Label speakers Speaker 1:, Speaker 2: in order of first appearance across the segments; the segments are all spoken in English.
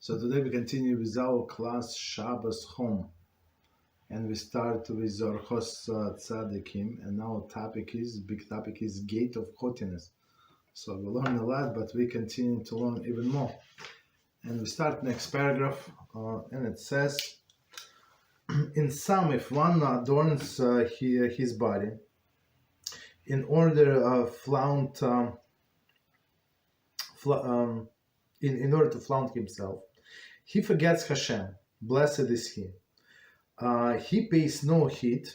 Speaker 1: So today we continue with our class Shabbos Home, and we start with Orchos Tzaddikim, and our big topic is Gate of Haughtiness. So we learn a lot, but we continue to learn even more. And we start next paragraph, and it says, in sum, if one adorns his body in order flaunt in order to flaunt himself, he forgets Hashem. Blessed is he. He pays no heed.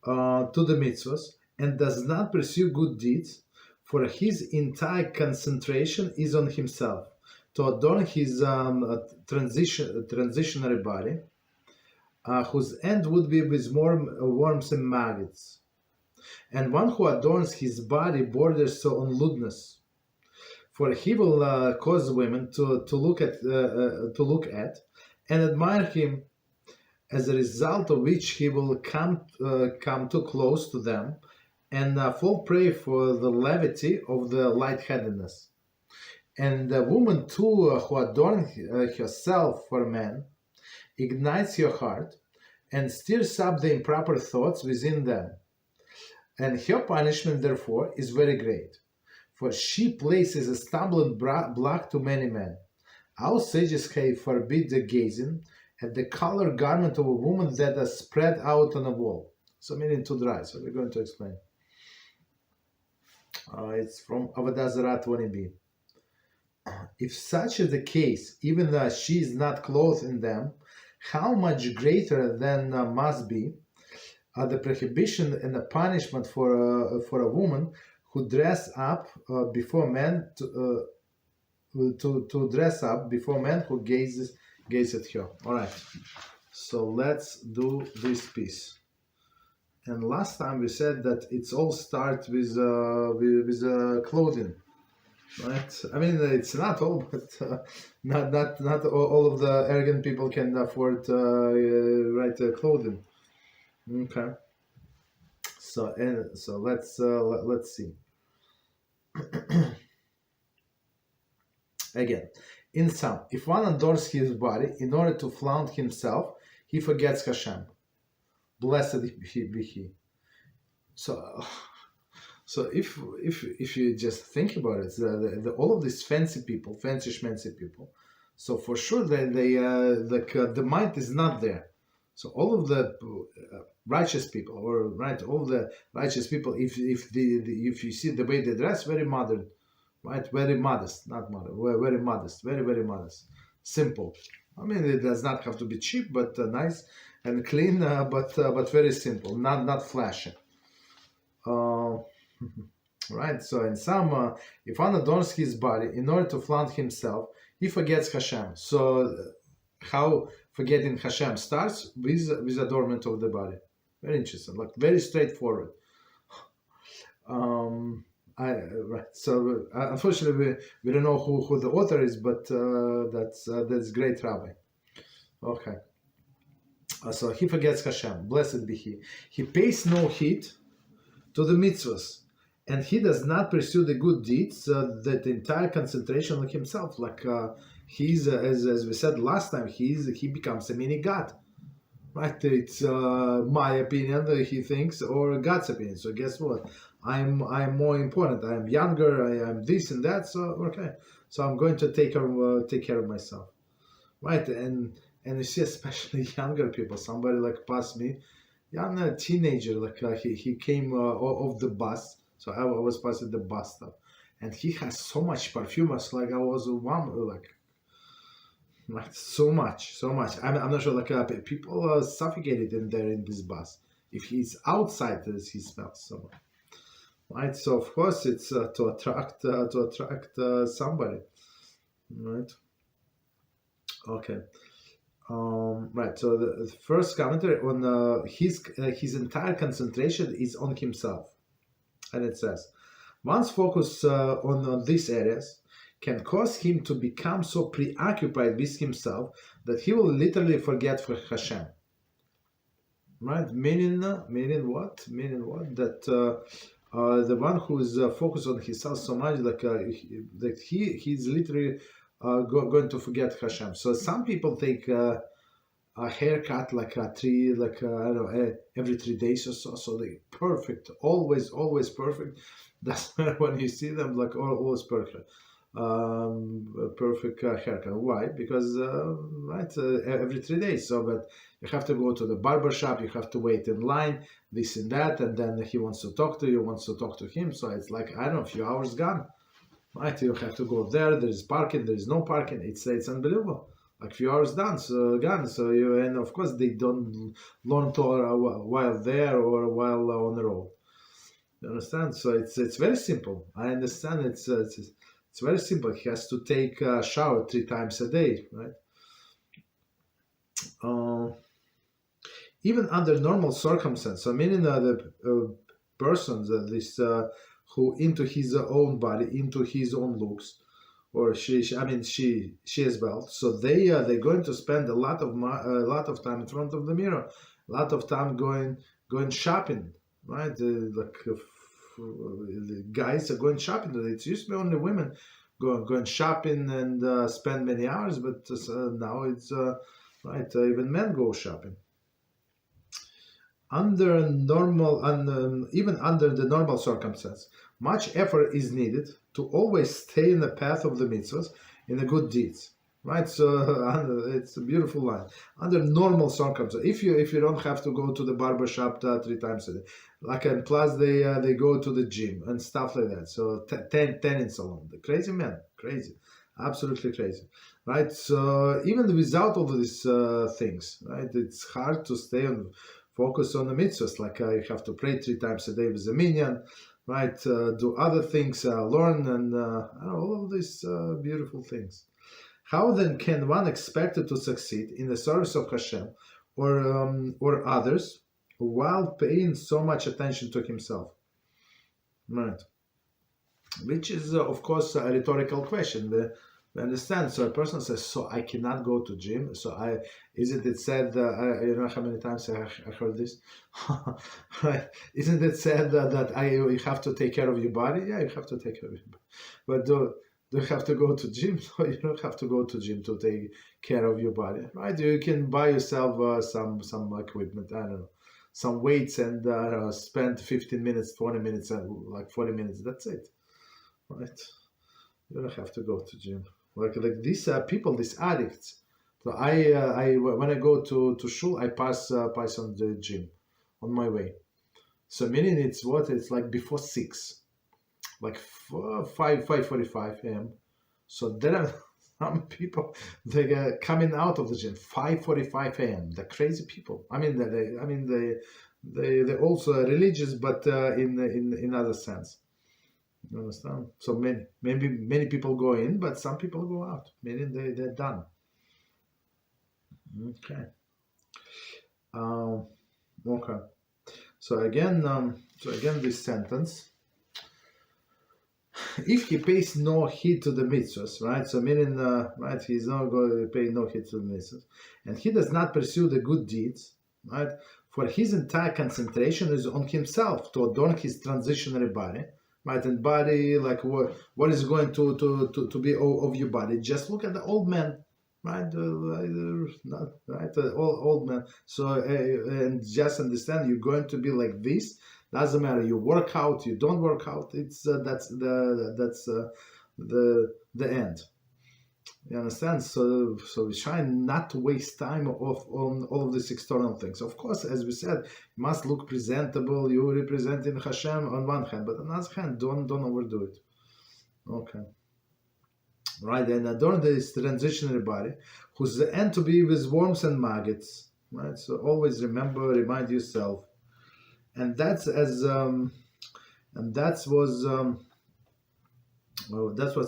Speaker 1: To the mitzvahs and does not pursue good deeds, for his entire concentration is on himself, to adorn his transitionary body, whose end would be with more worms and maggots. And one who adorns his body borders on lewdness, for he will cause women to look at and admire him, as a result of which he will come too close to them and fall prey for the levity of the lightheadedness. And the woman too, who adorns herself for man, ignites your heart and stirs up the improper thoughts within them. And her punishment, therefore, is very great, for she places a stumbling block to many men. Our sages have forbid the gazing at the color garment of a woman that is spread out on a wall. So meaning to dry. So we're going to explain. It's from Avodah Zarah 20b. If such is the case, even though she is not clothed in them, how much greater than must be the prohibition and the punishment for a woman who dress up before men to dress up before men who gaze at her. All right, so let's do this piece. And last time we said that it's all start with clothing, right? I mean, it's not all, but not all of the arrogant people can afford clothing. Okay. So let's see. Again, in sum, if one adorns his body in order to flaunt himself, he forgets Hashem. Blessed be he. So if you just think about it, all of these fancy schmancy people, so for sure the mind is not there. So all of the righteous people, all the righteous people, if you see the way they dress, very modern, right? Very modest, not modern, very modest, very modest, simple. I mean, it does not have to be cheap, but nice and clean, but very simple, not flashy. Right. So in sum, if one adorns his body in order to flaunt himself, he forgets Hashem. So how forgetting Hashem starts with adornment of the body. Very interesting, like very straightforward. So unfortunately we don't know who the author is, but that's great Rabbi. Okay. So he forgets Hashem. Blessed be he. He pays no heed to the mitzvahs, and he does not pursue the good deeds. That entire concentration on himself, like he's as we said last time, he becomes a mini god, right? It's my opinion, he thinks, or God's opinion. So guess what? I'm more important. I'm younger. I am this and that. So okay. So I'm going to take care of myself, right? And you see, especially younger people. Somebody like past me, young teenager, like he came off the bus. So I was passing the bus stop, and he has so much perfume. It's like I was like so much. I'm not sure. Like people are suffocated in this bus. If he's outside, he smells so much. Right. So of course it's to attract somebody. Right. Okay. Right. So the first commentary on his entire concentration is on himself, and it says, one's focus on these areas can cause him to become so preoccupied with himself that he will literally forget for Hashem. Right? Meaning what? That the one who's focused on himself so much, that he's literally going to forget Hashem. So some people take a haircut I don't know, every 3 days or so. So they perfect, always perfect. That's when you see them, like always perfect. Perfect haircut. Why? Because every 3 days. So, but you have to go to the barber shop. You have to wait in line, this and that, and then he wants to talk to you, wants to talk to him. So it's like, I don't know, a few hours gone. Right? You have to go there. There is parking. There is no parking. It's unbelievable. Like few hours gone. So you, and of course they don't learn Torah while there or while on the road. You understand? So it's very simple. I understand. It's very simple. He has to take a shower 3 times a day, right? Even under normal circumstances, so meaning the persons who into his own body, into his own looks, or she as well. So they're going to spend a lot of time in front of the mirror, a lot of time going shopping, right? The guys are going shopping. It used to be only women going shopping and spend many hours, but now it's even men go shopping. Under normal and even under the normal circumstance, much effort is needed to always stay in the path of the mitzvahs in the good deeds. Right, so it's a beautiful line. Under normal circumstances, if you don't have to go to the barber shop 3 times a day, and plus they go to the gym and stuff like that. So 10 in salon, the crazy man, crazy, absolutely crazy, right? So even without all these things, right, it's hard to stay on focus on the mitzvahs. Like you have to pray 3 times a day with the minyan, right? Do other things, learn, and all of these beautiful things. How then can one expect to succeed in the service of Hashem or others while paying so much attention to himself? Right. Which is, of course, a rhetorical question. We understand. So a person says, "So I cannot go to gym." So isn't it said? You know how many times I heard this? Right? Isn't it said that you have to take care of your body? Yeah, you have to take care of your body, but do you have to go to gym? No, you don't have to go to gym to take care of your body, right? You can buy yourself some equipment. I don't know, some weights, and spend 15 minutes, 20 minutes, and 40 minutes. That's it, right? You don't have to go to gym. Like these people, these addicts. So when I go to shul, I pass on the gym on my way. So meaning it's like before 6. Like 5:45 a.m. So there are some people they are coming out of the gym 5:45 a.m. The crazy people. I mean they also religious, but in other sense. You understand? So many people go in, but some people go out. Meaning they're done. Okay. Okay. So again, this sentence. If he pays no heed to the mitzvahs, right? So meaning, right, he's not going to pay no heed to the mitzvahs, and he does not pursue the good deeds, right? For his entire concentration is on himself to adorn his transitionary body, right? And body, like what is going to be of your body? Just look at the old man, right? Old man. So and just understand, you're going to be like this. Doesn't matter. You work out, you don't work out. It's that's the end. You understand? So we try not to waste time on all of these external things. Of course, as we said, you must look presentable. You representing Hashem on one hand, but on the other hand, don't overdo it. Okay. Right, and adorn this transitionary body, whose end to be with worms and maggots. Right. So always remind yourself. And that's that's what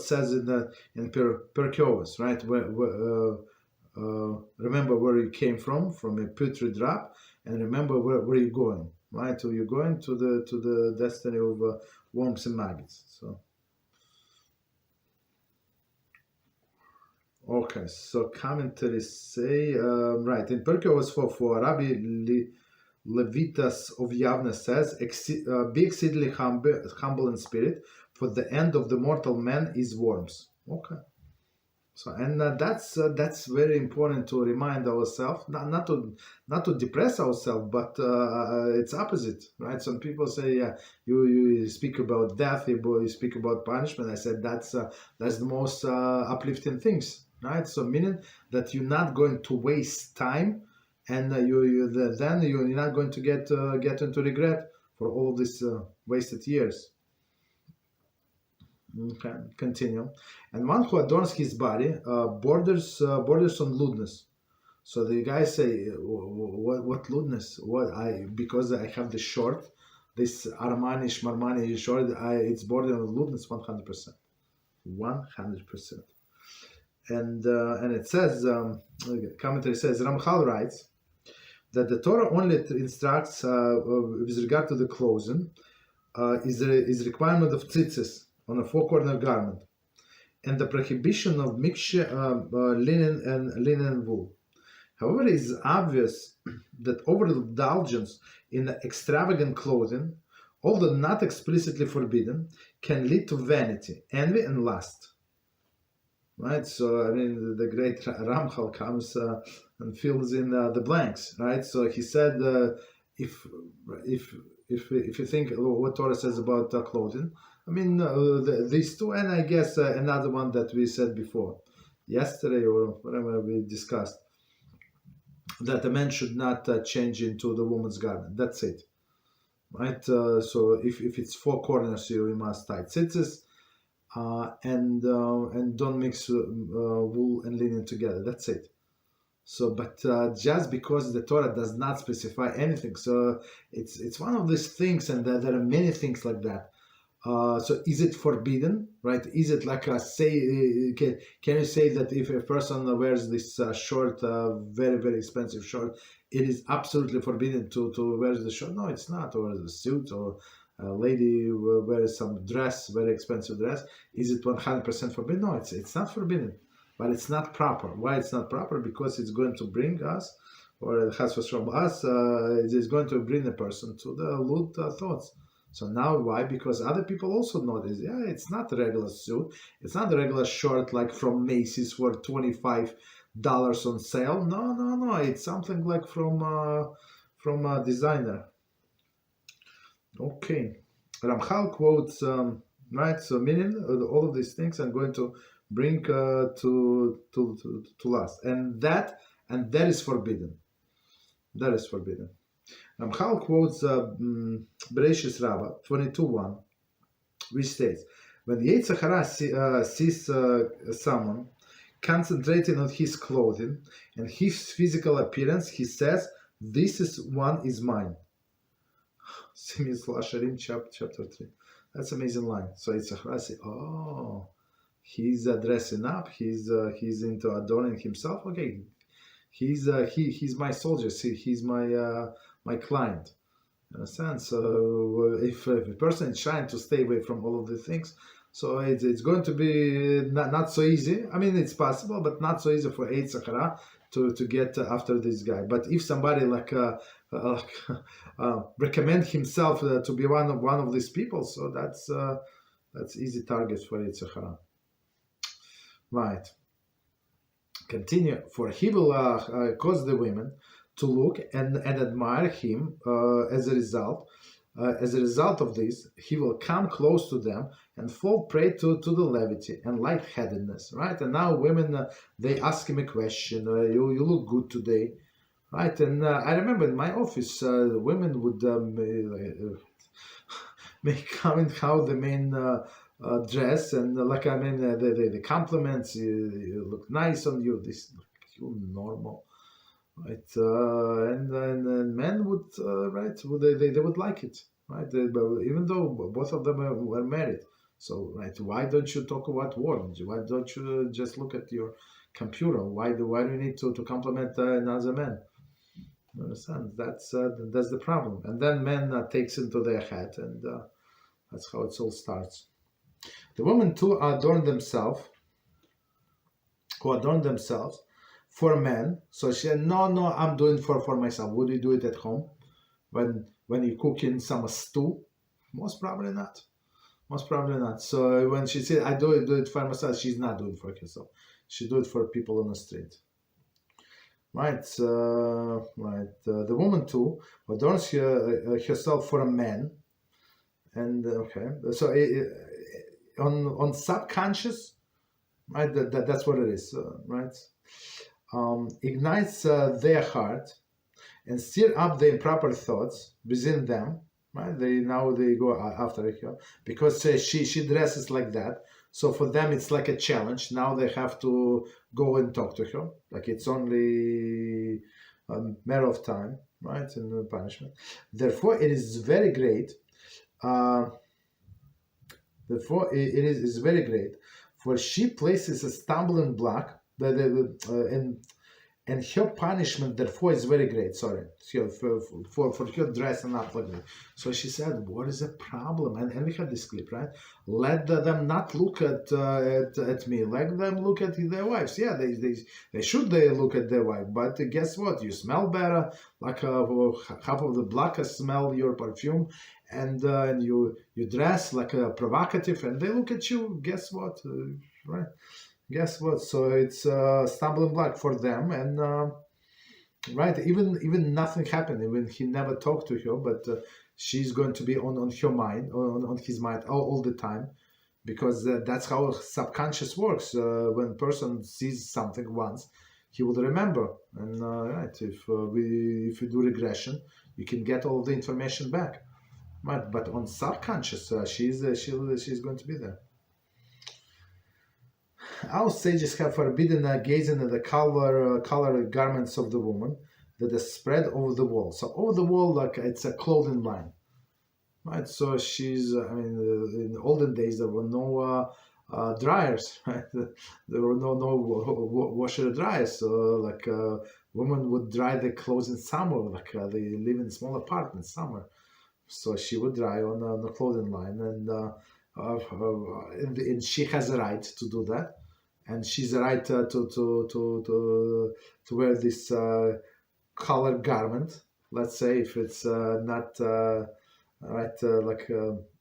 Speaker 1: says in Orchos, right? Remember where you came from a putrid drop, and remember where you're going, right? So you're going to the destiny of worms and maggots. So okay, so commentaries say right in Orchos for Rabbi Levitas of Yavne says, be exceedingly humble in spirit, for the end of the mortal man is worms. Okay. So, and that's very important to remind ourselves, not to depress ourselves, but it's opposite, right? Some people say, yeah, you speak about death, you speak about punishment. I said that's the most uplifting things, right? So meaning that you're not going to waste time, and then you're not going to get into regret for all these wasted years. Okay, continue. And one who adorns his body borders on lewdness. So the guys say, what lewdness? Because I have the short, this Armani Shmarmani short, it's bordering on lewdness 100%, 100%. And it says, commentary says, Ramchal writes that the Torah only instructs with regard to the clothing is requirement of tzitzis on a four-corner garment, and the prohibition of mixture linen and wool. However, it is obvious that overindulgence in extravagant clothing, although not explicitly forbidden, can lead to vanity, envy, and lust. Right? So, I mean, the great Ramchal comes and fills in the blanks. Right? So he said, if you think what Torah says about clothing, I mean, these two, and I guess another one that we said before, yesterday or whatever we discussed, that a man should not change into the woman's garment. That's it, right? So if it's four corners, you must tie tzitzis, and don't mix wool and linen together. That's it. So, but just because the Torah does not specify anything, so it's one of these things, and there are many things like that. So is it forbidden, right? Is it like can you say that if a person wears this short, very, very expensive short, it is absolutely forbidden to wear the short? No, it's not. Or the suit, or a lady wears some dress, very expensive dress. Is it 100% forbidden? No, it's not forbidden, but it's not proper. Why it's not proper? Because it's going to bring us, or has from us, it is going to bring a person to the lewd thoughts. So now why? Because other people also notice, yeah, it's not a regular suit. It's not a regular shirt like from Macy's for $25 on sale. No. It's something like from a designer. Okay. Ramchal quotes, right? So meaning all of these things I'm going to bring to last. And that is forbidden. That is forbidden. Ramchal quotes Bereshis Rabbah 22:1, which states, when the Yetzer Hara sees someone concentrating on his clothing and his physical appearance, he says, this one is mine. Simis Lasharim, chapter 3. That's an amazing line. So Yetzer Hara says, oh, he's dressing up, he's into adorning himself. Okay, he's my soldier. See, he's my client. Understand? So if a person is trying to stay away from all of the things, so it's going to be not so easy. I mean, it's possible, but not so easy for Yetzer Hara to get after this guy. But if somebody recommend himself to be one of these people, so that's easy target for Yetzer Hara. Right. Continue. For he will cause the women to look and admire him. As a result of this, he will come close to them and fall prey to the levity and lightheadedness, right? And now women, they ask him a question, you look good today, right? And I remember in my office, women would make comment how the men dress, and the compliments, you look nice on you, this you normal. Right, and men would, right? They would like it, right? Even though both of them were married. So, right? Why don't you talk about work? Why don't you just look at your computer? Why do you need to compliment another man? You understand? That's the problem. And then men takes into their head, and that's how it all starts. The women too adorn themselves. For men. So she said, no, I'm doing for myself. Would you do it at home? when you cook in some stew? Most probably not. Most probably not. So when she said, I do it for myself, she's not doing it for herself. She do it for people on the street. Right. The woman too adorns herself for a man. And okay, so on subconscious, right? That's what it is, right? Ignites their heart and stir up the improper thoughts within them. Right? They go after her because she dresses like that. So for them it's like a challenge. Now they have to go and talk to her. Like it's only a matter of time, right? And punishment. Therefore, it is very great. Therefore, it is very great, for she places a stumbling block, and her punishment therefore is very great. Sorry, for her dressing up like that. So she said, "What is the problem?" And we had this clip, right? Let them not look at me. Let them look at their wives. Yeah, they should look at their wife. But guess what? You smell better. Like half of the blockers smell your perfume, and you dress like a provocative, and they look at you. Guess what? Right? Guess what? So it's a stumbling block for them, and right, even nothing happened. Even he never talked to her, but she's going to be on her mind, on his mind all the time, because that's how subconscious works. When a person sees something once, he will remember. And right, if you do regression, you can get all the information back. Right, but on subconscious, she's going to be there. Our sages have forbidden gazing at the colored garments of the woman that is spread over the wall. So over the wall, like it's a clothing line, right? So she's, in the olden days there were no dryers, right? There were no washer dryers. So like women would dry their clothes in summer, like they live in small apartments summer. So she would dry on the clothing line, and she has a right to do that. And she's right to wear this colored garment. Let's say if it's not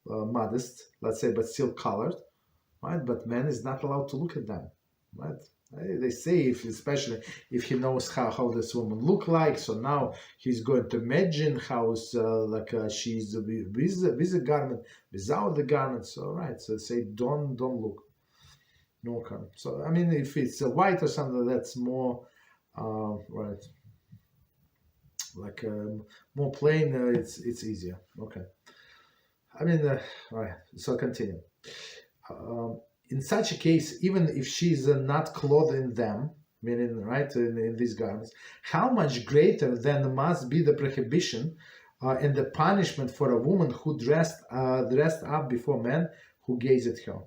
Speaker 1: modest, let's say, but still colored, right? But man is not allowed to look at them, right? They say especially if he knows how this woman look like. So now he's going to imagine how she's with the garment, without the garment. So right, so say don't look. No comment. So if it's a white or something, that's more right, like more plain. It's easier. Okay. All right. So continue. In such a case, even if she's not clothed in them, meaning right in these garments, how much greater then must be the prohibition and the punishment for a woman who dressed up before men who gaze at her.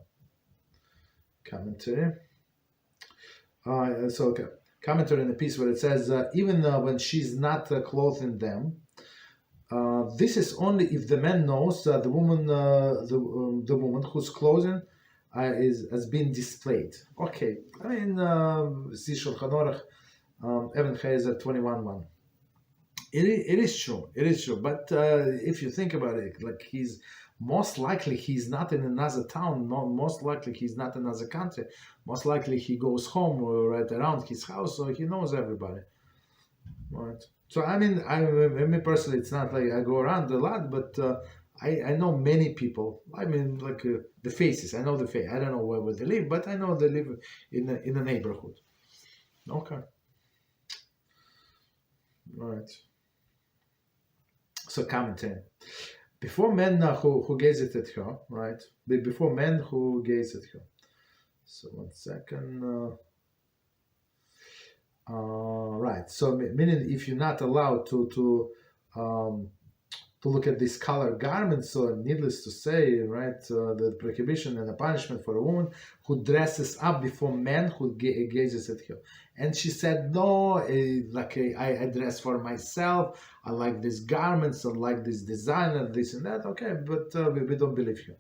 Speaker 1: Commentary. Commentary in the piece where it says, even when she's not clothed in them, this is only if the man knows the woman, the woman whose clothing has been displayed. Okay, see Shulchan Aruch, Even Chazer 21:1. It is true. It is true. But if you think about it, like most likely he's not in another town. Most likely he's not in another country. Most likely he goes home right around his house, so he knows everybody. Right. So me personally, it's not like I go around a lot, but I know many people. The faces. I know the face. I don't know where they live, but I know they live in a neighborhood. Okay. Right. So commentary. Before men who gaze at her, right? Before men who gaze at her. So 1 second. Right. So meaning if you're not allowed to look at these colored garments, so needless to say, right, the prohibition and the punishment for a woman who dresses up before men who gazes at her. And she said, no, I dress for myself. I like these garments. I like this design and this and that. Okay, but we don't believe you.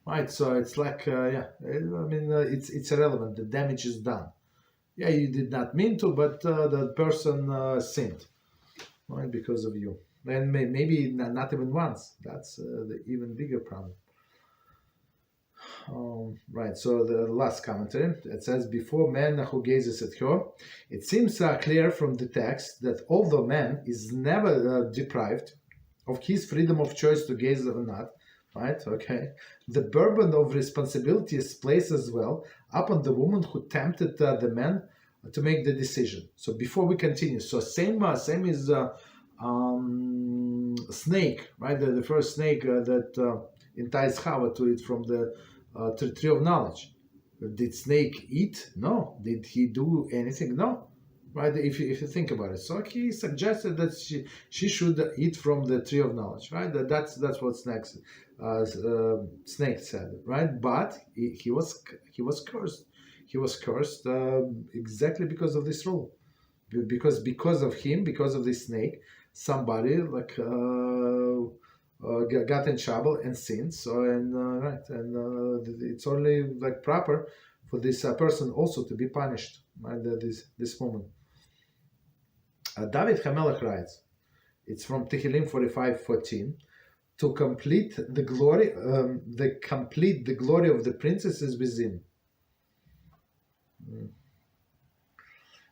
Speaker 1: Right, so it's like, it's irrelevant. The damage is done. Yeah, you did not mean to, but the person sinned, right, because of you. and maybe not even once. That's the even bigger problem. Right, so the last commentary, it says, before man who gazes at her, it seems clear from the text that although man is never deprived of his freedom of choice to gaze or not, right, okay, the burden of responsibility is placed as well upon the woman who tempted the man to make the decision. So before we continue, so same is snake, right, the first snake that entices Chava to eat from the tree of knowledge. Did snake eat? No. Did he do anything? No. Right? If you think about it, so he suggested that she should eat from the tree of knowledge. Right? That's what snake said. Right? But he was cursed. He was cursed exactly because of this rule. Because of him, because of this snake, somebody like. Got in trouble and sinned. So it's only like proper for this person also to be punished. Right? This woman. David Hamelech writes, it's from Tehillim 45:14, to complete the glory, the glory of the princess is within.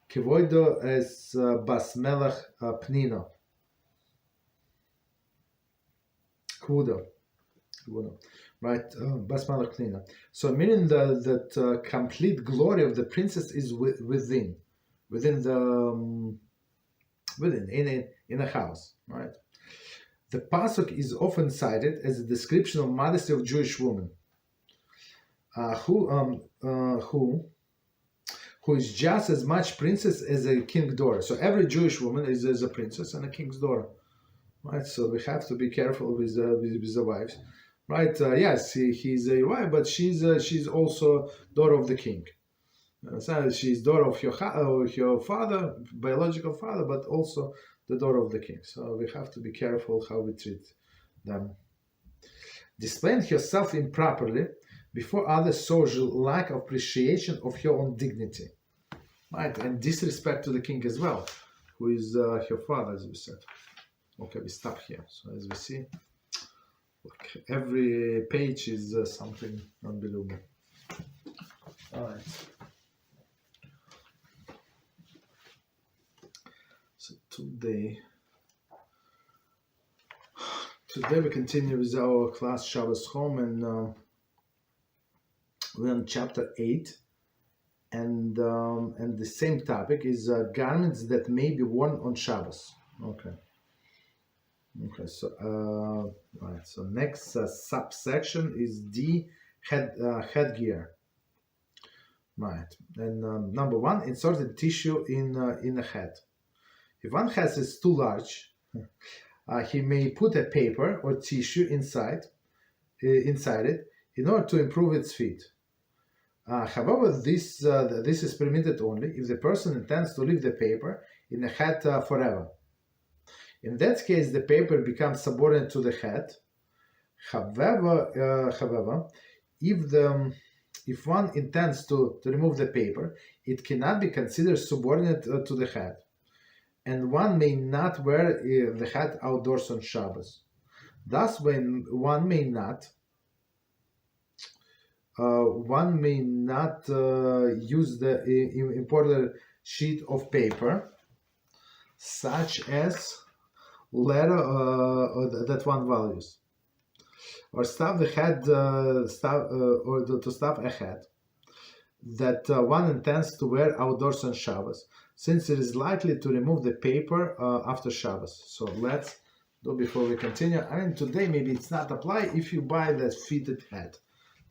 Speaker 1: Kivoido es bas melech pnino. Kudo. Right, bas melech pnino. So meaning that complete glory of the princess is within in a house, right? The pasuk is often cited as a description of modesty of Jewish woman, who is just as much princess as a king's daughter. So every Jewish woman is a princess and a king's daughter, right? So we have to be careful with the wives, right? Yes, he's a wife, but she's also daughter of the king. So she's daughter of your father, biological father, but also the daughter of the king. So we have to be careful how we treat them. Displaying herself improperly before others shows lack of appreciation of her own dignity, right? And disrespect to the king as well, who is her father, as we said. Okay, we stop here. So as we see, look, every page is something unbelievable. All right. So today we continue with our class Shabbos Home, and we're on chapter 8, and the same topic is garments that may be worn on Shabbos. Okay. So right. So next subsection is the headgear. Right. And number 1, inserted tissue in the head. If one has is too large, he may put a paper or tissue inside it in order to improve its fit. However, this is permitted only if the person intends to leave the paper in the head forever. In that case, the paper becomes subordinate to the head. However, if one intends to remove the paper, it cannot be considered subordinate to the head. And one may not wear the hat outdoors on Shabbos. Thus, when one may not use the imported sheet of paper, such as leather that one values, or stuff the head, or to stuff a hat that one intends to wear outdoors on Shabbos, since it is likely to remove the paper after Shabbos. So let's do before we continue. I mean, today maybe it's not apply if you buy that fitted hat.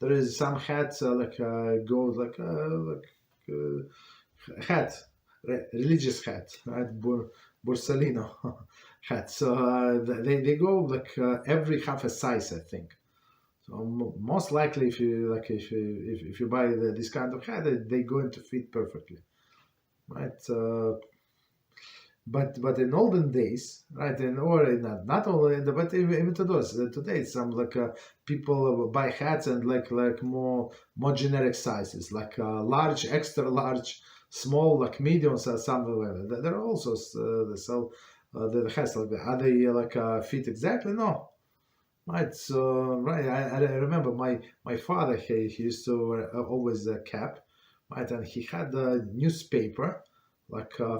Speaker 1: There is some hats hat, religious hat, right? Borsalino hat. So they go like every half a size, I think. So most likely, if you buy this kind of hat, they're going to fit perfectly, right? But in olden days, right, not only, but even today, some people buy hats and like more generic sizes, like large, extra large, small, like medium, something like that. There are also they sell the hats, like are they fit exactly? No. Right, so right, I remember my father. He used to wear always a cap, right, and he had a newspaper,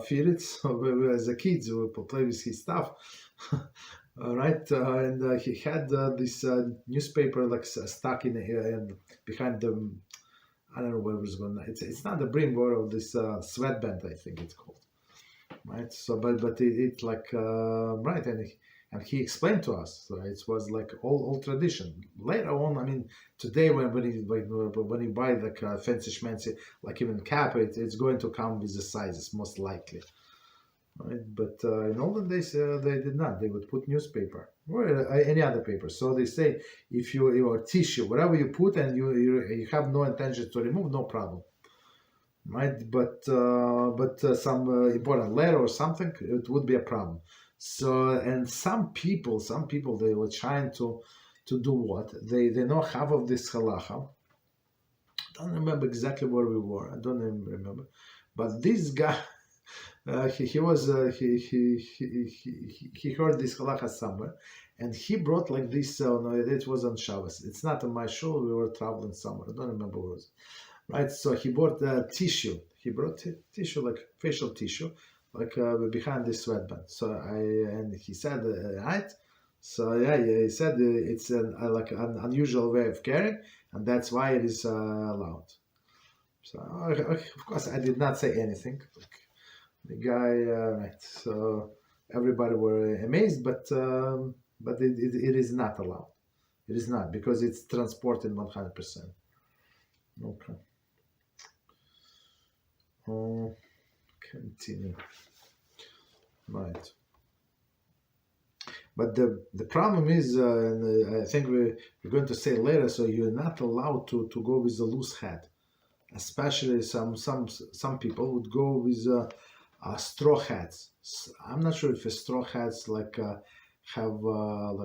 Speaker 1: feel it. So we, as a kids, we would play with his stuff, right, and he had this newspaper stuck in behind the. I don't know where it was going. It's not the brim of this sweatband. I think it's called, right. So but it right, and he explained to us. So it was like all tradition. Later on, I mean, today when you buy fancy schmancy, like even cap, it's going to come with the sizes most likely, right? But in olden days, they did not. They would put newspaper or any other paper. So they say if your tissue, whatever you put, and you have no intention to remove, no problem, right? But some important letter or something, it would be a problem. So, and some people they were trying to do what they know half of this halacha. I don't remember exactly where we were. I don't even remember. But this guy, he was he heard this halacha somewhere, and he brought like this. No, it was on Shabbos. It's not on my show. We were traveling somewhere. I don't remember where it was. Right. So he brought tissue. He brought tissue, like facial tissue, behind this sweatband. So and he said, right. So yeah, he said it's an unusual way of carrying, and that's why it is allowed. So of course I did not say anything. The guy, right? So everybody were amazed, but it is not allowed. It is not, because it's transported 100%. Okay. Continue. Right. But the problem is, and I think we're going to say later, so you're not allowed to go with a loose hat. Especially some people would go with straw hats. I'm not sure if a straw hats have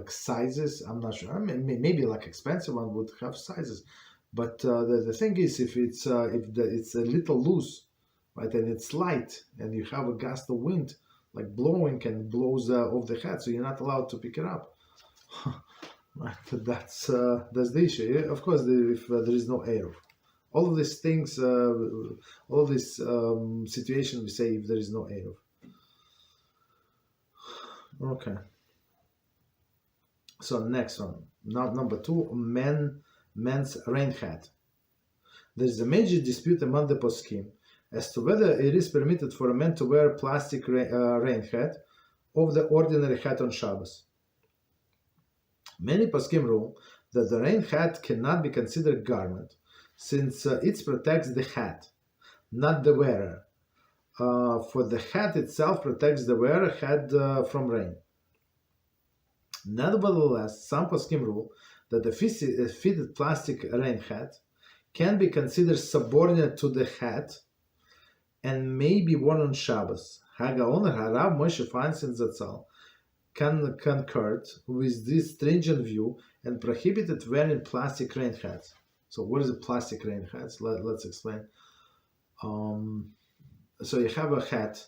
Speaker 1: sizes. I'm not sure. I mean, maybe expensive one would have sizes. But the thing is, if it's it's a little loose, right, and it's light, and you have a gust of wind blowing and blows off the hat, so you're not allowed to pick it up. Right, that's the issue. Yeah, of course, if there is no air. All of these things, all of this situation, we say if there is no air. Okay. So next one, now number 2, men's rain hat. There is a major dispute among the poskim as to whether it is permitted for a man to wear plastic rain hat of the ordinary hat on Shabbos. Many poskim rule that the rain hat cannot be considered garment, since it protects the hat, not the wearer. For the hat itself protects the wearer head from rain. Nevertheless, some poskim rule that the fitted plastic rain hat can be considered subordinate to the hat and may be worn on Shabbos. Hagaon Harav Moshe Feinstein Zatzal concurred with this stringent view and prohibited wearing plastic rain hats. So what is a plastic rain hat? Let's explain. So you have a hat,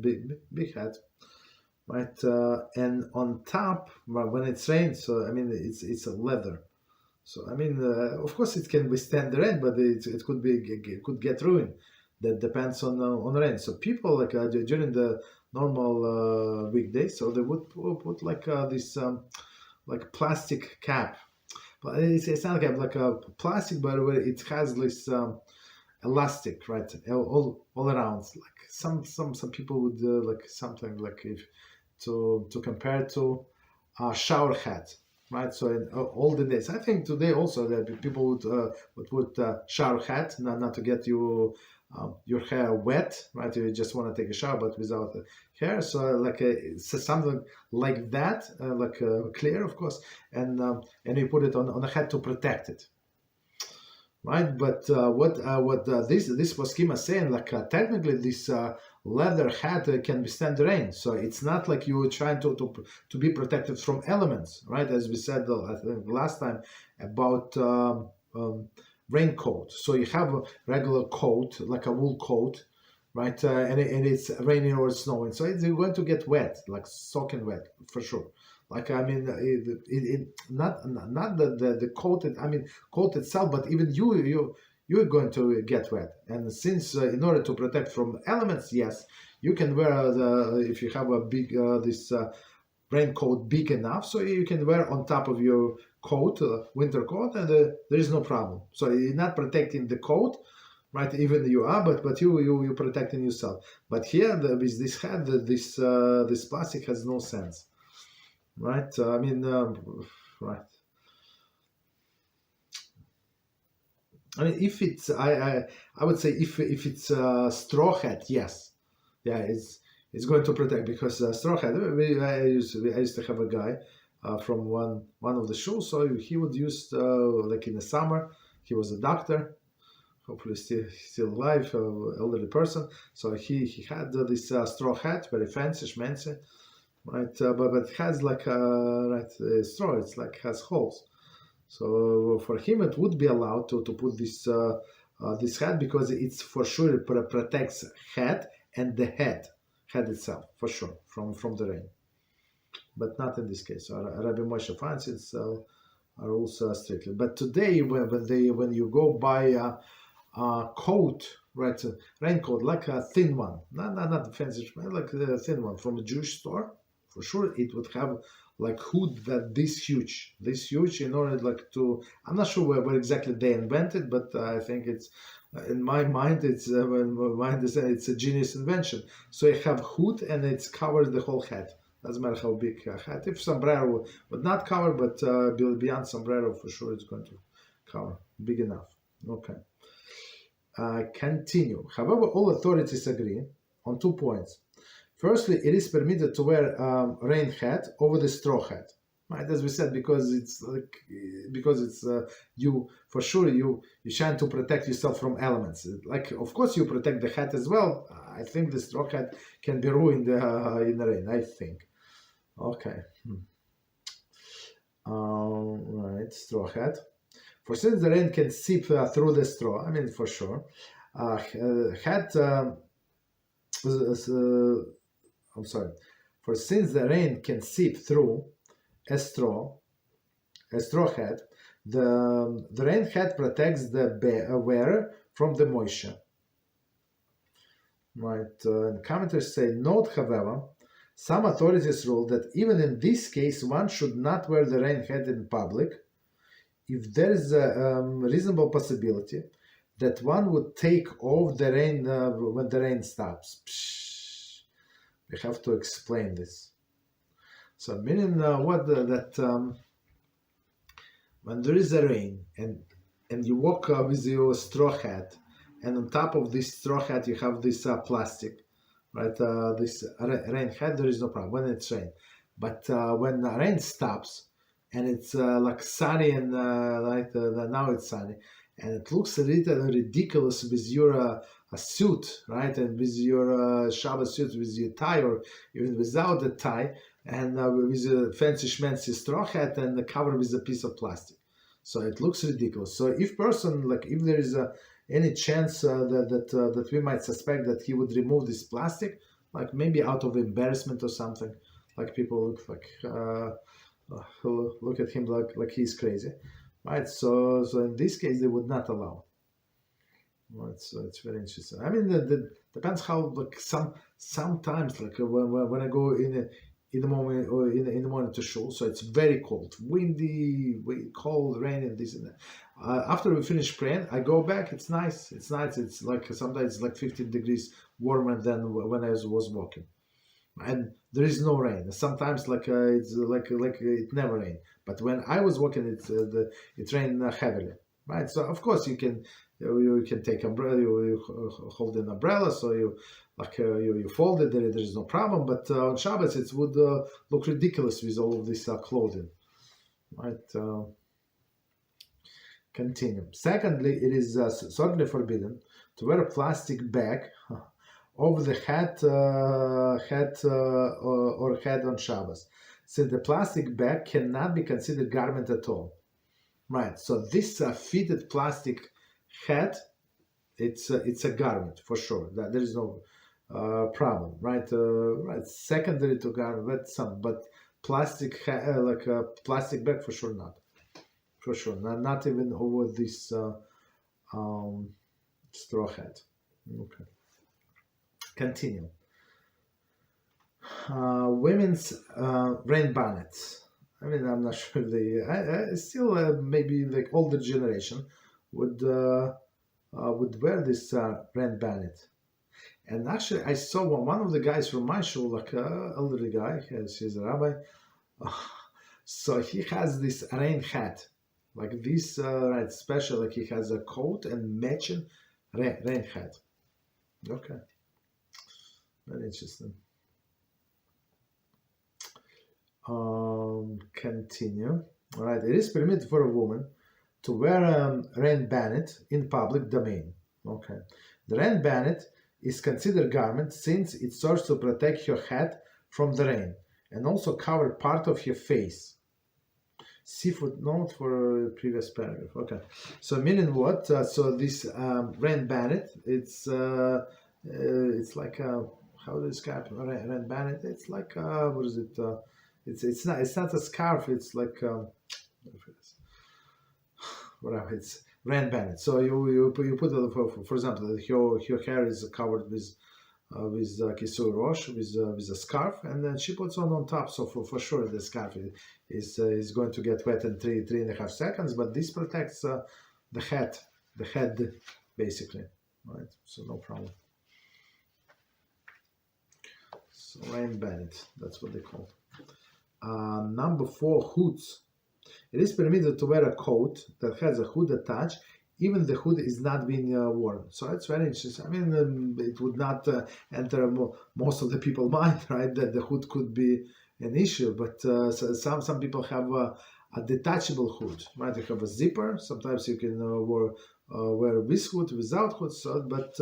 Speaker 1: big hat, right? And on top, when it's rain, so I mean it's a leather. So I mean, of course it can withstand the rain, but it could get ruined. That depends on rain. So people during the normal weekdays, so they would put this plastic cap. But it's not like a plastic, but it has this elastic, right, all around. Some people would something if to compare to a shower hat, right? So in olden days, I think today also that people would put shower hat, not to get you your hair wet, right? You just want to take a shower, but without hair. So something like that, clear, of course, and you put it on the head to protect it, right? But what this poskim is saying, technically this leather hat can withstand the rain, so it's not like you're trying to be protected from elements, right? As we said, I think last time about raincoat. So you have a regular coat, like a wool coat, right? And it's raining or snowing, so it's going to get wet, like soaking wet for sure. Like I mean, not the coat. I mean, coat itself, but even you're going to get wet. And since in order to protect from elements, yes, you can wear if you have a big this raincoat big enough, so you can wear on top of your coat, winter coat, and there is no problem. So you're not protecting the coat, right? Even you are, but you're protecting yourself. But here with this hat, this plastic has no sense, right? I mean, right. I mean, if it's I would say if it's a straw hat, yes, yeah, it's going to protect, because straw hat. I used to have a guy from one of the schools, so he would use like in the summer. He was a doctor, hopefully still alive, elderly person. So he had this straw hat, very fancy, schmancy, right? But it has like straw. It's like has holes. So for him, it would be allowed to put this this hat, because it's for sure it protects head and the head itself for sure from the rain. But not in this case. Rabbi Moshe finds it's rules strictly. But today, when you go buy a coat, right, a raincoat, like a thin one, not fancy, like a thin one from a Jewish store, for sure it would have like hood that this huge, in order like to. I'm not sure where exactly they invented, but I think it's in my mind it's it's a genius invention. So you have hood and it covers the whole head. Doesn't matter how big a hat. If sombrero would not cover, but beyond sombrero for sure it's going to cover. Big enough. Okay. Continue. However, all authorities agree on 2 points. Firstly, it is permitted to wear rain hat over the straw hat, right? As we said, because it's you for sure you trying to protect yourself from elements. Like of course you protect the hat as well. I think the straw hat can be ruined in the rain. I think. Okay. Right, straw hat. For since the rain can seep through the straw, I mean for sure. Hat. I'm sorry. For since the rain can seep through a straw hat, the rain hat protects the wearer from the moisture. Right. Commenters say, note, however, some authorities rule that even in this case, one should not wear the rain hat in public if there is a reasonable possibility that one would take off the rain when the rain stops. We have to explain this. So meaning that when there is a rain and you walk with your straw hat, and on top of this straw hat you have this plastic, right? This rain hat, there is no problem when it's rain. But when the rain stops and it's like sunny and now it's sunny, and it looks a little ridiculous with your a suit, right? And with your Shabbos suit, with your tie, or even without the tie, and with a fancy schmancy straw hat and covered with a piece of plastic. So it looks ridiculous. So if there is any chance that we might suspect that he would remove this plastic, like maybe out of embarrassment or something, like people look like look at him like he's crazy, right? So in this case they would not allow. Well, it's very interesting. I mean, that depends how like sometimes like when I go in the morning or in the morning to shul, so it's very cold, windy, cold, rain, and this and that. After we finish praying, I go back. It's nice. It's nice. It's like sometimes it's like 15 degrees warmer than when I was walking, and there is no rain. Sometimes it's like it never rain. But when I was walking, it rained heavily, right? So of course you can take umbrella, you hold an umbrella, so you fold it. There is no problem. But on Shabbos it would look ridiculous with all of this clothing, right? Continue. Secondly, it is certainly forbidden to wear a plastic bag over the hat or head on Shabbos, since the plastic bag cannot be considered garment at all. Right. So this fitted plastic hat it's a garment for sure. That there is no problem, right? Right, secondary to garment, but plastic like a plastic bag for sure not, for sure not even over this straw hat. Okay, continue. Women's rain bonnets. I mean, I'm not sure if they. I still maybe like older generation would wear this rain bonnet. And actually, I saw one of the guys from my show, like elderly guy, he's a rabbi. So he has this rain hat, like this, right, special. Like he has a coat and matching rain hat. Okay, very interesting. Continue. All right, it is permitted for a woman to wear a rain bonnet in public domain. Okay, the rain bonnet is considered garment since it serves to protect your head from the rain and also cover part of your face. See footnote for previous paragraph. Okay, so meaning what? So this rain bonnet, it's like a, how do you describe rain bonnet? It's like what is it? It's not a scarf. It's like whatever. It's rain bonnet. So you put for example, your hair is covered with kisui rosh, with a scarf, and then she puts on top. So for sure the scarf is going to get wet in 3.5 seconds. But this protects the head basically, right? So no problem. So rain bonnet, that's what they call. Number 4, hoods. It is permitted to wear a coat that has a hood attached, even the hood is not being worn. So it's very interesting. I mean, it would not enter most of the people's mind, right? That the hood could be an issue, but so some people have a detachable hood, right? You have a zipper. Sometimes you can wear with hood, without hood. So, but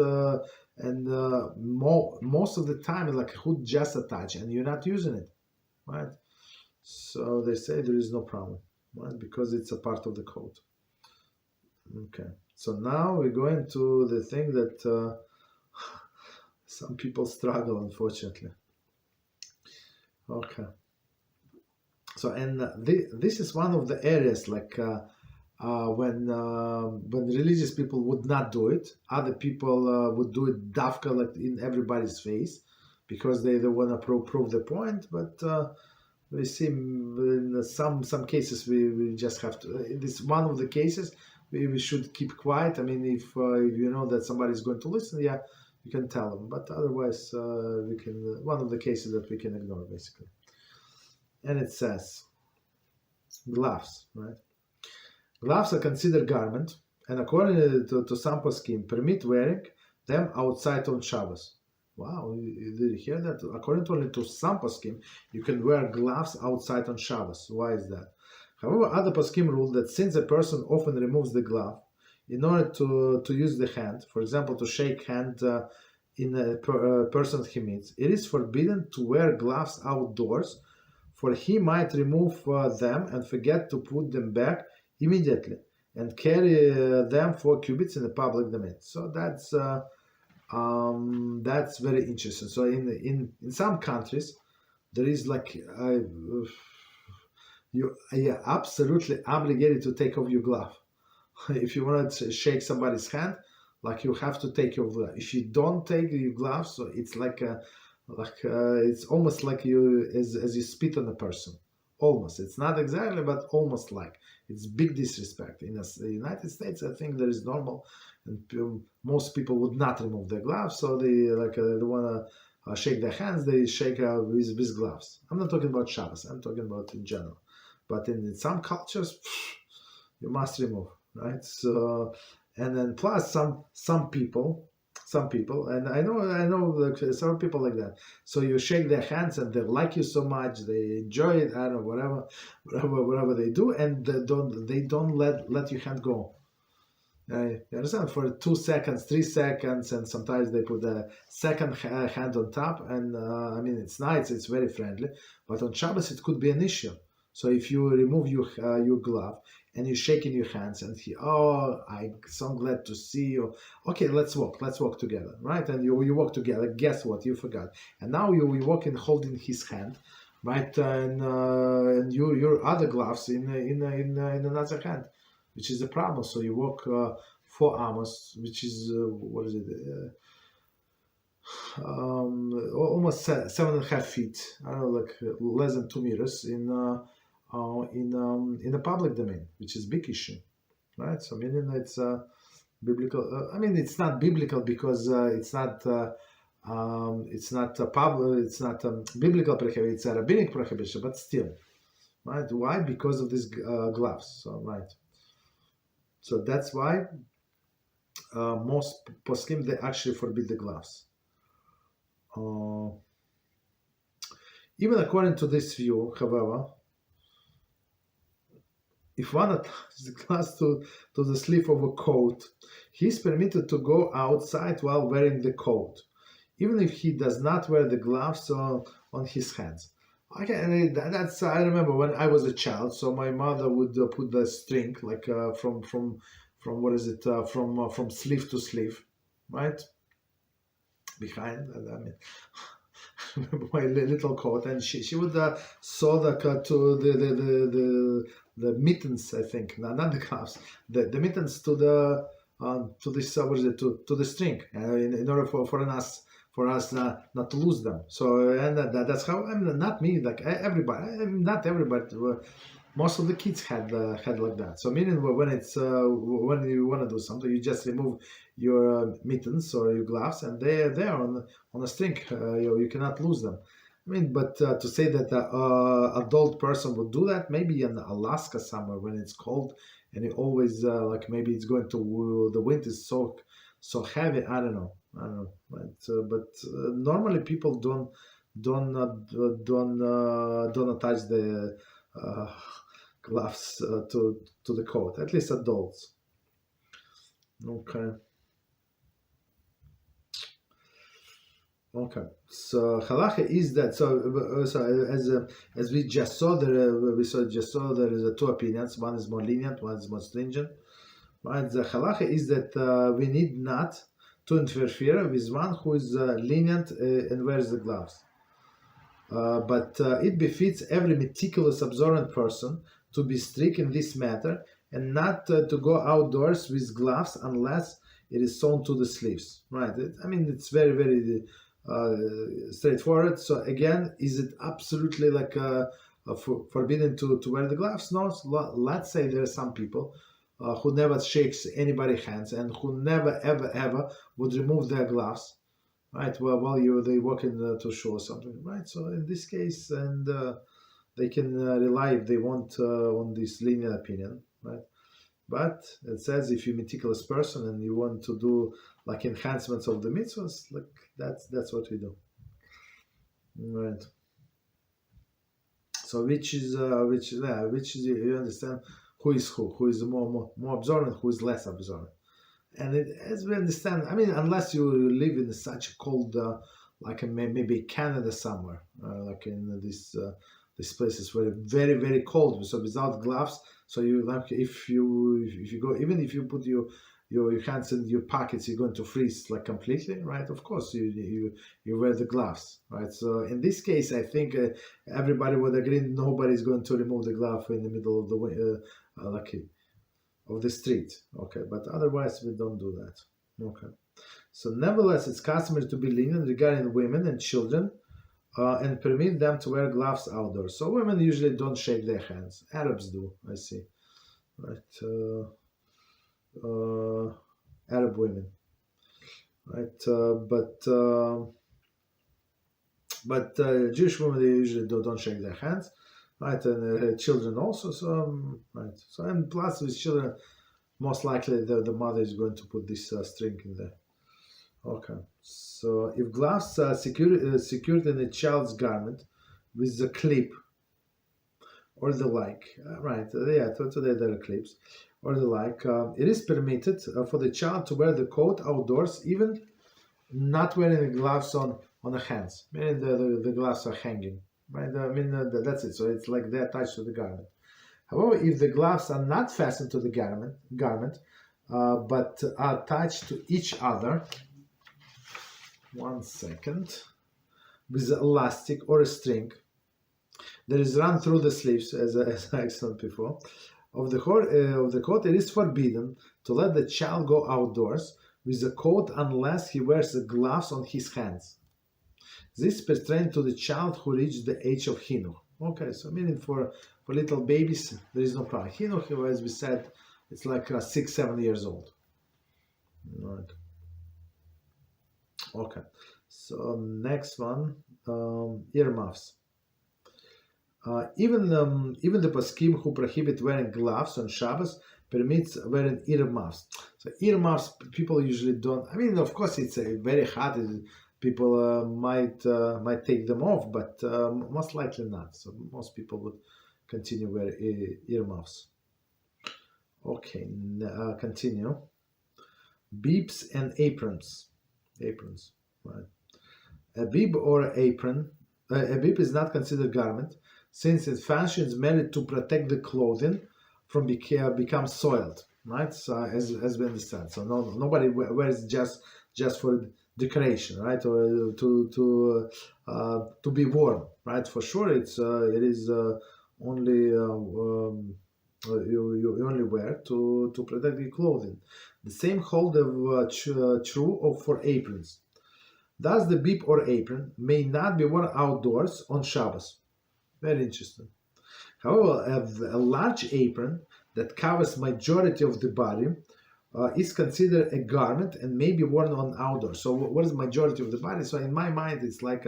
Speaker 1: most of the time, like a hood just attached, and you're not using it, right? So they say there is no problem, right? Because it's a part of the coat. Okay, so now we're going to the thing that some people struggle, unfortunately. Okay, so and this is one of the areas like when religious people would not do it, other people would do it dafka, like in everybody's face, because they want to prove the point, but we see in some cases we just have to. This one of the cases we should keep quiet. I mean, if you know that somebody is going to listen, yeah, you can tell them. But otherwise, we can. One of the cases that we can ignore, basically. And it says, gloves, right? Gloves are considered garment, and according to some poskim, permit wearing them outside on Shabbos. Wow, did you hear that? According to some poskim, you can wear gloves outside on Shabbos. Why is that? However, other poskim rule that since a person often removes the glove in order to use the hand, for example, to shake hand in a person he meets, it is forbidden to wear gloves outdoors, for he might remove them and forget to put them back immediately and carry them 4 cubits in the public domain. So that's very interesting. So in some countries, there is like you're absolutely obligated to take off your glove. If you want to shake somebody's hand, like you have to take your glove. If you don't take your gloves, so it's like it's almost like you as you spit on a person. Almost. It's not exactly, but almost like. It's big disrespect. In the United States, I think there is normal, and most people would not remove their gloves, so they want to shake their hands. They shake with gloves. I'm not talking about Shabbos. I'm talking about in general. But in some cultures, you must remove, right? So, and then plus some people, and I know like some people like that. So you shake their hands and they like you so much, they enjoy it. I don't know, whatever they do, and they don't let your hand go. You understand? For 2 seconds, 3 seconds, and sometimes they put the second hand on top. And I mean, it's nice, it's very friendly, but on Shabbos it could be an issue. So if you remove your glove and you shake in your hands and I'm so glad to see you. Okay, let's walk together, right? And you walk together. Guess what? You forgot. And now you walk in holding his hand, right? And your other gloves in another hand, which is a problem. So you walk 4 amos, which is what is it? Almost 7.5 feet. I don't know, like less than 2 meters in the public domain, which is big issue, right? So meaning it's biblical. I mean, it's not biblical because it's not a biblical prohibition. It's a rabbinic prohibition, but still, right? Why? Because of these gloves. So right. So that's why most poskim they actually forbid the gloves. Even according to this view, however, if one attaches the glass to the sleeve of a coat, he is permitted to go outside while wearing the coat, even if he does not wear the gloves on his hands. Okay, and that's I remember when I was a child. So my mother would put the string like from what is it from sleeve to sleeve, right? Behind, I mean, my little coat, and she would sew to the mittens, I think, not the gloves, the mittens to the this what is it to the string, in order for us not to lose them. So and that's how I mean, not me, like everybody, not everybody. Most of the kids had like that. So meaning when it's when you want to do something, you just remove your mittens or your gloves, and they're on a string. You cannot lose them. I mean, but to say that an adult person would do that, maybe in Alaska somewhere when it's cold, and it always like maybe it's going to the wind is so heavy. I don't know. Right? But normally people don't attach the gloves to the coat, at least adults. Okay, so halacha is that as we just saw there there is 2 opinions. One is more lenient, one is more stringent. Right, the halacha is that we need not to interfere with one who is lenient and wears the gloves. But it befits every meticulous observant person to be strict in this matter and not to go outdoors with gloves unless it is sewn to the sleeves. Right? I mean, it's very, very straightforward. So again, is it absolutely like forbidden to wear the gloves? No. Let's say there are some people who never shakes anybody's hands and who never ever would remove their gloves. Right, well, while they walk into shore or something, right? So in this case, and they can rely if they want on this lenient opinion, right? But it says if you're a meticulous person and you want to do like enhancements of the mitzvahs, like that's what we do, right? So which is you understand who is more observant, who is less observant. And as we understand, I mean, unless you live in such a cold, like maybe Canada somewhere, like in these places where it's very, very cold, so without gloves, so you like if you go, even if you put your hands in your pockets, you're going to freeze like completely, right? Of course, you wear the gloves, right? So in this case, I think everybody would agree nobody's going to remove the glove in the middle of the of the street. Okay, but otherwise we don't do that. Okay, so nevertheless it's customary to be lenient regarding women and children and permit them to wear gloves outdoors. So women usually don't shake their hands. Arabs do, I see, right? Arab women, right? But Jewish women, they usually don't shake their hands. Right, and children also. So right. So and plus with children, most likely the mother is going to put this string in there. Okay. So if gloves are secured in a child's garment with the clip or the like, right? Today there are clips or the like. It is permitted for the child to wear the coat outdoors, even not wearing the gloves on the hands, meaning the gloves are hanging. right? I mean, that's it. So it's like they're attached to the garment. However, if the gloves are not fastened to the garment, but are attached to each other, one second, with elastic or a string that is run through the sleeves, as I explained before, of the coat, it is forbidden to let the child go outdoors with the coat unless he wears the gloves on his hands. This pertains to the child who reached the age of chinuch. Okay, so meaning for little babies, there is no problem. Chinuch, as we said, it's like 6-7 years old. Right. Okay, so next one, earmuffs. Even the poskim who prohibit wearing gloves on Shabbos permits wearing earmuffs. So earmuffs, people usually don't. I mean, of course, it's very hard. People might take them off, but most likely not. So most people would continue wear earmuffs. Okay, continue. Bibs and aprons. Aprons, right? A bib or apron. A bib is not considered garment, since its function is merely to protect the clothing from become soiled, right? So as we understand, so nobody wears just for decoration, right, or to be worn, right? For sure, it is only you only wear to protect the clothing. The same hold true for aprons. Thus, the bib or apron may not be worn outdoors on Shabbos. Very interesting. However, a large apron that covers majority of the body is considered a garment and may be worn on outdoors. So, what is majority of the body? So, in my mind, it's like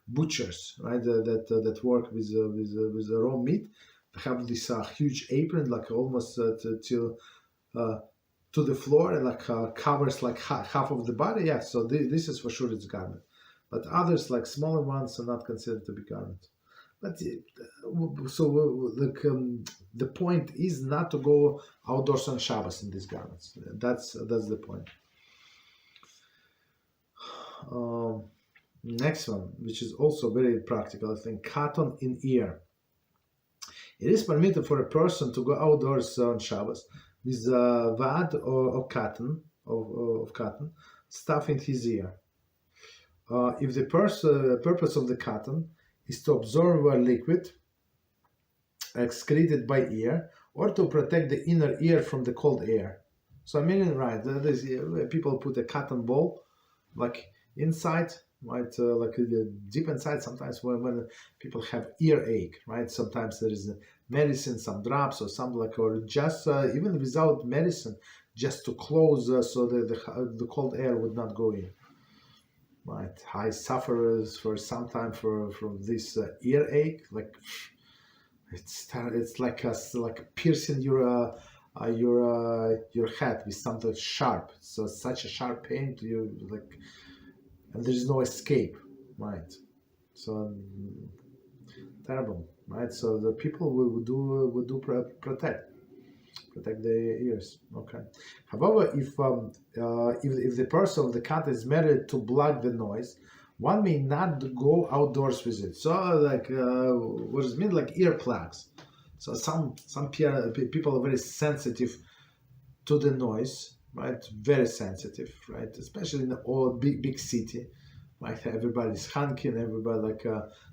Speaker 1: butchers, right? That work with raw meat. They have this huge apron, like almost to the floor, and like covers like half of the body. Yeah. So this is for sure it's garment. But others, like smaller ones, are not considered to be garment. But so the point is not to go outdoors on Shabbos in these garments. That's the point. Next one, which is also very practical, I think, cotton in ear. It is permitted for a person to go outdoors on Shabbos with a wad of cotton stuffed in his ear. If the purpose of the cotton is to absorb a liquid excreted by ear, or to protect the inner ear from the cold air. So I mean, right, people put a cotton ball like inside, right, like deep inside. Sometimes when people have earache, right, sometimes there is medicine, some drops or something like, or just even without medicine, just to close so that the cold air would not go in. Right, I suffer for some time from this earache. Like it's like piercing your head with something sharp. So such a sharp pain to you, like, and there is no escape. Right, so terrible. Right, so the people will protect their ears. Okay. However, if the purpose of the cat is merely to block the noise, one may not go outdoors with it. So, like, what does it mean? Like earplugs. So some people are very sensitive to the noise, right? Very sensitive, right? Especially in all big city. Like everybody's honking, everybody like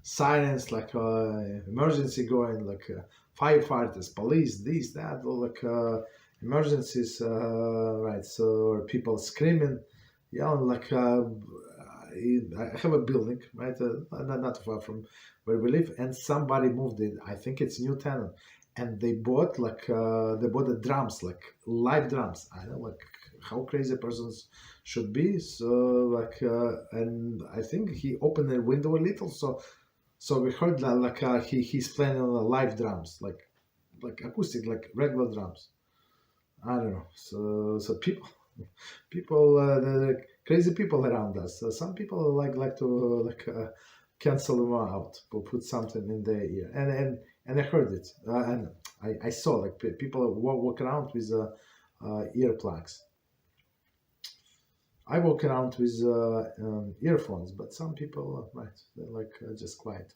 Speaker 1: sirens, like emergency going, like firefighters, police, this, that, all like emergencies, right? So people screaming, yelling, like I have a building, right? Not far from where we live, and somebody moved it. I think it's new tenant, and they bought the drums, like live drums. I don't know, like how crazy persons should be. So like, and I think he opened the window a little, so we heard that like he's playing on live drums, like acoustic, like regular drums. I don't know. So people, the crazy people around us. Some people like to cancel them out, or put something in their ear, and I heard it, and I saw like people walk around with earplugs. I walk around with earphones, but some people, right, they're like just quiet.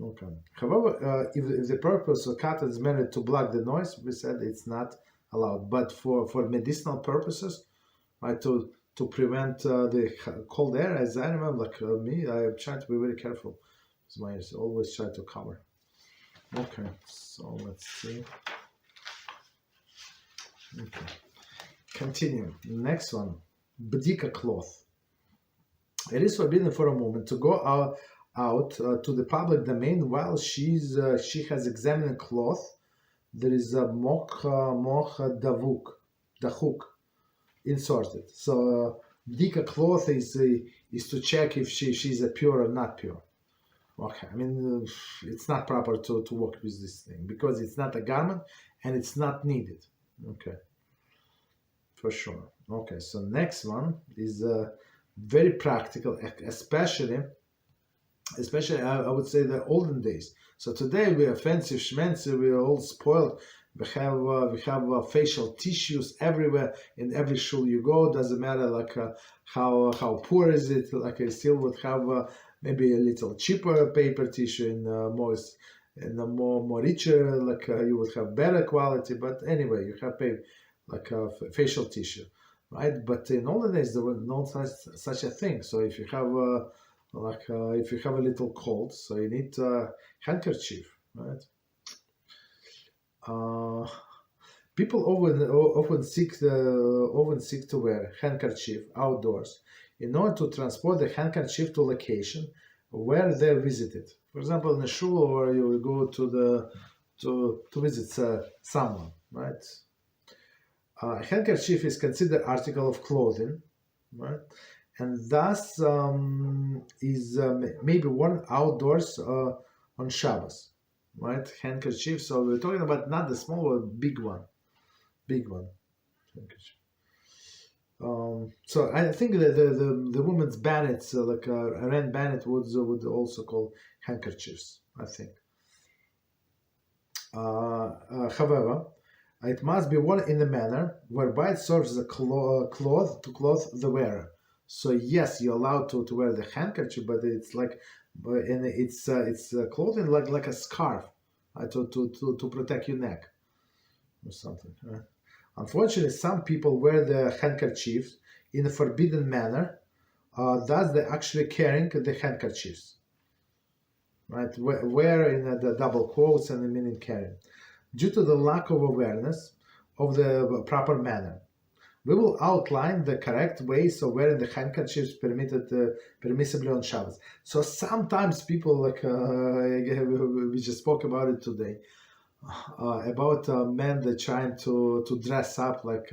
Speaker 1: Okay. However, if the purpose of cotton is merely to block the noise, we said it's not allowed. But for medicinal purposes, right, to prevent the cold air, as I remember, like me, I try to be very careful. So I always try to cover. Okay, so let's see. Okay, continue. Next one, Bedikah cloth. It is forbidden for a woman to go out to the public domain while she has examined cloth. There is a moch dahuk inserted. So Bedikah cloth is to check if she's a pure or not pure. Okay, I mean it's not proper to work with this thing because it's not a garment and it's not needed. Okay, for sure. Okay, so next one is very practical, especially I would say the olden days. So today we are fancy schmancy, we are all spoiled. We have facial tissues everywhere in every shul you go. Doesn't matter like how poor is it. Like I still would have maybe a little cheaper paper tissue in more richer. Like you would have better quality. But anyway, you have facial tissue, right? But in olden days there was no such a thing. So if you have if you have a little cold, so you need handkerchief, right? People often seek to wear handkerchief outdoors in order to transport the handkerchief to location where they're visited. For example, in a shul, or you go to visit someone, right? Handkerchief is considered article of clothing, right? And thus is maybe worn outdoors on Shabbos, right? Handkerchief. So we're talking about not the small one, big one. Handkerchief. So I think that the women's bannets, like a red bannet, would also call handkerchiefs, I think. However, it must be worn in a manner whereby it serves as a cloth to clothe the wearer. So yes, you're allowed to wear the handkerchief, but it's like, and it's clothing like a scarf to protect your neck or something. Unfortunately, some people wear the handkerchiefs in a forbidden manner. Thus, they're actually carrying the handkerchiefs, right? Wearing the double quotes and the meaning carrying, due to the lack of awareness of the proper manner. We will outline the correct ways of wearing the handkerchiefs permissibly on Shabbos. So sometimes people, like we just spoke about it today, about men that trying to dress up, like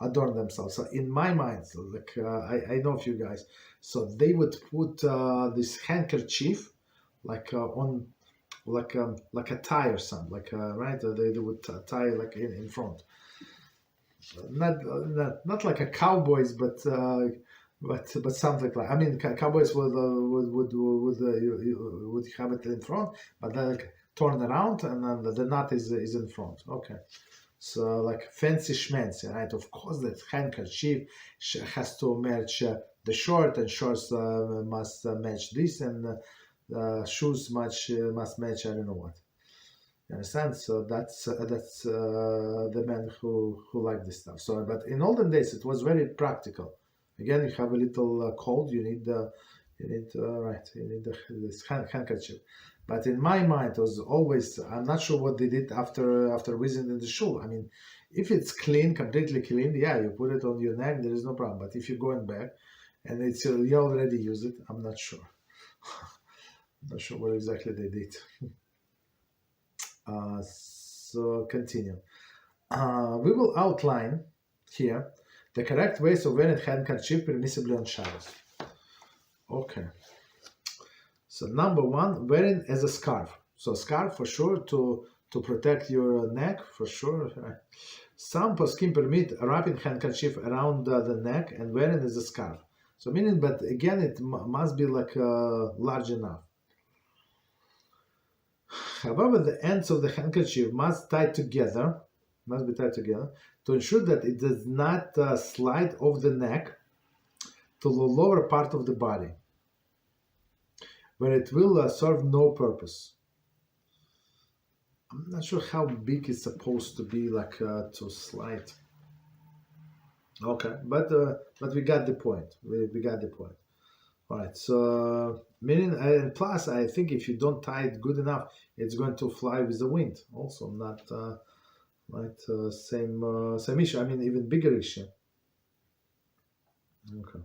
Speaker 1: adorn themselves. So in my mind, so like I know a few guys, so they would put this handkerchief like on like a tie or something, like right? They would tie like in front. Not like a cowboys, but something like, I mean, cowboys would have it in front, but then like turn around and then the knot is in front. Okay, so like fancy schmancy, right? Of course, that handkerchief has to match the short, and shorts must match this, and shoes must match I don't know what. You understand? So that's the men who like this stuff. So, but in olden days, it was very practical. Again, you have a little cold, you need this handkerchief. But in my mind, it was always, I'm not sure what they did after visiting the shul. I mean, if it's clean, completely clean, yeah, you put it on your neck, there is no problem. But if you're going back and it's you already use it, I'm not sure. I'm not sure what exactly they did. So continue. We will outline here the correct ways of wearing handkerchief permissibly on Shabbos. Okay. So number one, wearing as a scarf. So scarf for sure to protect your neck for sure. Some poskim permit wrapping handkerchief around the neck and wearing as a scarf. So meaning, but again, it must be like large enough. However, the ends of the handkerchief must be tied together to ensure that it does not slide off the neck to the lower part of the body. where it will serve no purpose. I'm not sure how big it's supposed to be, like to slide. Okay, but we got the point. We got the point. All right. So meaning, and plus, I think if you don't tie it good enough, it's going to fly with the wind. Also, not same issue. I mean, even bigger issue. Okay.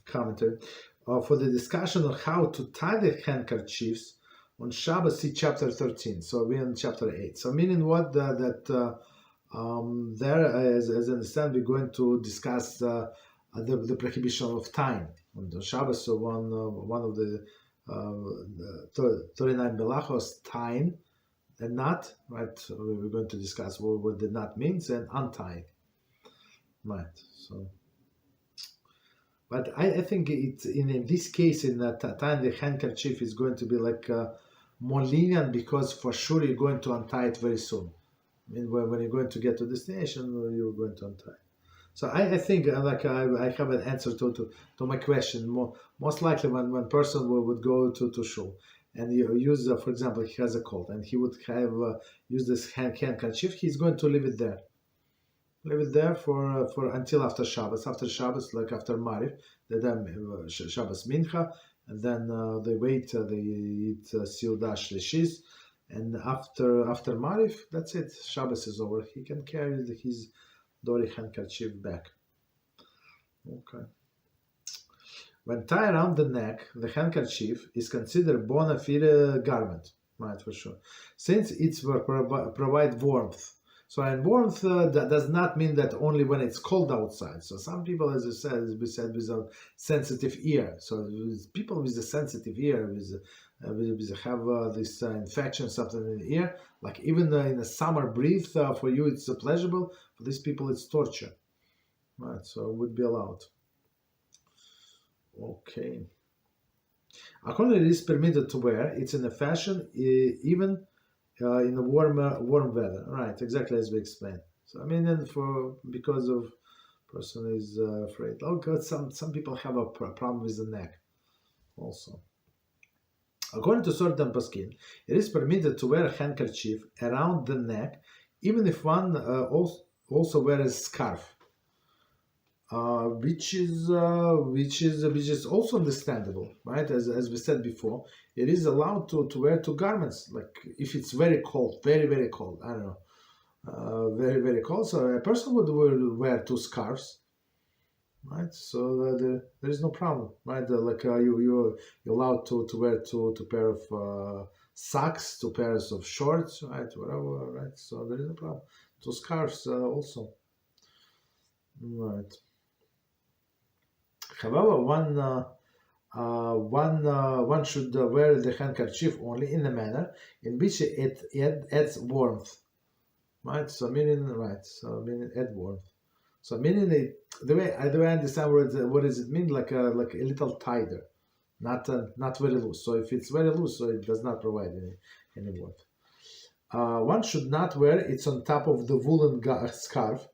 Speaker 1: Commentary. For the discussion on how to tie the handkerchiefs on Shabbos, see chapter 13. So we're in chapter 8. So meaning what there, as I understand, we're going to discuss the prohibition of tying on the Shabbos. So one of the 39 melachos, tying a knot, right? We're going to discuss what the knot means and untying, right? So. But I think it's in this case, in that tying the handkerchief is going to be like more lenient, because for sure you're going to untie it very soon. I mean, when you're going to get to destination, you're going to untie. So I think I have an answer to my question. Most likely when person would go to shul and you use, for example, he has a cold and he would have use this handkerchief, he's going to leave it there. Leave it there for until after Shabbos. After Shabbos, like after Mariv, they then Shabbos Mincha, and then they wait. They eat Silda Shlishis, and after Mariv, that's it. Shabbos is over. He can carry his Dori handkerchief back. Okay. When tied around the neck, the handkerchief is considered bona fide garment, right? For sure, since it will provide warmth. So, and warmth that does not mean that only when it's cold outside. So some people, as I said, we said, with a sensitive ear. So people with a sensitive ear, have this infection, something in the ear, like even in the summer breathe, for you it's pleasurable. For these people it's torture. Right, so it would be allowed. Okay. According to this, permitted to wear. It's in a fashion even in the warm weather, right? Exactly as we explained. So I mean, and because of person is afraid. Oh God, some people have a problem with the neck, also. According to certain poskim, it is permitted to wear a handkerchief around the neck, even if one also wears a scarf, which is also understandable, right? As we said before, it is allowed to wear two garments. Like if it's very cold, very cold, I don't know, very cold. So a person would wear two scarves, right? So there is no problem, right? You're allowed to wear two pair of socks, two pairs of shorts, right? Whatever, right? So there is no problem. Two scarves also, right? However, one should wear the handkerchief only in a manner in which it adds warmth, right? So meaning add warmth. So meaning the way I understand what does it mean, like a little tighter, not very loose. So if it's very loose, so it does not provide any warmth. One should not wear it on top of the woolen scarf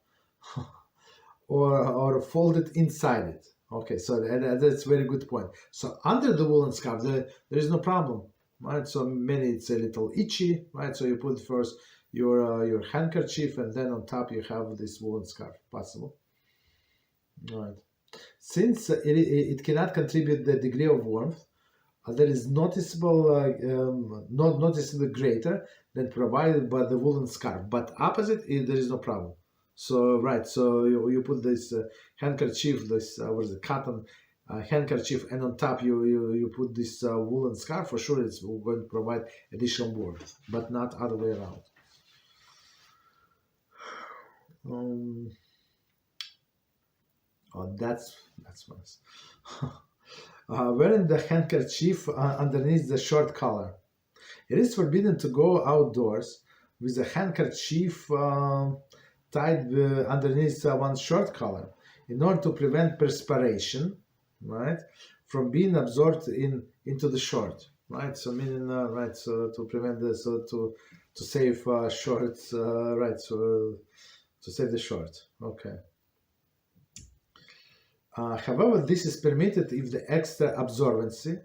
Speaker 1: or fold it inside it. Okay, so that's a very good point. So under the woolen scarf, there is no problem, right? So maybe it's a little itchy, right? So you put first your handkerchief, and then on top you have this woolen scarf. Possible, right? Since it cannot contribute the degree of warmth that is not noticeably greater than provided by the woolen scarf, but opposite, there is no problem. So right, so you put this handkerchief, this cotton handkerchief, and on top you put this woolen scarf. For sure, it's going to provide additional warmth, but not other way around. That's nice. Wearing the handkerchief underneath the short collar. It is forbidden to go outdoors with a handkerchief tied underneath one's short collar in order to prevent perspiration, right, from being absorbed into the short, right? So meaning, right, so to prevent this, so to save shorts, right, so to save the short, okay. However, this is permitted if the extra absorbency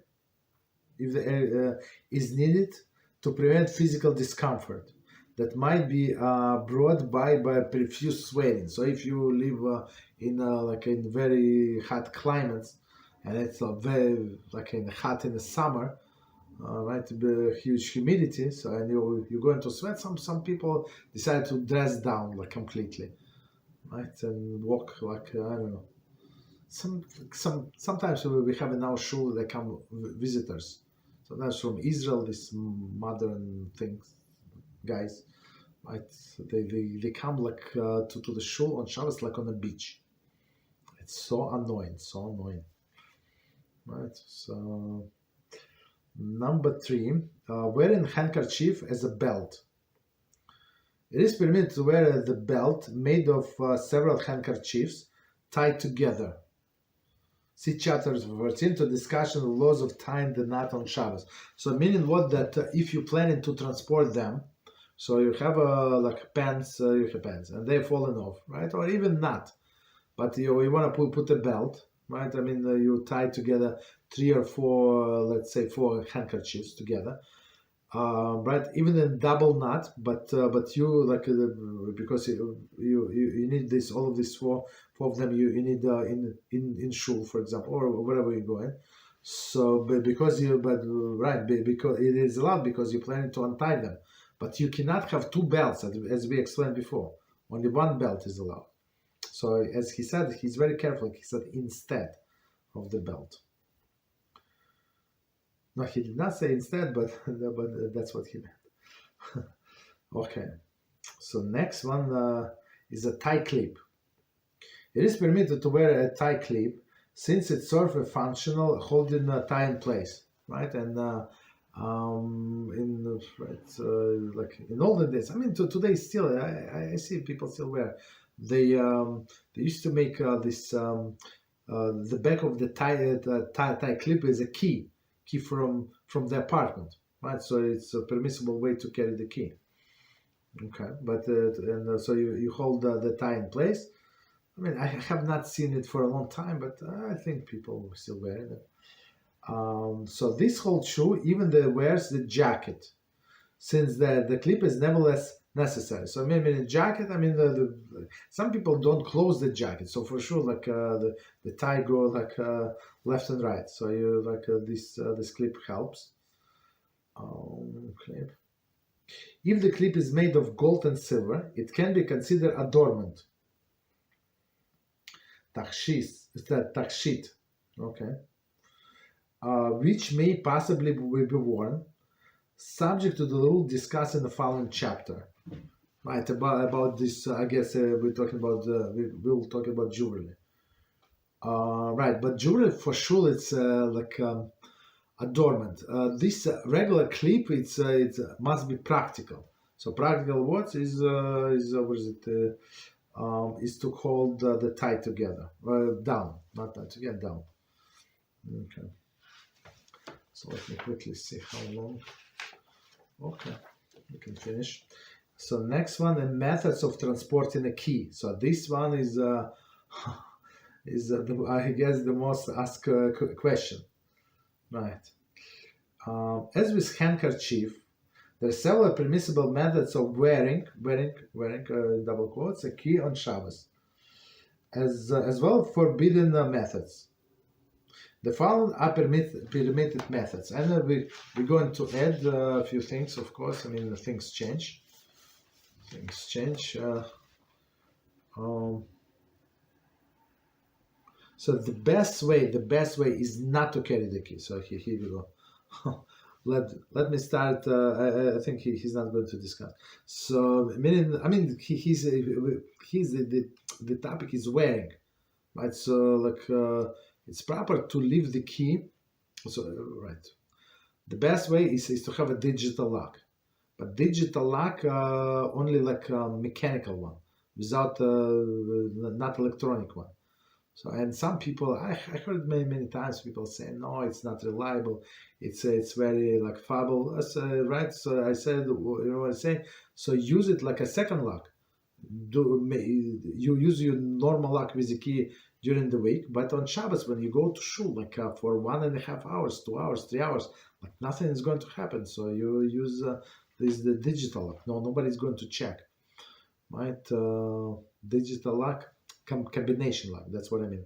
Speaker 1: is needed to prevent physical discomfort that might be brought by profuse sweating. So if you live in very hot climates, and it's very hot in the summer, right? Huge humidity, so and you're going to sweat. Some people decide to dress down completely, right, and walk I don't know. Sometimes we have in our shul they come visitors. Sometimes from Israel, these modern things, guys, right? They come to the shul on Shabbos like on a beach. It's so annoying, right? So number 3, wearing handkerchief as a belt. It is permitted to wear the belt made of several handkerchiefs tied together. See chapter 14 to discussion of laws of tying the knot on Shabbos. So meaning what, that if you're planning to transport them, so you have pants, and they're falling off, right? Or even not, but you want to put a belt, right? I mean, you tie together 3 or 4, let's say 4 handkerchiefs together, right? Even in double knot, but you because you need this, all of these four of them you need in shul, for example, or wherever you're going. So because it is allowed because you're planning to untie them, but you cannot have 2 belts, as we explained before. Only 1 belt is allowed. So as he said, he's very careful. He said instead of the belt. No, he did not say instead, but that's what he meant. Okay. So next one is a tie clip. It is permitted to wear a tie clip since it serves a functional holding a tie in place, right? And in olden days, I mean, today still, I see people still wear. They used to make this. The back of the tie clip is a key from the apartment, right? So it's a permissible way to carry the key. Okay, but so you hold the tie in place. I mean, I have not seen it for a long time, but I think people still wear it. So this holds true even the wears the jacket, since the clip is nevertheless necessary. So maybe in a jacket, I mean, some people don't close the jacket, so for sure, the tie go left and right. So you this clip helps. Clip. If the clip is made of gold and silver, it can be considered adornment. Takshit, okay, which may possibly be worn, subject to the rule discussed in the following chapter. Right, about this, I guess we're talking about we'll talk about jewelry. Right, but jewelry for sure it's adornment. This regular clip it must be practical. So practical what is what is it? Is to hold the tie together, down, not tie together, down. Okay. So let me quickly see how long. Okay, we can finish. So next one, the methods of transporting a key. So this one is I guess the most asked question, right? As with handkerchief, there are several permissible methods of wearing double quotes, a key on Shabbos, as well forbidden methods. The following are permitted methods, and we're going to add a few things, of course. I mean, things change. So the best way is not to carry the key. So here we go. Let me start. I think he's not going to discuss. So I mean he's the topic is wearing, right? So it's proper to leave the key. So right, the best way is to have a digital lock, but digital lock only a mechanical one, without not electronic one. So, and some people, I heard many times people say, no, it's not reliable. It's very fabulous, right? So I said, you know what I say? So use it like a second lock. You use your normal lock with the key during the week, but on Shabbos when you go to shul, like for 1.5 hours, 2 hours, 3 hours, like nothing is going to happen. So you use the digital lock. No, nobody's going to check, right? Digital lock, combination lock. That's what I mean.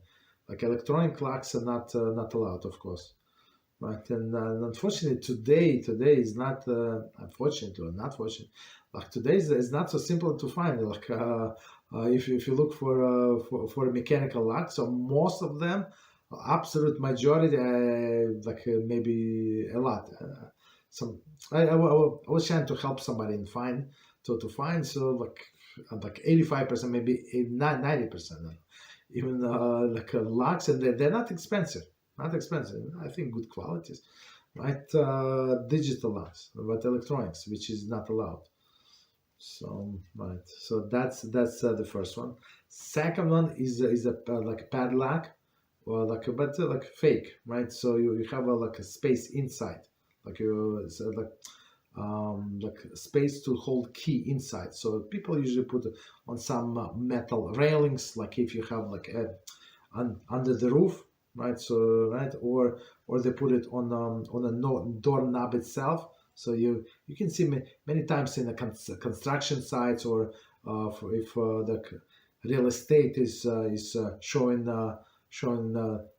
Speaker 1: Like electronic locks are not allowed, of course. Right, and unfortunately, today is not unfortunately or not fortunate. Like today is not so simple to find. Like if you look for a mechanical lock, so most of them, absolute majority, maybe a lot. Some I was trying to help somebody and find to find so like 85%, maybe 90%, even locks, and they're not expensive. Not expensive. I think good qualities, right? Digital locks, but electronics, which is not allowed. So right. So that's the first one. Second one is a like a padlock, or like fake, right? So you have like a space inside, like you so like space to hold key inside. So people usually put it on some metal railings, like if you have like under the roof. Right, so or they put it on a doorknob itself. So you can see many times in the construction sites, or if the real estate is showing the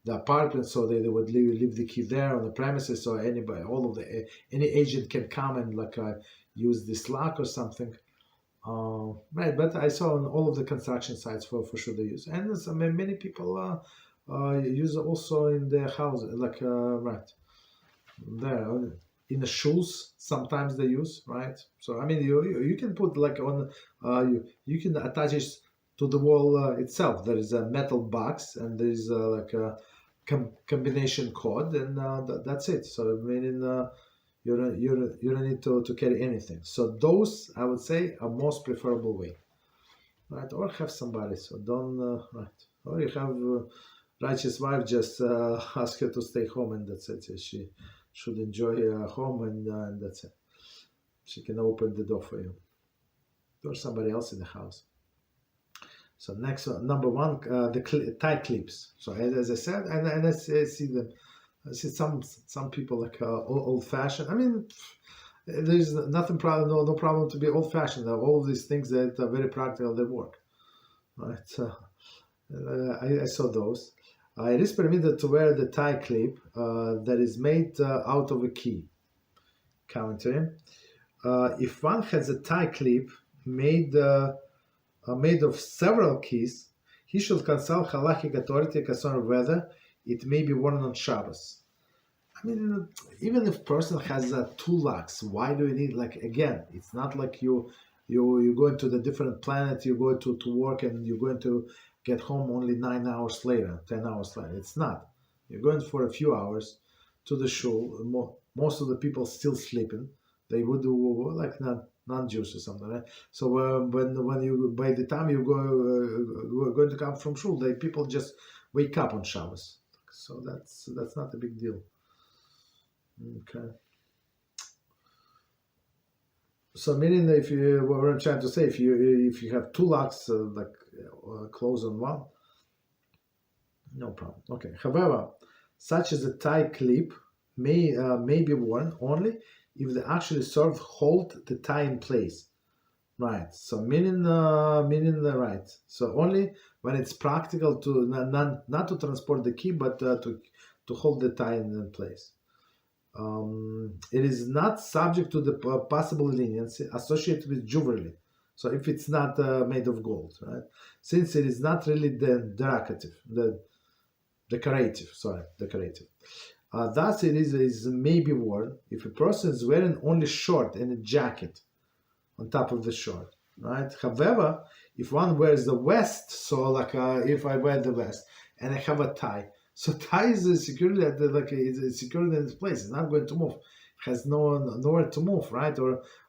Speaker 1: apartment, so they would leave the key there on the premises, so anybody, any agent can come and use this lock or something. Right, but I saw on all of the construction sites for sure they use, and so many people. Use also in their house, right there in the shoes. Sometimes they use, right. So I mean, you can put like on you can attach it to the wall itself. There is a metal box, and there is like a combination code, and that's it. So meaning you don't need to carry anything. So those, I would say, are most preferable way, right. Or have somebody. So don't right. Or you have. Righteous wife, just ask her to stay home, and that's it. She should enjoy her home, and that's it. She can open the door for you, or somebody else in the house. So next one, number one, the tie clips. So as I said, and I see them. I see some people like old fashioned. I mean, there's nothing problem, no problem to be old fashioned. All of these things that are very practical, they work, right? I saw those. It is permitted to wear the tie clip that is made out of a key. Commentary. If one has a tie clip made of several keys, he should consult Halachic authority concerning whether it may be worn on Shabbos. I mean, even if person has 2 locks, why do you need, again, it's not like you're going to the different planet, you go to work, and you're going to get home only 9 hours later, 10 hours later. It's not. You're going for a few hours to the shul. Most of the people still sleeping. They would do like non-Jews or something, right? So when you, by the time you going to come from shul, people just wake up on Shabbos. So that's not a big deal. Okay. So meaning that what I'm trying to say, if you have 2 locks close on one, no problem. Okay. However, such as a tie clip may be worn only if they actually serve hold the tie in place. Right. So meaning the right. So only when it's practical to not to transport the key, but to hold the tie in place. It is not subject to the possible leniency associated with jewelry. So if it's not made of gold, right? Since it is not really decorative. Thus, it is maybe worn if a person is wearing only short and a jacket on top of the short, right? However, if one wears the vest, so if I wear the vest and I have a tie, so tie is securely it's secured in its place. It's not going to move. It has nowhere to move, right?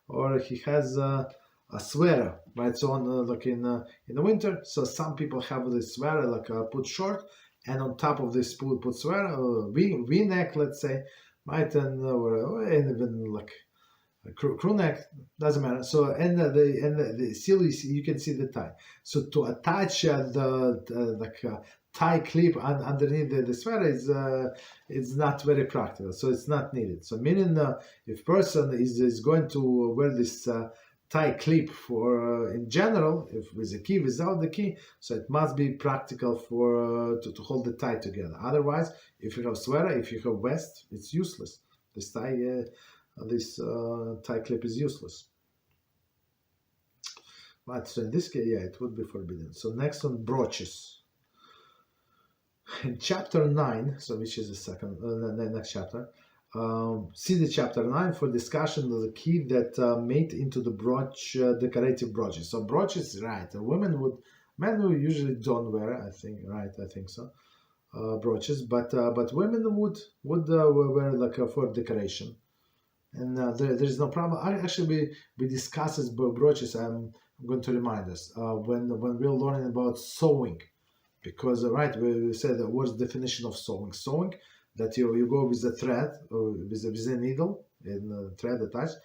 Speaker 1: Or he has a sweater, right? So on in the winter, so some people have this sweater put short, and on top of this put sweater, V-neck, let's say, right? And even crew neck, doesn't matter. So and the seal, you can see the tie. So to attach the tie clip underneath the sweater is not very practical, so it's not needed. So meaning if person is going to wear this tie clip for in general, if with a key, without the key, so it must be practical for to hold the tie together. Otherwise, if you have sweater, if you have vest, it's useless. This tie clip is useless. Right, so in this case, yeah, it would be forbidden. So next one, brooches. In chapter 9, so which is the second, next chapter, see the chapter 9 for discussion of the key that made into the brooch, decorative brooches. So brooches, right, men who usually don't wear, I think so, brooches, but women would wear like for decoration. And there's no problem. We discuss as brooches. I'm going to remind us when we're learning about sewing, because right, we said what's the definition of sewing? Sewing, that you go with a thread or with a needle and thread attached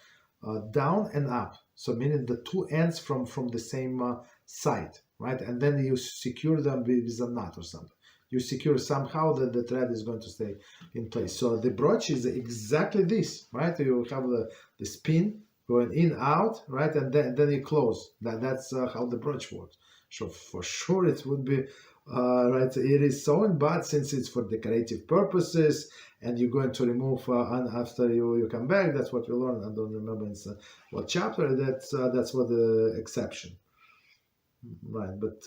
Speaker 1: down and up. So meaning the two ends from the same side, right? And then you secure them with a knot or something. You secure somehow that the thread is going to stay in place. So the brooch is exactly this, right? You have the spin going in, out, right? And then you close. That's how the brooch works. So for sure it would be, right, it is sewn, but since it's for decorative purposes and you're going to remove after you come back, that's what we learned. I don't remember in what chapter, that's what the exception. Right, but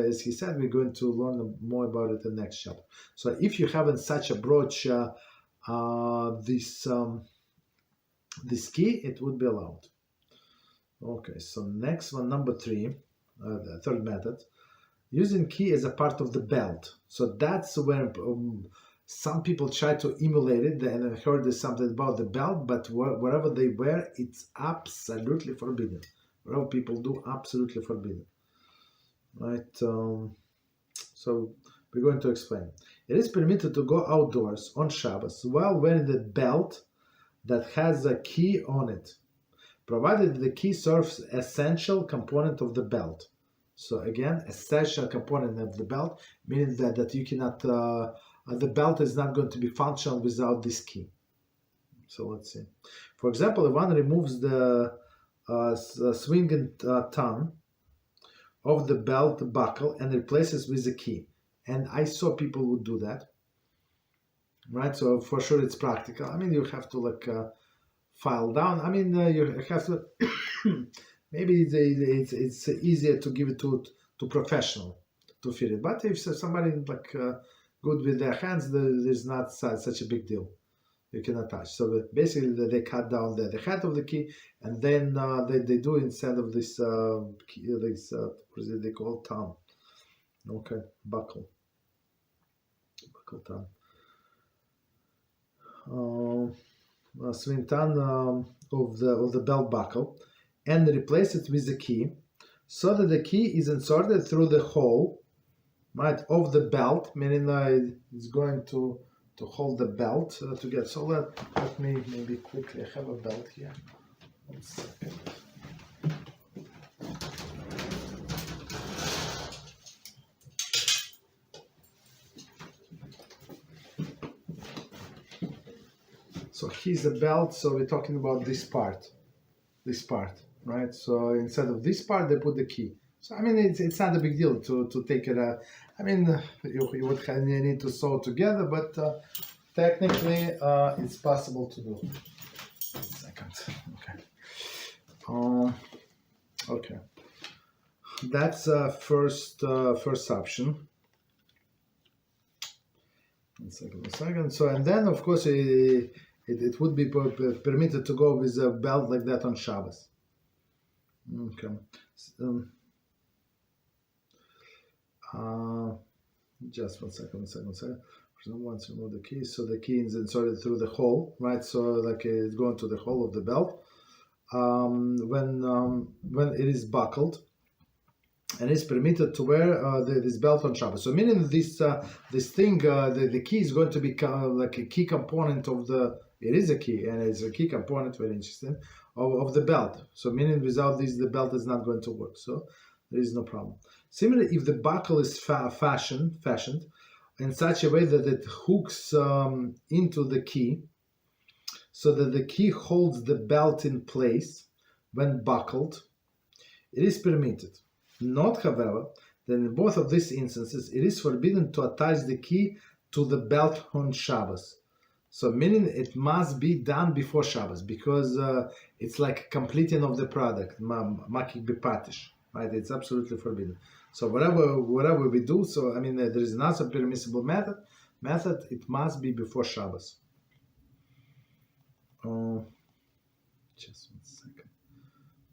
Speaker 1: as he said, we're going to learn more about it in the next chapter. So if you have in such a brooch this key, it would be allowed. Okay, so next one, number 3, the third method, using key as a part of the belt. So that's where some people try to emulate it, and I heard there's something about the belt, but wherever they wear, it's absolutely forbidden. Whatever people do, absolutely forbidden. Right, so we're going to explain. It is permitted to go outdoors on Shabbos while wearing the belt that has a key on it, provided the key serves essential component of the belt. So again, essential component of the belt, meaning that you cannot, the belt is not going to be functional without this key. So let's see. For example, if one removes the swinging tongue of the belt buckle and replaces with a key, and I saw people would do that, right? So for sure it's practical. I mean, you have to file down. I mean, you have to maybe it's easier to give it to professional to fit it, but if somebody good with their hands, there's not such a big deal. You can attach. So basically, they cut down the head of the key, and then they do instead of this key, what is it they call tongue? Okay, buckle tongue. Swing tongue of the belt buckle, and replace it with the key, so that the key is inserted through the hole, right, of the belt, meaning it's going to hold the belt together. So let me maybe quickly, I have a belt here. 1 second. So here's the belt, so we're talking about this part, right? So instead of this part, they put the key. So I mean, it's not a big deal to take it. I mean, you would need to sew together, but technically, it's possible to do. 1 second. Okay. Okay. That's first option. 1 second. So and then of course it would be permitted to go with a belt like that on Shabbos. Okay. Just 1 second. Once you remove the key, so the key is inserted through the hole, right? So it's going to the hole of the belt. When it is buckled, and it's permitted to wear this belt on Shabbat. So meaning this thing, the key is going to be like a key component of the. It is a key, and it's a key component. Very interesting of the belt. So meaning without this, the belt is not going to work. So there is no problem. Similarly, if the buckle is fashioned in such a way that it hooks into the key, so that the key holds the belt in place when buckled, it is permitted. Not, however, that in both of these instances, it is forbidden to attach the key to the belt on Shabbos. So meaning it must be done before Shabbos, because it's like completing of the product, makik bepatish, right? It's absolutely forbidden. So whatever we do, so I mean, there is another permissible method, it must be before Shabbos. Just 1 second.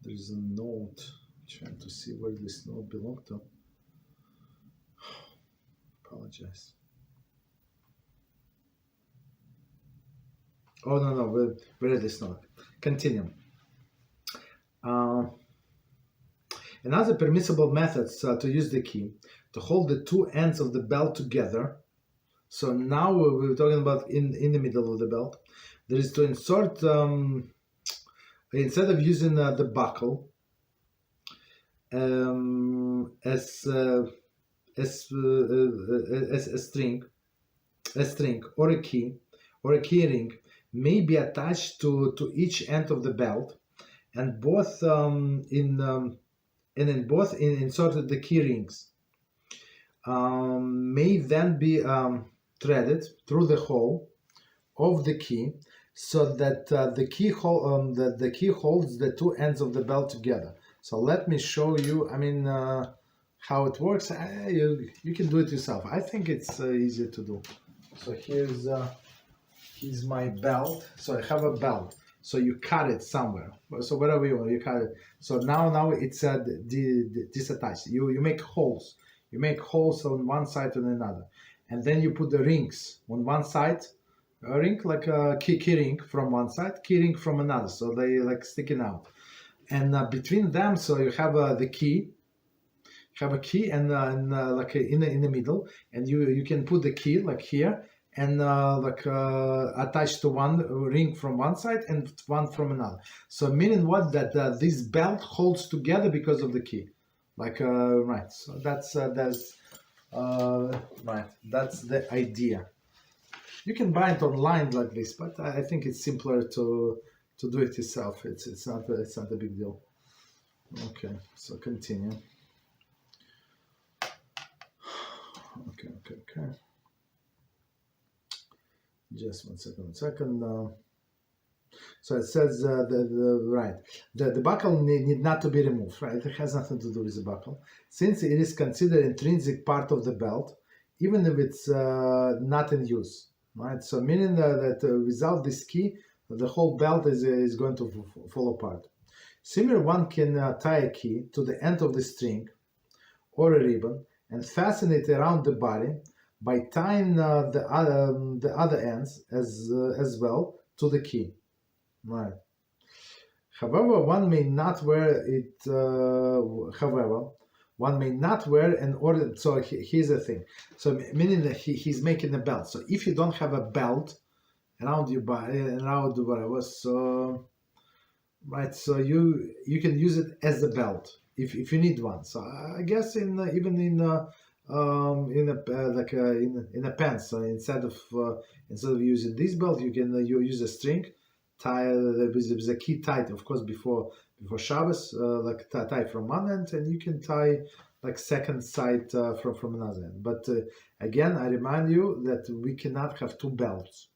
Speaker 1: There is a note. Trying to see where this note belongs to. Apologize. Oh no, where is this note? Continue. Another permissible method to use the key to hold the two ends of the belt together. So now we're talking about in the middle of the belt. There is to insert, instead of using the buckle as a string or a key ring may be attached to each end of the belt, and both inserted the key rings may then be threaded through the hole of the key, so that the key holds the two ends of the belt together. So let me show you. I mean, how it works. You can do it yourself. I think it's easier to do. So here's my belt. So I have a belt. So you cut it somewhere. So wherever you want, you cut it. So now it's disattached. You make holes. You make holes on one side and another, and then you put the rings on one side. A ring like a key ring from one side, key ring from another. So they like sticking out. And between them, so you have the key. You have a key and like in the middle, and you can put the key like here and attached to one ring from one side and one from another. So meaning what, that this belt holds together because of the key, like right. So that's right. That's the idea. You can buy it online like this, but I think it's simpler to do it yourself. It's not a big deal. Okay, so continue. Okay. Just 1 second. So it says the buckle need not to be removed. Right, it has nothing to do with the buckle, since it is considered intrinsic part of the belt, even if it's not in use. Right, so meaning that without this key, the whole belt is going to fall apart. Similar, one can tie a key to the end of the string or a ribbon and fasten it around the body by tying the other ends as well to the key. Right. However, one may not wear it. One may not wear an order. So here's the thing. So meaning that he's making a belt. So if you don't have a belt around your body, around whatever, so right, so you can use it as a belt if you need one. So I guess even in a pants. So instead of using this belt, you can you use a string, tie with a key tied, of course, before Shabbos, like tie from one end, and you can tie like second side from another end. But again, I remind you that we cannot have two belts.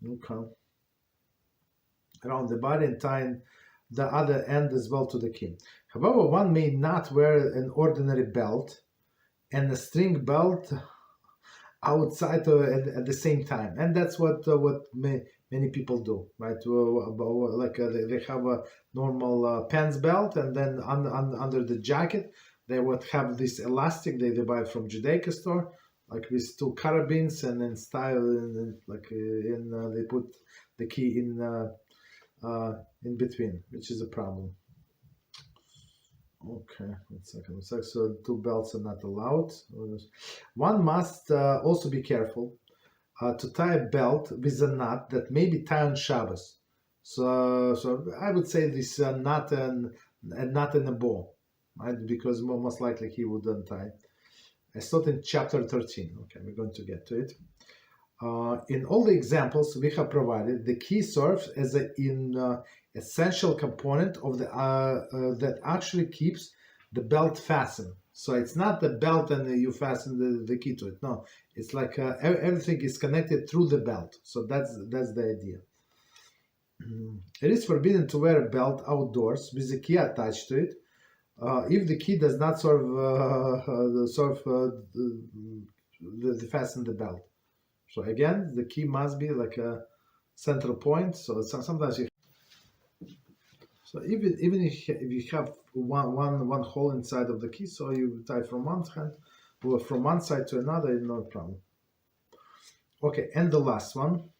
Speaker 1: Okay. Around the body and tying the other end as well to the key. However, one may not wear an ordinary belt and a string belt outside at the same time, and that's what many people do, right? Like they have a normal pants belt, and then under the jacket they would have this elastic they buy from Bedikah store, like with two carabines, and then style and they put the key in between, which is a problem. Okay, 1 second. So two belts are not allowed. One must also be careful to tie a belt with a knot that may be tied on Shabbos. So I would say this knot and a knot and a bow. right? Because most likely he wouldn't tie. I thought in chapter 13. Okay, we're going to get to it. In all the examples we have provided, the key serves as an essential component of the that actually keeps the belt fastened. So it's not the belt and you fasten the key to it. No, it's like everything is connected through the belt. So that's the idea. It is forbidden to wear a belt outdoors with a key attached to it if the key does not fasten the belt. So again, the key must be like a central point. So sometimes you. So even if you have one hole inside of the key, so you tie from one hand, or from one side to another, no problem. Okay, and the last one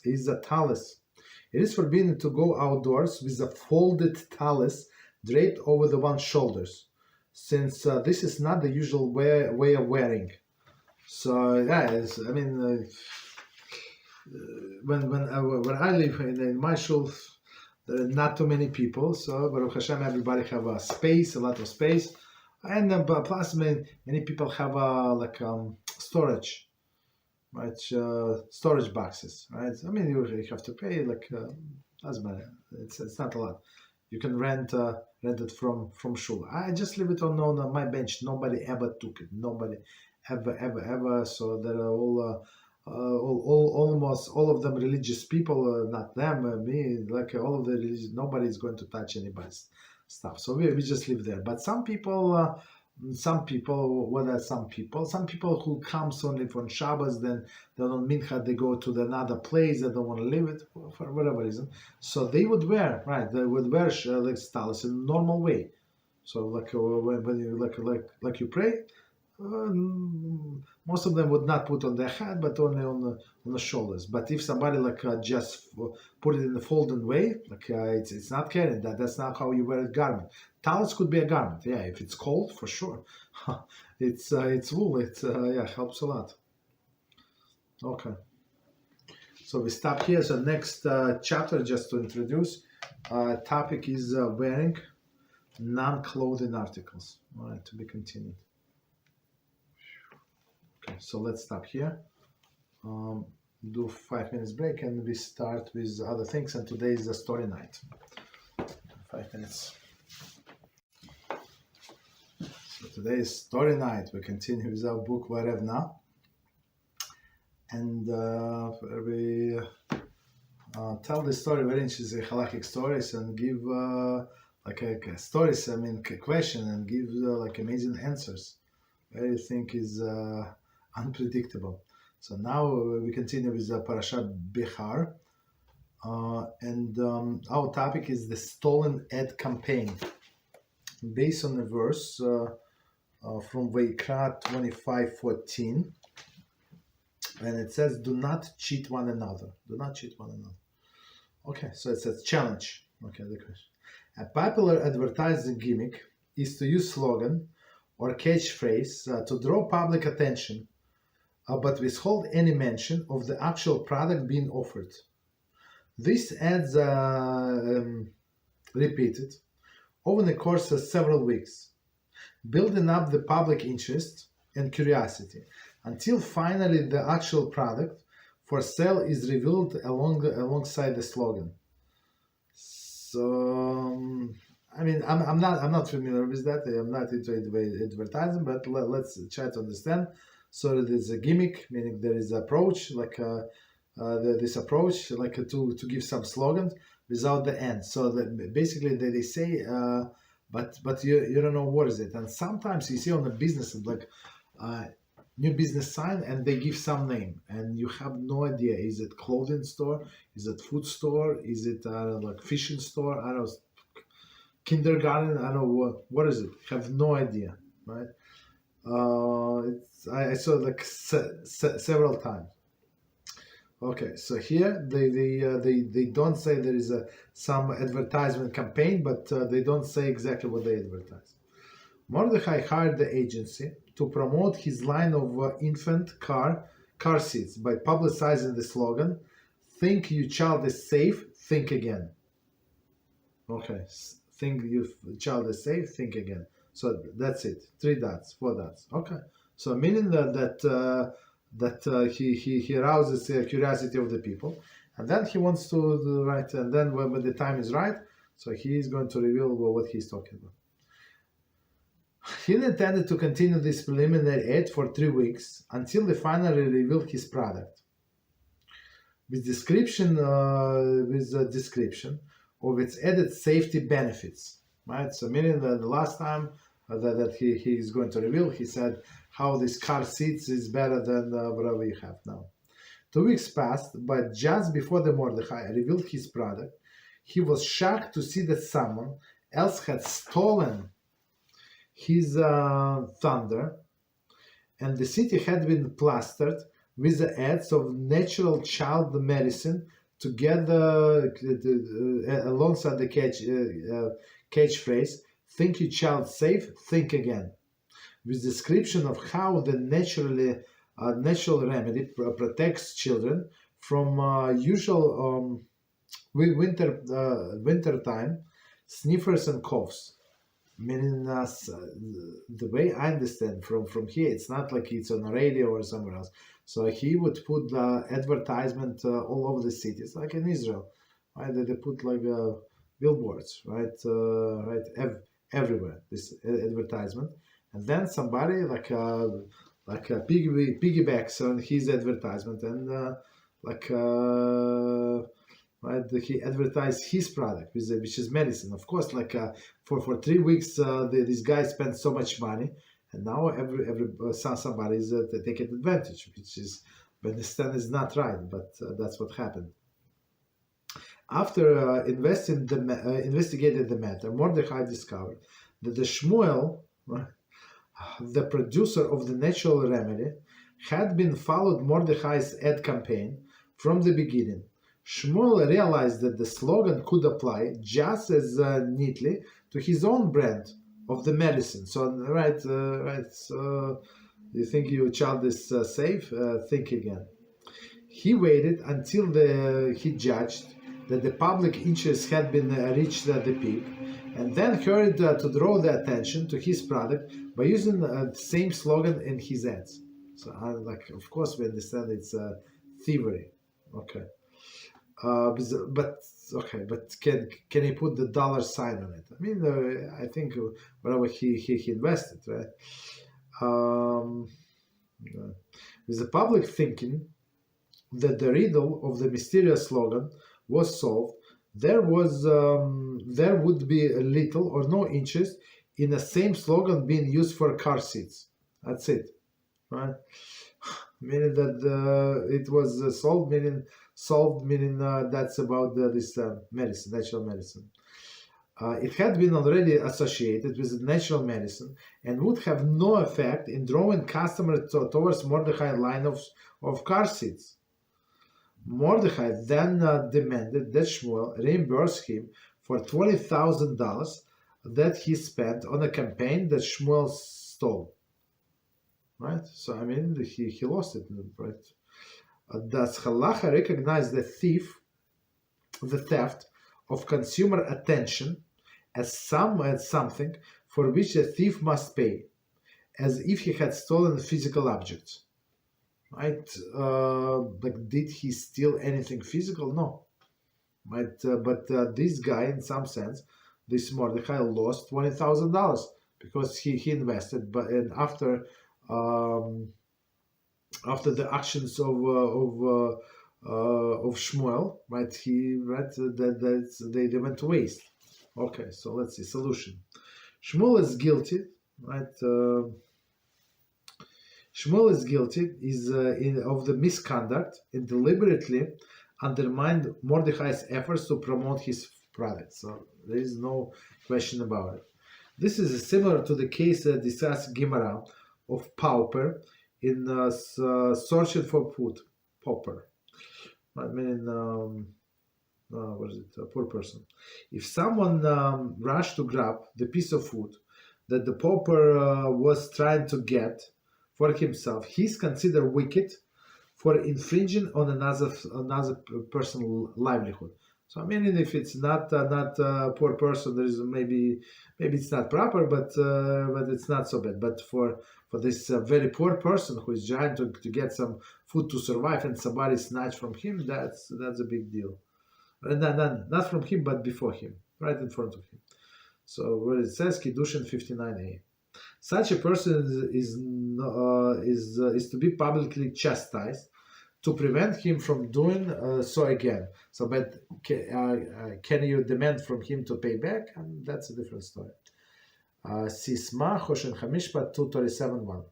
Speaker 1: is a talus. It is forbidden to go outdoors with a folded talus draped over the one's shoulders, since this is not the usual way of wearing. So yeah, I mean, when I live in my shul, there are not too many people. So Baruch Hashem, everybody have a space, a lot of space, and plus many people have storage, right? Storage boxes, right? I mean, you have to pay doesn't matter. It's not a lot. You can rent it from shul. I just leave it on my bench. Nobody ever took it. Nobody ever. So there are almost all of them religious people, not them, me, like all of the religious, nobody is going to touch anybody's stuff. So we just live there. But some people who comes only for Shabbos, then they on Mincha, they go to another place, they don't want to leave it for whatever reason. So they would wear, like talus in a normal way. So when you you pray, most of them would not put on their head, but only on the shoulders. But if somebody just put it in the folded way, it's not carrying that. That's not how you wear a garment. Talus could be a garment, yeah. If it's cold, for sure. It's wool. It helps a lot. Okay. So we stop here. So next chapter, just to introduce, topic is wearing non-clothing articles. All right, to be continued. Okay, so let's stop here. Do 5 minutes break, and we start with other things. And today is the story night. 5 minutes. So today is story night. We continue with our book Varevna, and we tell the story, very interesting Halachic stories, and give stories. I mean, question, and give amazing answers. Everything is unpredictable. So now we continue with the Parashat Behar, and our topic is the stolen ad campaign, based on the verse from Vayikra 25:14, and it says, "Do not cheat one another. Do not cheat one another." Okay, so it's a challenge. Okay, the question. A popular advertising gimmick is to use slogan or catchphrase to draw public attention, but withhold any mention of the actual product being offered. These ads repeated over the course of several weeks, building up the public interest and curiosity until finally the actual product for sale is revealed alongside the slogan. So I mean, I'm not familiar with that. I'm not into advertising, but let's try to understand. So there's a gimmick, meaning there is approach, this approach, to give some slogan without the end. So basically they say, but you don't know what is it. And sometimes you see on the business new business sign, and they give some name, and you have no idea. Is it clothing store? Is it food store? Is it fishing store? I don't know. Kindergarten, I don't know what is it. Have no idea, right? I saw several times. Okay, so here they don't say there is some advertisement campaign, but they don't say exactly what they advertise. Mordechai hired the agency to promote his line of infant car seats by publicizing the slogan, "Think your child is safe, think again." Okay. Think your child is safe, think again. So that's it. 3 dots, 4 dots. Okay. So meaning that he arouses the curiosity of the people, and then he wants to write, and then when the time is right, so he is going to reveal what he's talking about. He intended to continue this preliminary aid for 3 weeks until they finally revealed his product, with description of its added safety benefits. Right. So meaning that the last time that he is going to reveal, he said how this car seats is better than whatever you have now. 2 weeks passed, but just before the Mordechai revealed his product, he was shocked to see that someone else had stolen his thunder, and the city had been plastered with the ads of natural child medicine together alongside the catchphrase, "Think your child safe, think again," with description of how the natural remedy protects children from usual winter time sniffers and coughs. Meaning, the way I understand from here, it's not like it's on the radio or somewhere else. So he would put the advertisement all over the cities, like in Israel, right? They put like billboards, right? Everywhere this advertisement, and then somebody like piggybacks on his advertisement and right, he advertised his product, which is medicine. Of course, like for 3 weeks, this guy spent so much money, and now somebody is taking advantage, which is, I understand, is not right, but that's what happened. After investigating the matter, Mordechai discovered that the Shmuel, the producer of the natural remedy, had been followed Mordechai's ad campaign from the beginning. Shmuel realized that the slogan could apply just as neatly to his own brand of the medicine. So, you think your child is safe? Think again. He waited until he judged that the public interest had been reached at the peak, and then hurried to draw the attention to his product by using the same slogan in his ads. So, of course, we understand it's thievery. Okay. But can he put the dollar sign on it? I mean, I think whatever he invested, right? With the public thinking that the riddle of the mysterious slogan was solved, there would be little or no interest in the same slogan being used for car seats. That's it, right? Meaning that it was solved, meaning that's about this medicine, natural medicine. It had been already associated with natural medicine and would have no effect in drawing customers towards Mordechai's line of car seats. Mordechai then demanded that Shmuel reimburse him for $20,000 that he spent on a campaign that Shmuel stole. Right? So, I mean, he lost it, right? Does Halacha recognize the theft of consumer attention as something for which the thief must pay, as if he had stolen physical objects? Right? Like, did he steal anything physical? No. Right? But this guy, in some sense, this Mordechai lost $20,000 because he invested, but and after the actions of Shmuel, right? They went to waste. Okay, so let's see solution. Shmuel is guilty, right? Shmuel is guilty of the misconduct and deliberately undermined Mordechai's efforts to promote his product. So there is no question about it. This is similar to the case discussed Gemara of pauper in Searching for Food. Pauper, I mean, what is it? A poor person. If someone rushed to grab the piece of food that the pauper was trying to get for himself, he's considered wicked for infringing on another person's livelihood. So I mean, if it's not a poor person, there is maybe it's not proper, but it's not so bad. But for this very poor person who is trying to get some food to survive and somebody snatch from him, that's a big deal. Not from him, but before him, right in front of him. So where it says Kiddushin 59a, such a person is to be publicly chastised, to prevent him from doing so again. So, but can you demand from him to pay back? And that's a different story. Sisma Choshen Hamishpat 237.1.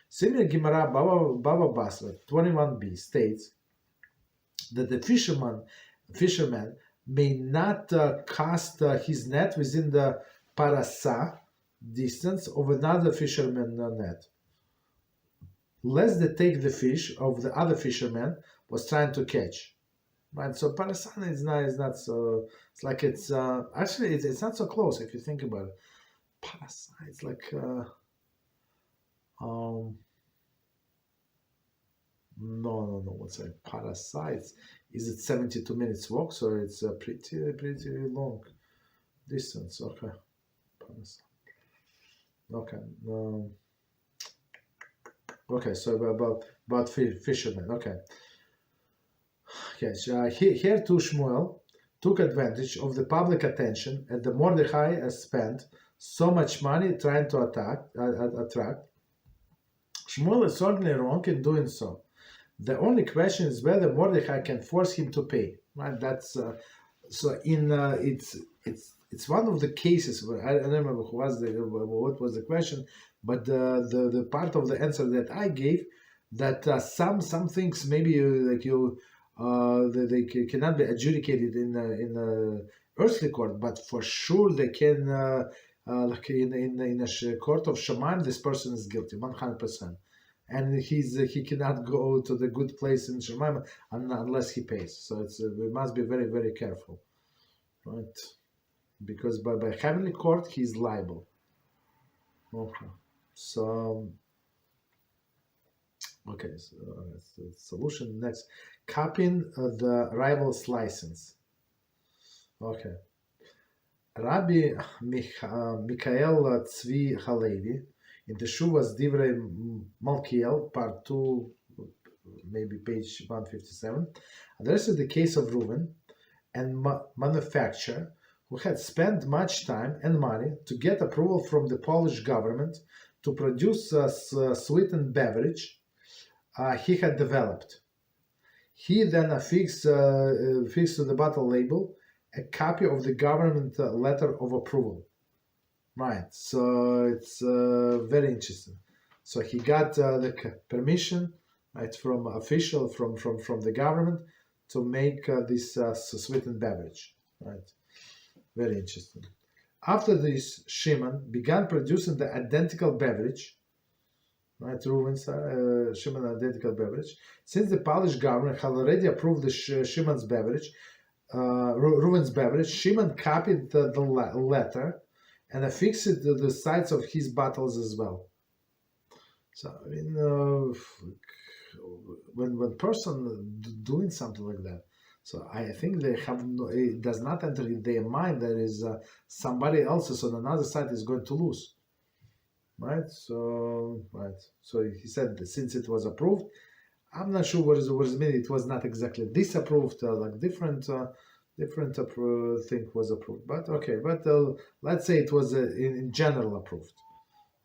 Speaker 1: Similar Gemara Baba Basra 21b states that the fisherman may not cast his net within the parasa distance of another fisherman's net, lest they take the fish of the other fisherman was trying to catch. Right, so parasana is not so. It's like it's actually it's not so close if you think about it. Parasana, it's like no. What's a parasite? Is it 72 minutes walk? So it's a pretty long distance. Okay, parasite. Okay. Okay, so about fishermen. Okay. Yes, here too Shmuel took advantage of the public attention, and the Mordechai has spent so much money trying to attract. Shmuel is certainly wrong in doing so. The only question is whether Mordechai can force him to pay. Right? That's so. It's one of the cases where I don't remember what was the question, but the part of the answer that I gave, that some things maybe they cannot be adjudicated in earthly court, but for sure they can like in a court of Shemaim, this person is guilty 100%, and he cannot go to the good place in Shemaim unless he pays. So we must be very, very careful, right? Because by heavenly court he is liable. Okay, so solution next: copying the rival's license. Okay, Rabbi Michael Tzvi Halevi in the Shuvas Divrei Malkiel, part 2, maybe page 157, addresses the case of Reuven and manufacturer who had spent much time and money to get approval from the Polish government to produce a sweetened beverage he had developed. He then affixed to the bottle label a copy of the government letter of approval. Right, so it's very interesting. So he got the permission, right, from official from the government to make this sweetened beverage. Right. Very interesting. After this, Shimon began producing the identical beverage, right? Reuven's Shimon identical beverage. Since the Polish government had already approved the Shimon's beverage, Reuven's beverage, Shimon copied the letter and affixed it to the sides of his bottles as well. So I mean, when person doing something like that. So I think they have it does not enter in their mind there is somebody else on another side is going to lose, right? So he said that since it was approved, I'm not sure what is it mean. It was not exactly disapproved, like different thing was approved. But okay, but let's say it was in general approved.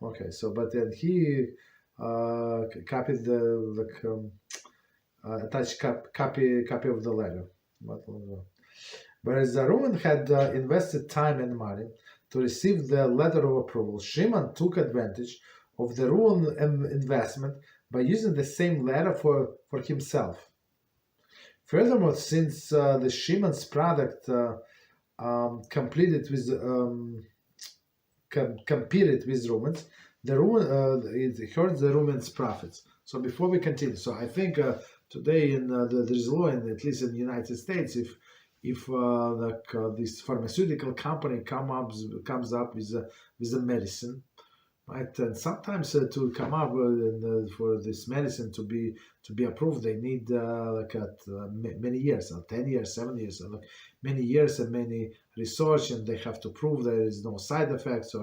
Speaker 1: Okay, so but then he copied the attached copy of the letter. Whereas Reuven had invested time and money to receive the letter of approval, Shimon took advantage of the Reuven investment by using the same letter for himself. Furthermore, since the Shimon's product competed with Reuven's, it hurts the Reuven's profits. So before we continue, so I think today in there is law, at least in the United States, if this pharmaceutical company comes up with a medicine, right? And sometimes to come up for this medicine to be approved, they need many years, 10 years, 7 years, like many years and many research, and they have to prove there is no side effects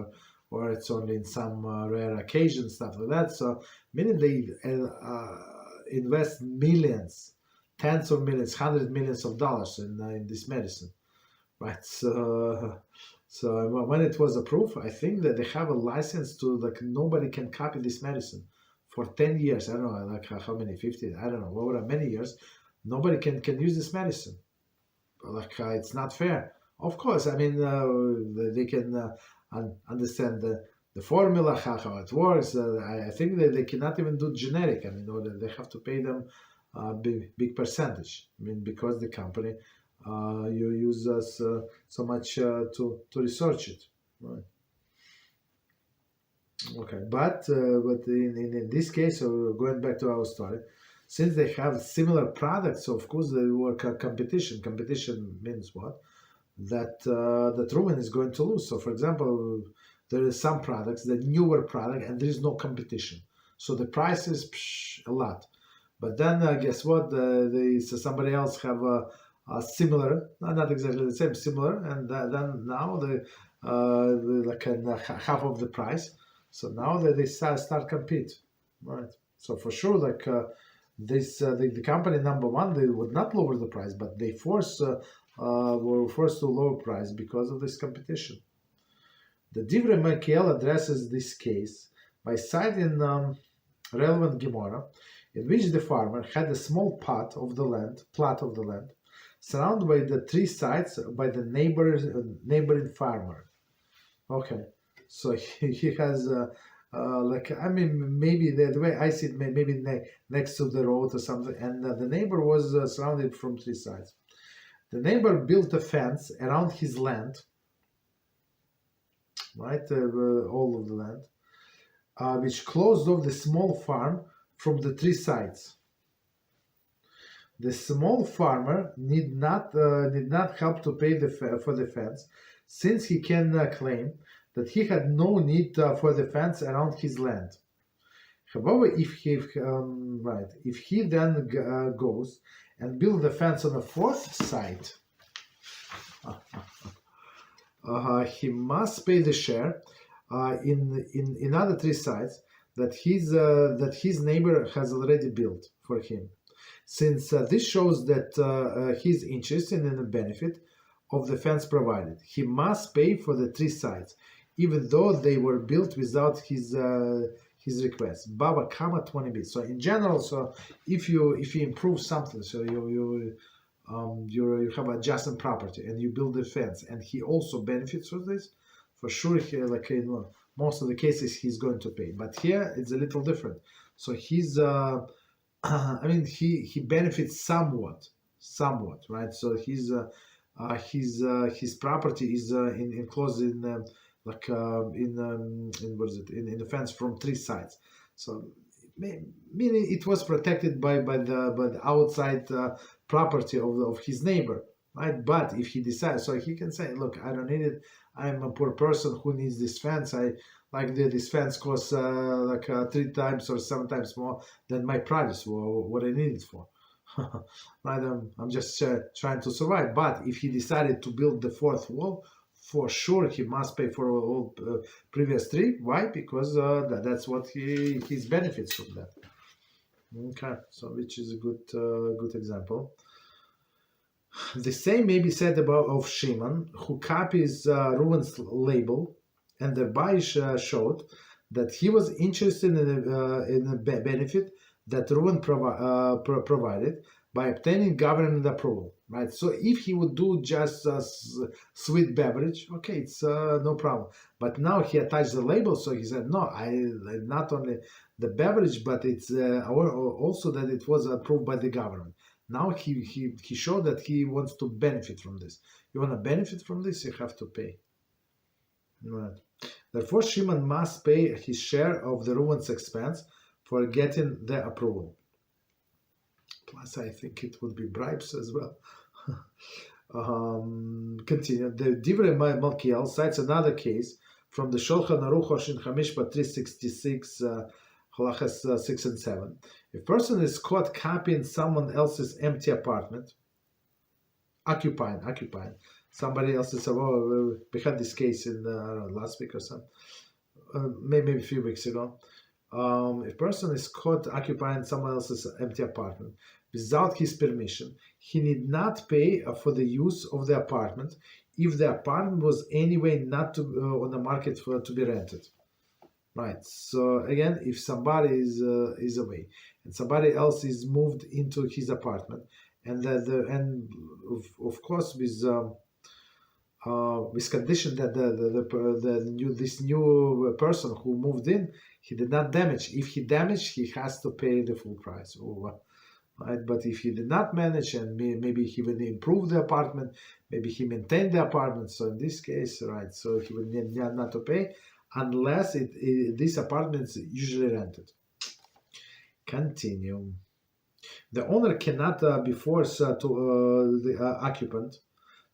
Speaker 1: or it's only in some rare occasions, stuff like that. So meaning they invest millions, tens of millions, hundred millions of dollars in this medicine, right? So when it was approved, I think that they have a license to, like, nobody can copy this medicine for 10 years. I don't know, like how many, 50, I don't know, over many years, nobody can use this medicine. Like it's not fair. Of course, I mean, they can understand the formula, how it works. I think that they cannot even do generic. I mean, or they have to pay them a big percentage. I mean, because the company you use so much to research it, right? Okay, but in this case, going back to our story, since they have similar products, so of course they work competition. Competition means what? That that Reuven is going to lose. So, for example, there is some products, the newer product, and there is no competition. So the price is a lot. But then guess what? So somebody else have a similar, not exactly the same, similar, and then now like half of the price. So now that they start compete, right? So for sure, like the company number one, they would not lower the price, but they were forced to lower price because of this competition. The Divrei Michael addresses this case by citing relevant Gemara, in which the farmer had a small plot of the land, surrounded by the three sides by the neighboring farmer. Okay, so he has like, I mean, maybe the way I see it, maybe next to the road or something, and the neighbor was surrounded from three sides. The neighbor built a fence around his land, right, all of the land, which closed off the small farm from the three sides. The small farmer need not help to pay for the fence, since he can claim that he had no need for the fence around his land. However, if he then goes and builds the fence on the fourth side, he must pay the share in other three sides that his neighbor has already built for him, since this shows that he's interested in the benefit of the fence provided. He must pay for the three sides, even though they were built without his request. Baba Kama 20b. So in general, so if you improve something, so you have adjacent property and you build a fence, and he also benefits from this, for sure, like in most of the cases, he's going to pay. But here it's a little different. So he's I mean, he benefits somewhat, right? So his property is enclosed in what is it, in the fence from three sides. So meaning it was protected by the outside property of his neighbor, right? But if he decides, so he can say, look, I don't need it. I'm a poor person who needs this fence. This fence costs like 3 times or 7 times more than my price, or what I need it for. Right? I'm just trying to survive. But if he decided to build the fourth wall, for sure he must pay for all previous 3. Why? Because that's what his benefits from that. Okay, so which is a good example. The same may be said of Shimon, who copies Reuven's label, and thereby showed that he was interested in the benefit that Reuven provided by obtaining government approval. Right. So if he would do just a sweet beverage, okay, it's no problem. But now he attached the label, so he said, no, I not only the beverage, but it's also that it was approved by the government. Now he showed that he wants to benefit from this. You want to benefit from this, you have to pay. Right. Therefore, Shimon must pay his share of the Reuven's expense for getting the approval. Plus, I think it would be bribes as well. Continue. The Divrei Malkiel cites another case from the Shulchan Aruch Hoshin Chamishpat 366, Halachas 6 and 7. If a person is caught copying someone else's empty apartment, occupying somebody else's. We had this case in last week or something, maybe a few weeks ago. If a person is caught occupying someone else's empty apartment without his permission, he need not pay for the use of the apartment if the apartment was anyway not on the market to be rented. Right. So again, if somebody is away and somebody else is moved into his apartment, and of course with condition that this new person who moved in, he did not damage. If he damaged, he has to pay the full price. Right? But if he did not manage, and maybe he would improve the apartment, maybe he maintained the apartment. So in this case, right, so he would need not to pay unless this apartment is usually rented. Continue. The owner cannot be forced to the occupant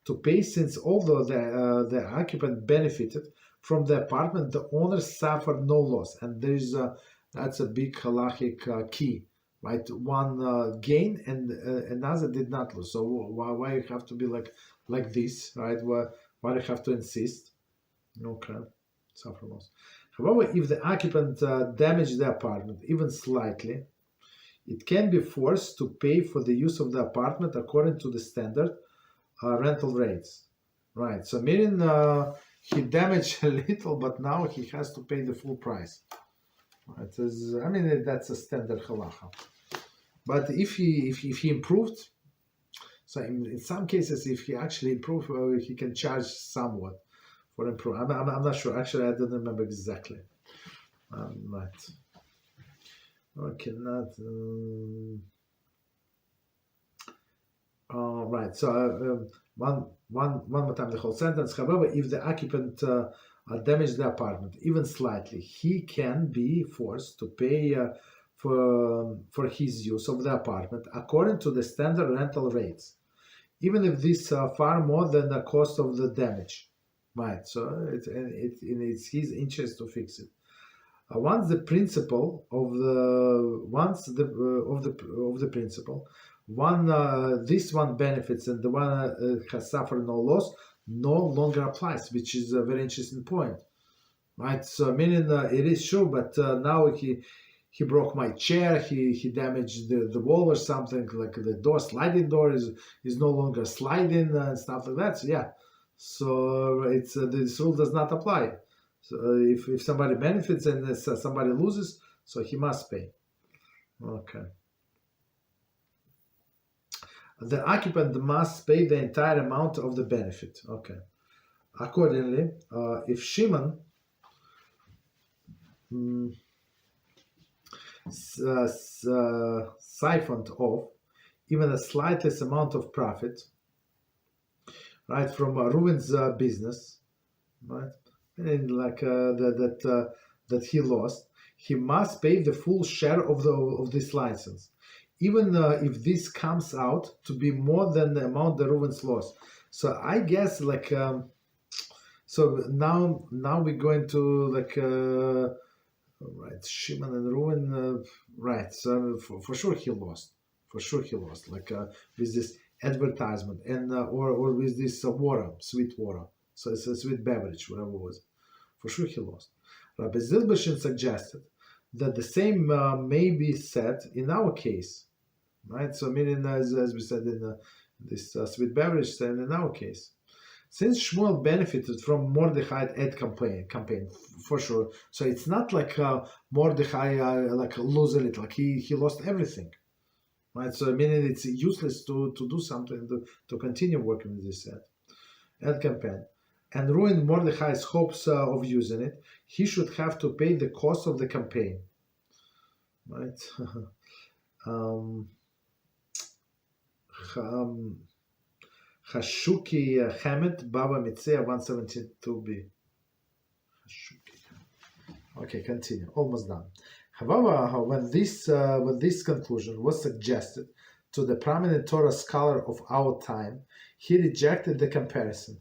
Speaker 1: to pay, since although the occupant benefited from the apartment, the owner suffered no loss. And that's a big halachic key, right? One gained and another did not lose. So why you have to be like this, right? Why you have to insist? Okay, suffer loss. However, if the occupant damaged the apartment even slightly, it can be forced to pay for the use of the apartment according to the standard rental rates. Right, so meaning he damaged a little, but now he has to pay the full price. Right, that's a standard halacha. But if he improved, so in some cases, if he actually improved, he can charge somewhat for improvement. I'm not sure. Actually, I don't remember exactly. Right. Okay, not. Right. So one more time the whole sentence. However, if the occupant damaged the apartment even slightly, he can be forced to pay for his use of the apartment according to the standard rental rates, even if this far more than the cost of the damage. Right. So it's his interest to fix it. Once the principle of the principle, this one benefits and the one has suffered no loss, no longer applies, which is a very interesting point, right? So meaning it is true, but now he broke my chair, he damaged the wall or something, like the sliding door is no longer sliding and stuff like that. So yeah, so it's this rule does not apply. So if somebody benefits and somebody loses, so he must pay. Okay. The occupant must pay the entire amount of the benefit. Okay. Accordingly, if Shimon siphoned off even the slightest amount of profit, right, from Reuven's business, right, and that he lost, he must pay the full share of this license, even if this comes out to be more than the amount that Reuven's lost. So I guess so now we're going to right, Shimon and Reuven, right? So for sure he lost. For sure he lost. With this advertisement and or with this water, sweet water. So it's a sweet beverage, whatever it was. For sure he lost. Rabbi Zilbeshin suggested that the same may be said in our case, right? So meaning as we said in this sweet beverage, and in our case, since Shmuel benefited from Mordechai ad campaign for sure. So it's not like Mordechai losing it, like he lost everything, right? So meaning it's useless to do something to continue working with this ad campaign and ruin Mordechai's hopes of using it. He should have to pay the cost of the campaign, right? Hashuki Hamed Baba Mitzea 172b. Okay, continue. Almost done. However, when this conclusion was suggested to the prominent Torah scholar of our time, he rejected the comparison.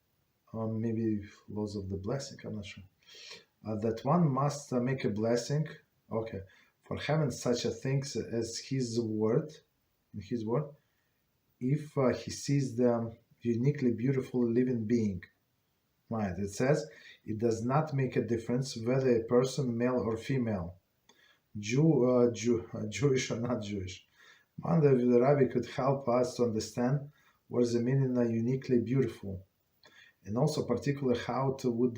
Speaker 1: maybe laws of the blessing, I'm not sure. That one must make a blessing, okay, for having such a thing as his word, if he sees the uniquely beautiful living being. Right, it says, it does not make a difference whether a person, male or female, Jewish or not Jewish. Wonder if the Rabbi could help us to understand what is the meaning of uniquely beautiful, and also particularly how it would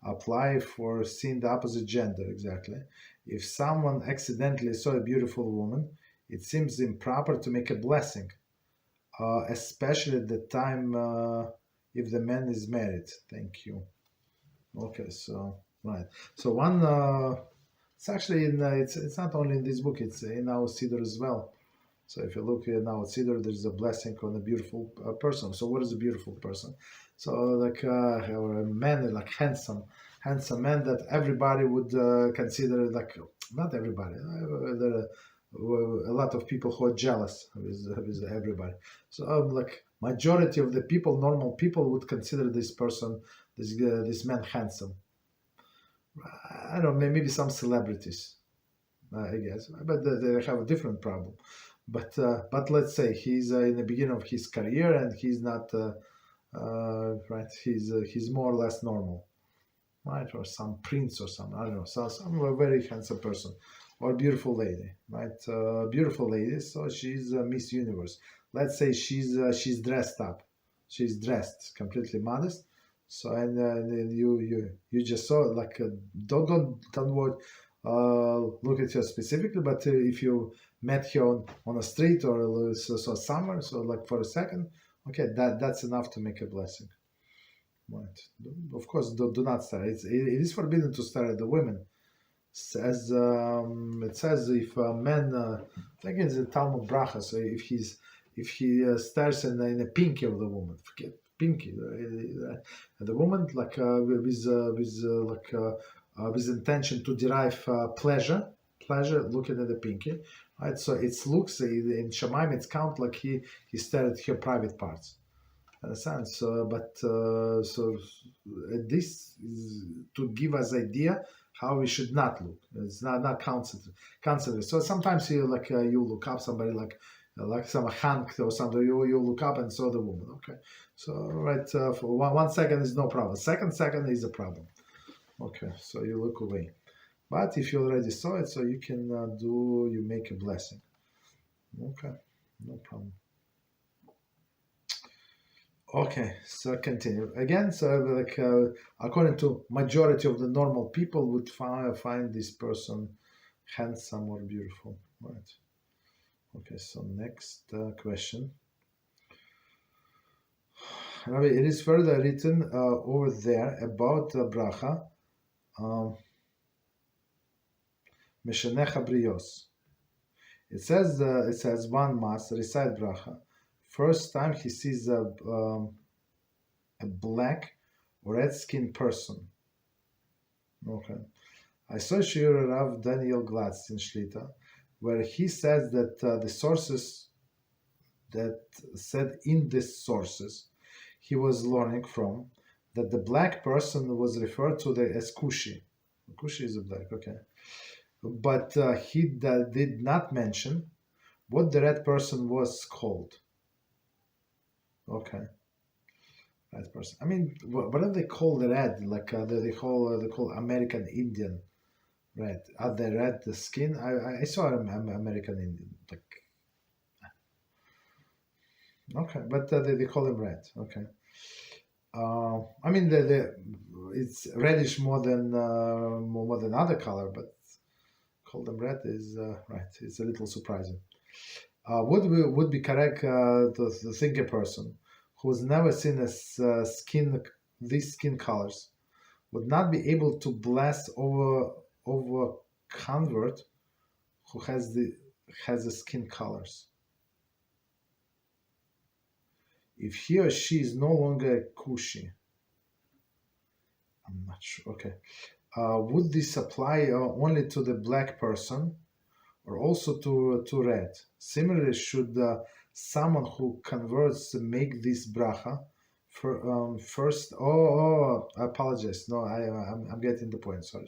Speaker 1: apply for seeing the opposite gender exactly. If someone accidentally saw a beautiful woman, it seems improper to make a blessing, especially at the time if the man is married. Thank you. Okay, so right. So one, it's actually in it's not only in this book. It's in our Siddur as well. So if you look in our Siddur, there's a blessing on a beautiful person. So what is a beautiful person? So like or a man, like handsome man that everybody would consider, like, not everybody. There are a lot of people who are jealous with everybody. So like majority of the people, normal people, would consider this person, this man, handsome. I don't know, maybe some celebrities, I guess, but they have a different problem. But let's say he's in the beginning of his career and he's not right. He's more or less normal, right? Or some prince or some, I don't know, some very handsome person, or beautiful lady, right? Beautiful lady. So she's Miss Universe. Let's say she's dressed up, she's dressed completely modest. So and you just saw, like, don't look at her specifically, but if you met her on a street or so somewhere, so like for a second, okay, that's enough to make a blessing. Right. Of course, do not stare. It is forbidden to stare at the women. It says if a man, I think it's the Talmud Bracha. So if he stares in the pinky of the woman, forget pinky, the woman, like with intention to derive pleasure looking at the pinky, right? So it looks in Shemaim, it's count like he stared at her private parts. Understand? So, so this is to give us idea how we should not look. It's not constantly. So sometimes you look up somebody like some Hank or something. You look up and saw the woman. Okay, so right for 1 second is no problem. Second is a problem. Okay, so you look away. But if you already saw it, so you can you make a blessing. Okay, no problem. Okay, so continue again. So like according to majority of the normal people would find this person handsome or beautiful, right? Okay, so next question. Rabbi, it is further written over there about bracha. Meshanecha brios. It says one must recite bracha. First time he sees a black or red-skinned person. Okay. I saw Shiur Rav Daniel Gladstein Shlita, where he says that the sources that said in these sources he was learning from, that the black person was referred to as Kushi. Kushi is a black, okay. But he did not mention what the red person was called. Okay, red person. I mean, what do they call the red? Like they call American Indian red. Are they red the skin? I saw American Indian. Like, okay, but they call them red. Okay. I mean, it's reddish more than other color, but call them red is right. It's a little surprising. Would be correct to think a person who has never seen these skin colors would not be able to bless over convert who has the skin colors. If he or she is no longer a Kushi, I'm not sure. Okay, would this apply only to the black person, or also to red? Similarly, should someone who converts make this bracha First, I apologize. No, I'm getting the point. Sorry.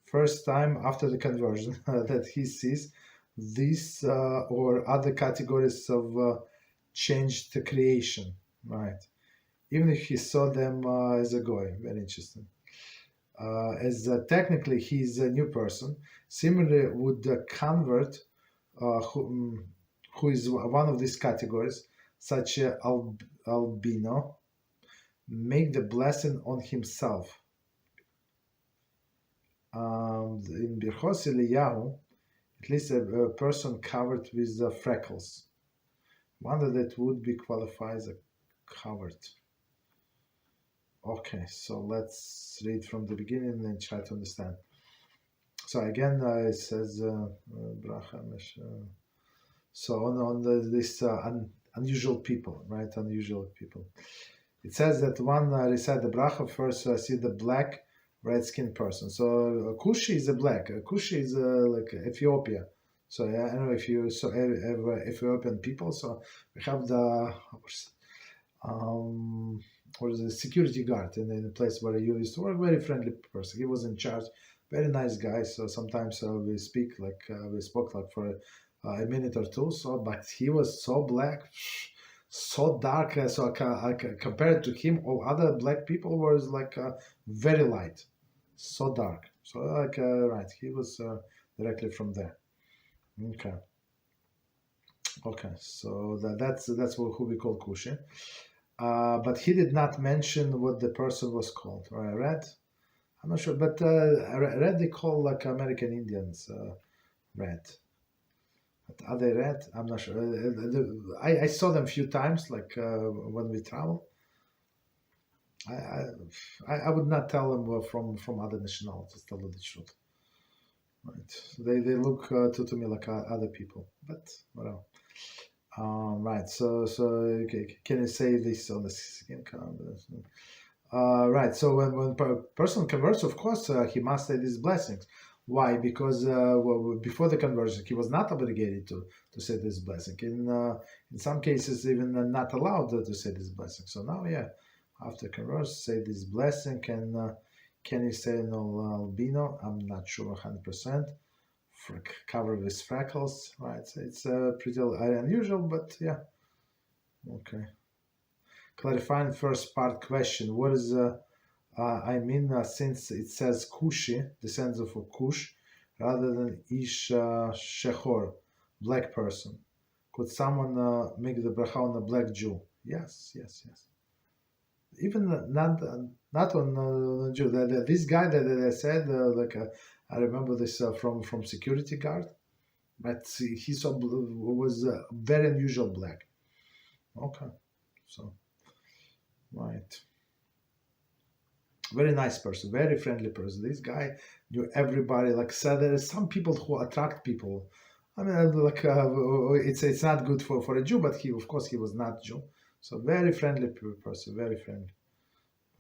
Speaker 1: First time after the conversion that he sees these or other categories of changed creation, right? Even if he saw them as a goy, very interesting. As technically he's a new person, similarly would convert who is one of these categories, such as albino, make the blessing on himself. In Birchos Eliyahu, at least a person covered with freckles. Wonder that would be qualified as a covered. Okay, so let's read from the beginning and try to understand. So again, it says bracha. So on this unusual people, right? Unusual people. It says that one recite the bracha first. See the black, red-skinned person. So Kushi is a black. Kushi is like Ethiopia. So yeah, I don't know if you saw Ethiopian people. So we have the what is the security guard in the place where you used to work. Very friendly person. He was in charge. Very nice guy. So sometimes we spoke like for a minute or two. So but he was so black, so dark. So compared to him, all other black people was like very light, so dark. So right, he was directly from there. Okay. So that's who we call Kushi. But he did not mention what the person was called. Red? I'm not sure, but red they call like American Indians red. But are they red? I'm not sure. I saw them a few times, like when we travel. I would not tell them from other nationalities. Tell the truth. Right? They look to me like other people, but whatever. Right. So okay, can you say this on the skin? Right. So when person converts, of course, he must say these blessings. Why? Because before the conversion, he was not obligated to say this blessing. In some cases, even not allowed to say this blessing. So now, yeah, after conversion, say this blessing. Can you say no albino? I'm not sure 100%. Covered with freckles, right? So it's pretty unusual, but yeah. Okay. Clarifying first part question. What is since it says Kushi, descends of a Kush, rather than Ish Shechor, black person, could someone make the bracha on a black Jew? Yes. Even not on Jew. This guy that I said, I remember this from security guard, but he was very unusual black. Okay, so right. Very nice person, very friendly person. This guy knew everybody. Like said, there are some people who attract people. I mean, it's not good for a Jew, but he was not Jew. So very friendly person, very friendly.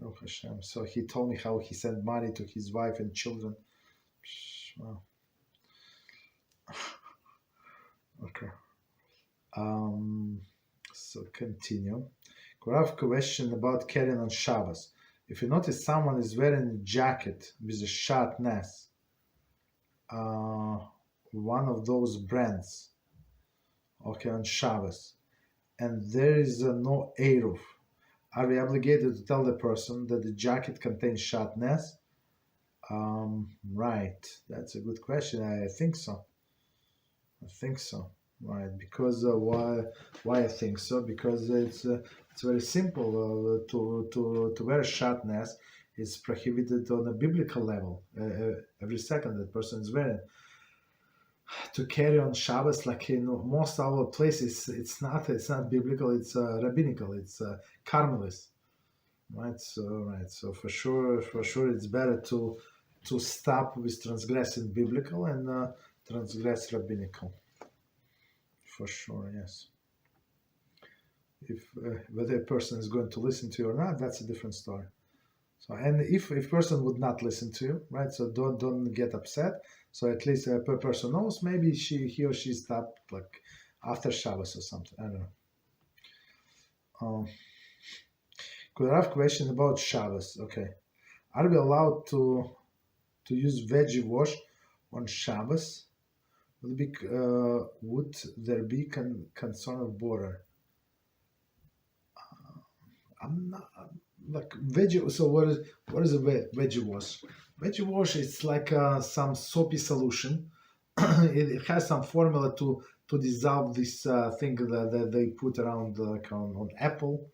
Speaker 1: Oh Hashem. So he told me how he sent money to his wife and children. Wow. Okay. So continue. I have a question about carrying on Shabbos. If you notice someone is wearing a jacket with a Shatnez, one of those brands, okay, on Shabbos, and there is no Eruv, are we obligated to tell the person that the jacket contains Shatnez? Right, that's a good question. I think so. Right, because why I think so? Because it's very simple. To wear Shatnez is prohibited on a biblical level. Every second that person is wearing. To carry on Shabbos, like in most other places, it's not biblical. It's rabbinical. It's Carmelist, right? So for sure, it's better to stop with transgressing biblical and transgress rabbinical. For sure, yes. If whether a person is going to listen to you or not, that's a different story. So, and if person would not listen to you, right? So don't get upset. So at least a person knows. Maybe he or she stopped like after Shabbos or something. I don't know. Could I have a question about Shabbos? Okay. Are we allowed to use veggie wash on Shabbos? Would there be concern of border? I'm not like veggie. So what is a veggie wash? Veggie wash is like some soapy solution. It has some formula to dissolve this thing that they put around like on apples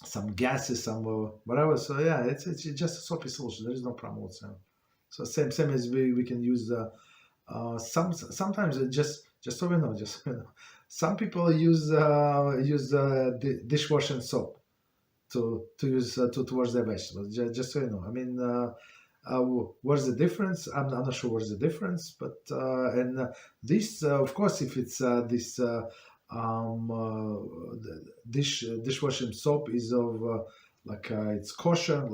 Speaker 1: some gases, some whatever. So yeah, it's just a soapy solution. There is no problem whatsoever. So same as we can use sometimes it just so we know, just so we know. Some people use dishwashing soap to use to wash their vegetables. Just so you know. I mean, what's the difference? I'm not sure what's the difference, but this, of course, if it's this dishwashing soap is of it's kosher,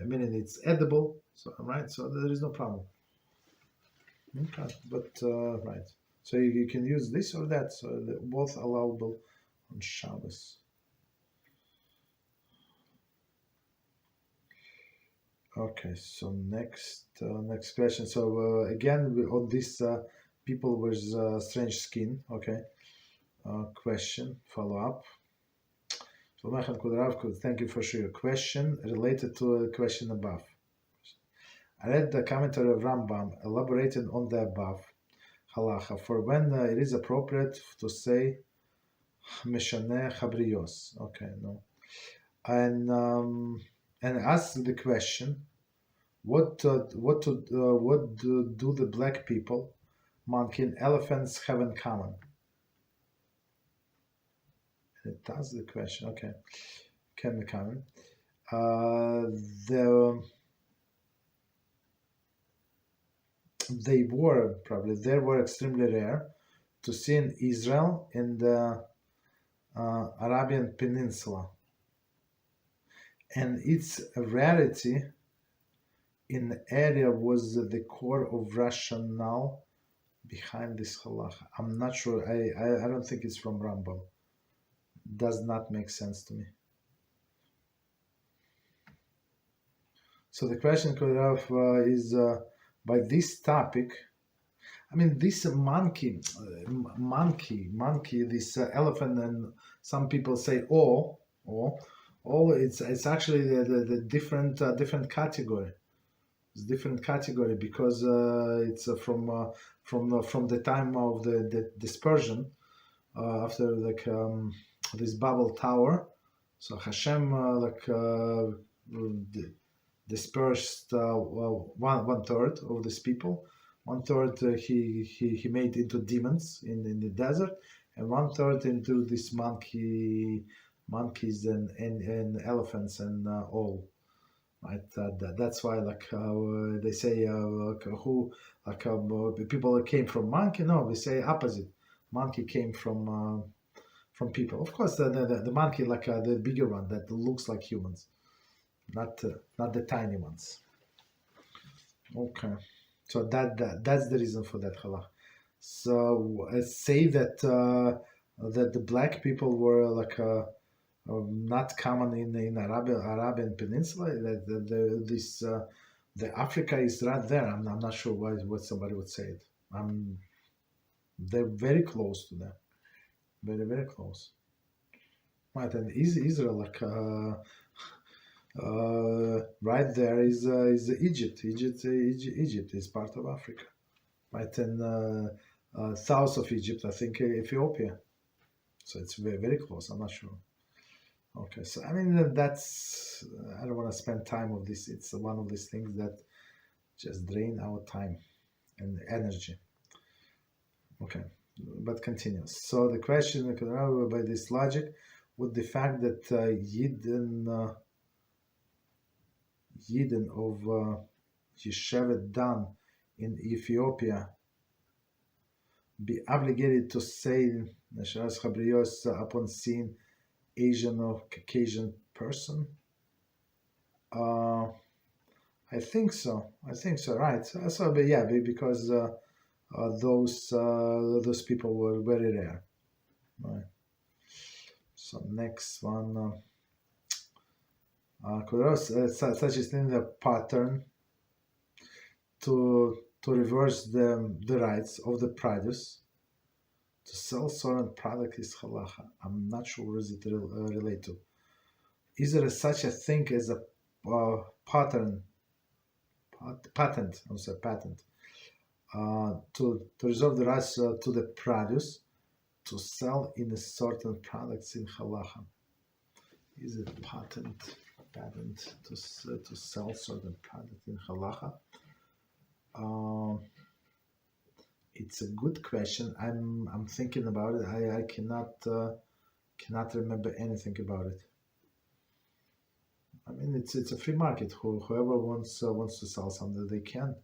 Speaker 1: meaning it's edible. So right, so there is no problem. Okay, but right, so you can use this or that. So they're both allowable on Shabbos. Okay, so next question. So again, all these people with strange skin. Okay, question follow up. So thank you for your question related to a question above. I read the commentary of Rambam elaborating on the above halacha for when it is appropriate to say Meshaneh Chabrios. Okay, no, and ask the question. What do the black people, monkey and elephants have in common? It does the question. Okay, can be common. They were extremely rare to see in Israel in the Arabian Peninsula, and its rarity in the area was the core of rationale behind this halacha. I'm not sure. I don't think it's from Rambam. Does not make sense to me. So the question could have is by this topic. I mean, this monkey, this elephant, and some people say it's actually the different category. It's different category because it's from the time of the dispersion after this Babel Tower. So Hashem dispersed one third of these people. One third he made into demons in the desert, and one third into this monkeys and elephants and all. Right, that's why they say people that came from monkey. No, we say opposite. Monkey came from people. Of course, the monkey the bigger one that looks like humans, not the tiny ones. Okay, so that's the reason for that halach. So say that the black people were not common in Arabian Peninsula. The Africa is right there. I'm not sure what somebody would say it. They're very close to them, very very close. Right, and Israel right there is Egypt. Egypt is part of Africa, right, and south of Egypt, I think Ethiopia. So it's very very close. I'm not sure. Okay, so I mean I don't want to spend time of this. It's one of these things that just drain our time and energy. Okay, but continue. So the question by this logic, would the fact that Yidden of Yeshevet Dan in Ethiopia be obligated to say Nesharas Chabrios upon seeing Asian or Caucasian person? I think so. Right. So, but yeah, because those people were very rare. Right. So next one, such is in the pattern to reverse the rights of the produce to sell certain product is halacha. I'm not sure what is it relate to. Is there such a thing as a patent? I'm sorry, patent to reserve the rights to the produce to sell in a certain products in halacha. Is it patent to sell certain product in halacha? It's a good question. I'm thinking about it. I cannot remember anything about it. I mean, it's a free market. Whoever wants to sell something, they can.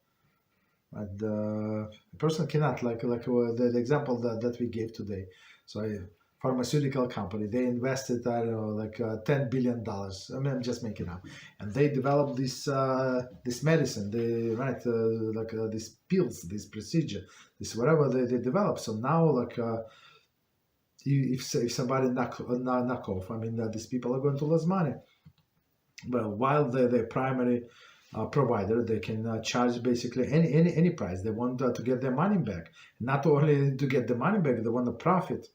Speaker 1: But a person cannot, like the example that we gave today. So a pharmaceutical company, they invested, I don't know, like $10 billion. I mean, I'm just making up. And they developed this medicine, these pills, this procedure, this whatever they develop. So now, like, if somebody knock off, I mean, these people are going to lose money. But while the primary provider, they can charge basically any price. They want to get their money back. Not only to get the money back, they want to profit.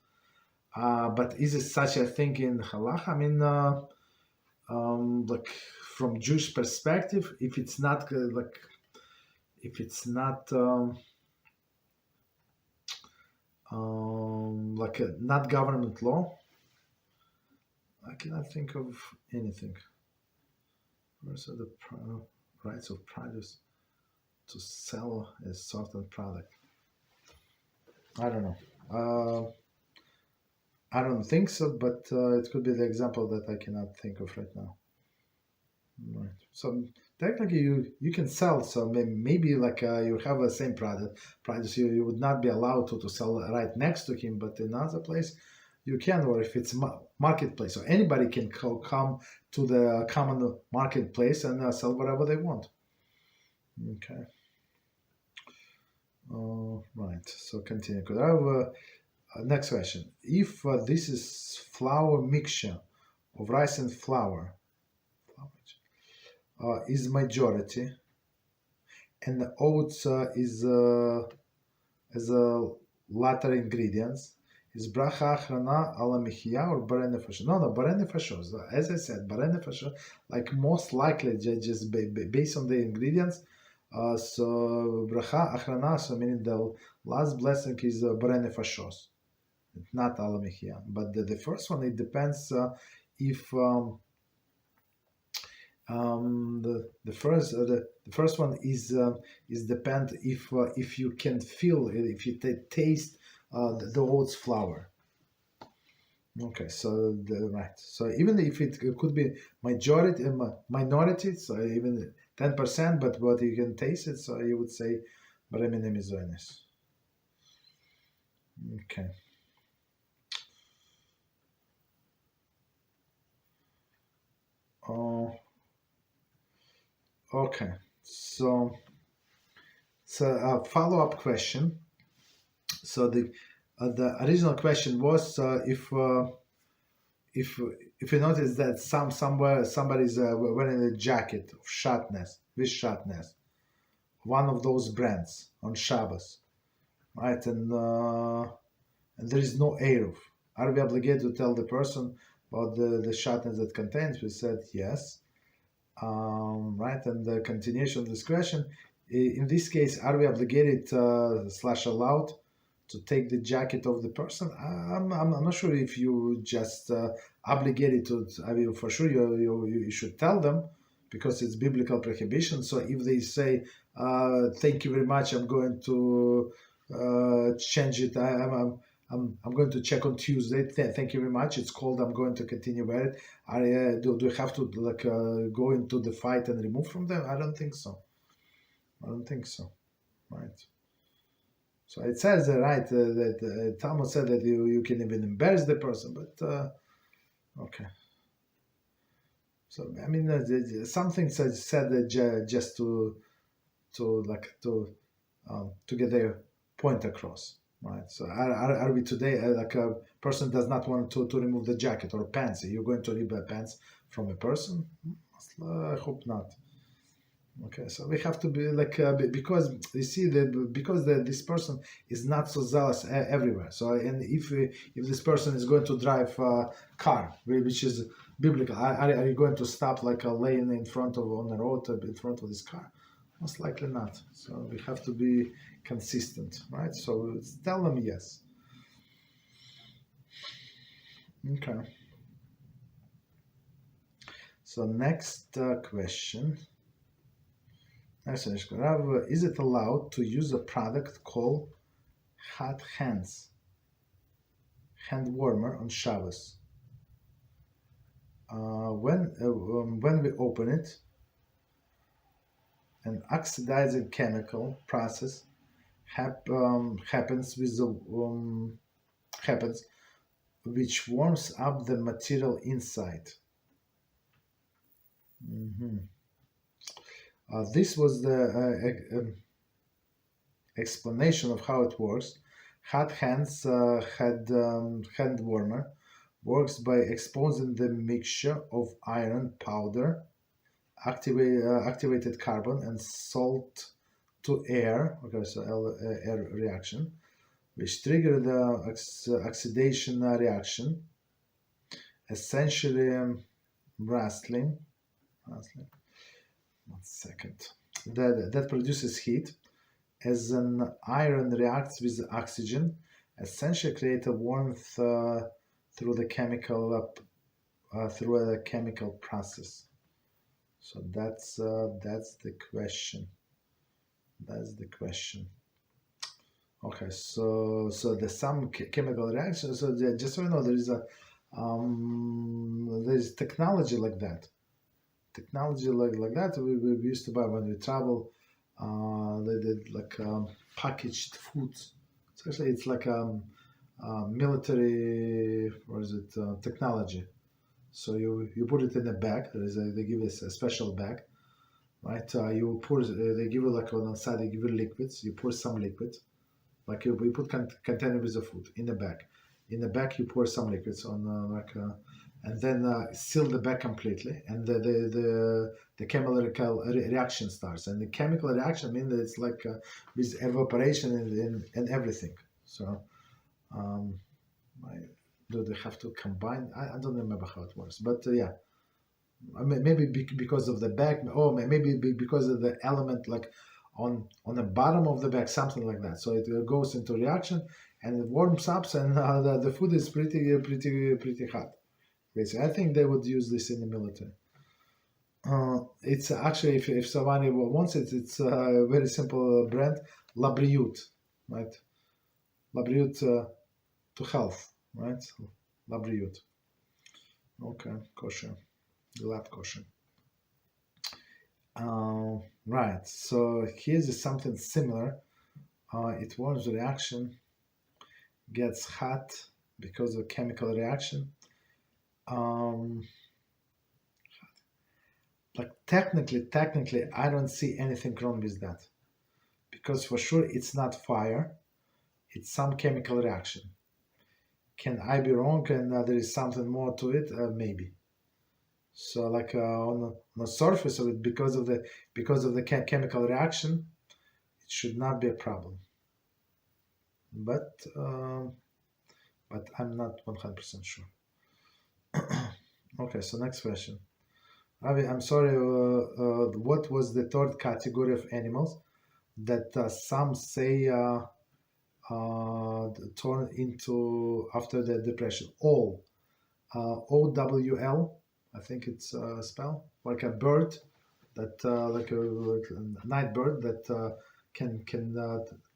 Speaker 1: But is it such a thing in halacha? I mean, like from Jewish perspective, if it's not not government law, I cannot think of anything. Where's the rights of produce to sell a certain product? I don't know. I don't think so, but it could be the example that I cannot think of right now. Right. So technically, you can sell. So maybe like you have the same produce, you would not be allowed to sell right next to him, but in another place you can, or if it's marketplace, so anybody can come to the common marketplace and sell whatever they want. Okay. Right. So continue. Could I have next question? If this is flour mixture of rice and flour, is majority, and the oats is as a latter ingredients, is bracha achrana ala michya or bare nefashos? No, bare nefashos. As I said, bare nefashos, like most likely just based on the ingredients. So bracha achrana, so meaning the last blessing is bare nefashos, not ala michya. But the first one, it depends if the first one is depend if you can feel it, if you taste the oats flour. Okay, so right. So even if it could be minority, so even 10%, but you can taste it, so you would say Baremine Mizoines. Okay. Okay, so a follow-up question. So the original question was if you notice that somebody's wearing a jacket of Shatnez, with Shatnez, one of those brands on Shabbos, right? And there is no Eruv. Are we obligated to tell the person about the Shatnez that contains? We said yes. Right, and the continuation of this question, in this case, are we obligated / allowed to take the jacket of the person? I'm not sure if you just obligated to. I mean, for sure you should tell them because it's biblical prohibition. So if they say, "Thank you very much, I'm going to change it. I'm going to check on Tuesday. Thank you very much. It's cold. I'm going to continue wear it." Do I have to go into the fight and remove from them? I don't think so. Right. So it says right that Talmud said that you can even embarrass the person, but okay. So I mean, something said just to get their point across. Right. So are we today like a person does not want to remove the jacket or pants? Are you going to remove pants from a person? I hope not. Okay, so we have to be like because you see that because this person is not so zealous everywhere. So and if this person is going to drive a car, which is biblical, are you going to stop like a lane in front of on the road in front of this car? Most likely not. So we have to be consistent, right? So tell them yes. Okay. So next question. Rav, is it allowed to use a product called hot hands, hand warmer on Shabbos? When we open it, an oxidizing chemical process happens which warms up the material inside. This was the explanation of how it works. Hot hands hand warmer works by exposing the mixture of iron powder, activated carbon, and salt to air. Okay, so air reaction, which trigger the oxidation reaction, essentially rustling. 1 second. That produces heat. As an iron reacts with oxygen, essentially create a warmth through the chemical process. So that's the question. That's the question. Okay, so there's some chemical reaction. So just so you know, there's technology like that. Technology like that we used to buy when we travel. They did like packaged foods. So actually, it's like military, or is it technology? So you put it in a bag. They give us a special bag, right? You pour. They give you like on the side. They give you liquids. You pour some liquid, like you put container with the food in the bag. In the bag, you pour some liquids on and then seal the bag completely, and the chemical reaction starts. And the chemical reaction means that it's like with evaporation and everything. So do they have to combine? I don't remember how it works, but yeah, maybe because of the bag, or maybe because of the element like on the bottom of the bag, something like that. So it goes into reaction and it warms up, and the food is pretty hot. Basically, I think they would use this in the military. It's actually, if somebody wants it, it's a very simple brand, Labriut, right? Labriut to health, right? Labriut. Okay, kosher, glad kosher. Right. So here's something similar. It warms the reaction, gets hot because of chemical reaction. Like technically, I don't see anything wrong with that, because for sure it's not fire, it's some chemical reaction. Can I be wrong and there is something more to it? Maybe. So like on the surface of it, because of the chemical reaction, it should not be a problem. But I'm not 100% sure. Okay, so next question. Rabbi, I'm sorry, what was the third category of animals that some say turn into after the depression? All. OWL, I think it's spell, like a bird that, like a night bird that can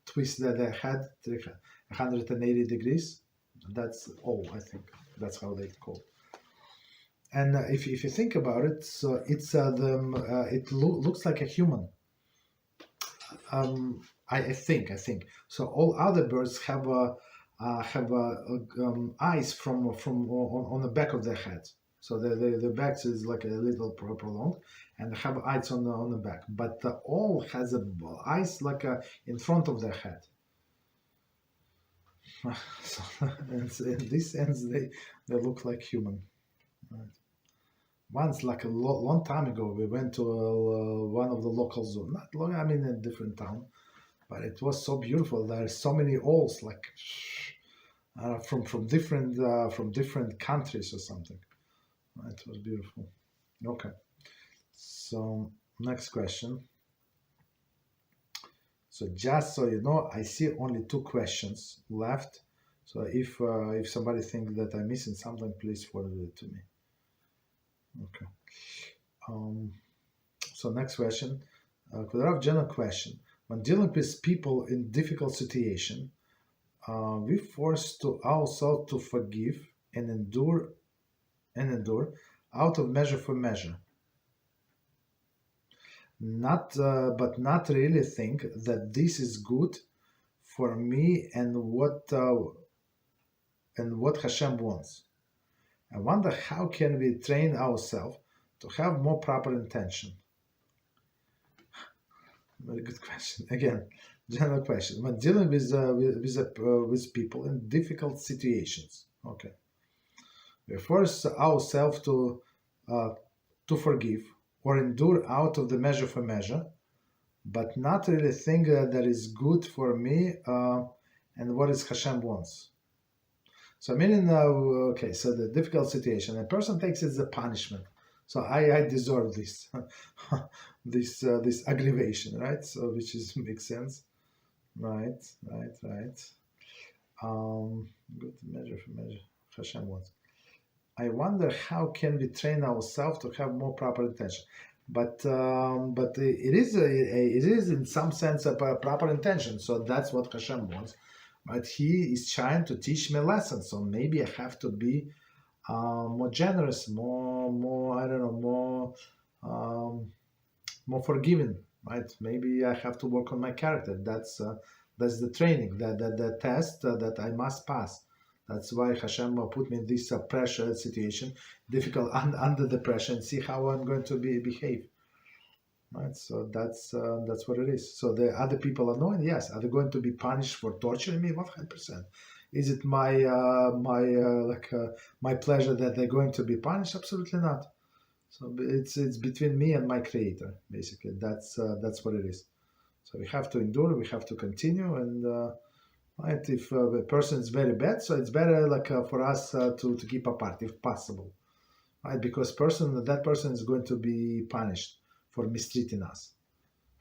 Speaker 1: twist their head 180 degrees. That's all, I think. That's how they call it. And if you think about it, so it's it looks like a human. I think so. All other birds have eyes from on the back of their head. So the back is like a little prolonged, and have eyes on the back. But all has eyes like in front of their head. So, in this sense, they look like human. Right. Once, like a long time ago, we went to one of the local zoos. Not long, I mean, in a different town, but it was so beautiful. There are so many owls, like from different countries or something. It was beautiful. Okay. So next question. So just so you know, I see only 2 questions left. So if somebody thinks that I'm missing something, please forward it to me. Okay. So next question. General question. When dealing with people in difficult situation, we forced to ourselves to forgive and endure out of measure for measure. But not really think that this is good for me and what Hashem wants. I wonder how can we train ourselves to have more proper intention. Very good question. Again, general question. When dealing with people in difficult situations, okay, we force ourselves to forgive or endure out of the measure for measure, but not really think that is good for me and what is Hashem wants. So meaning, okay, so the difficult situation, a person takes it as a punishment. So I deserve this, this aggravation, right? So which makes sense, right. Good measure for measure, Hashem wants. I wonder how can we train ourselves to have more proper intention, but it is in some sense a proper intention. So that's what Hashem wants, but He is trying to teach me lessons. So maybe I have to be more generous, more I don't know, more forgiving, right? Maybe I have to work on my character. That's the training, the test that I must pass. That's why Hashem put me in this pressure situation, difficult under the pressure, and see how I'm going to behave. Right, so that's what it is. So the other people are knowing, yes. Are they going to be punished for torturing me? 100%. Is it my pleasure that they're going to be punished? Absolutely not. So it's between me and my Creator, basically. That's what it is. So we have to endure. We have to continue, and right. If a person is very bad, so it's better for us to keep apart if possible, right? Because that person is going to be punished for mistreating us,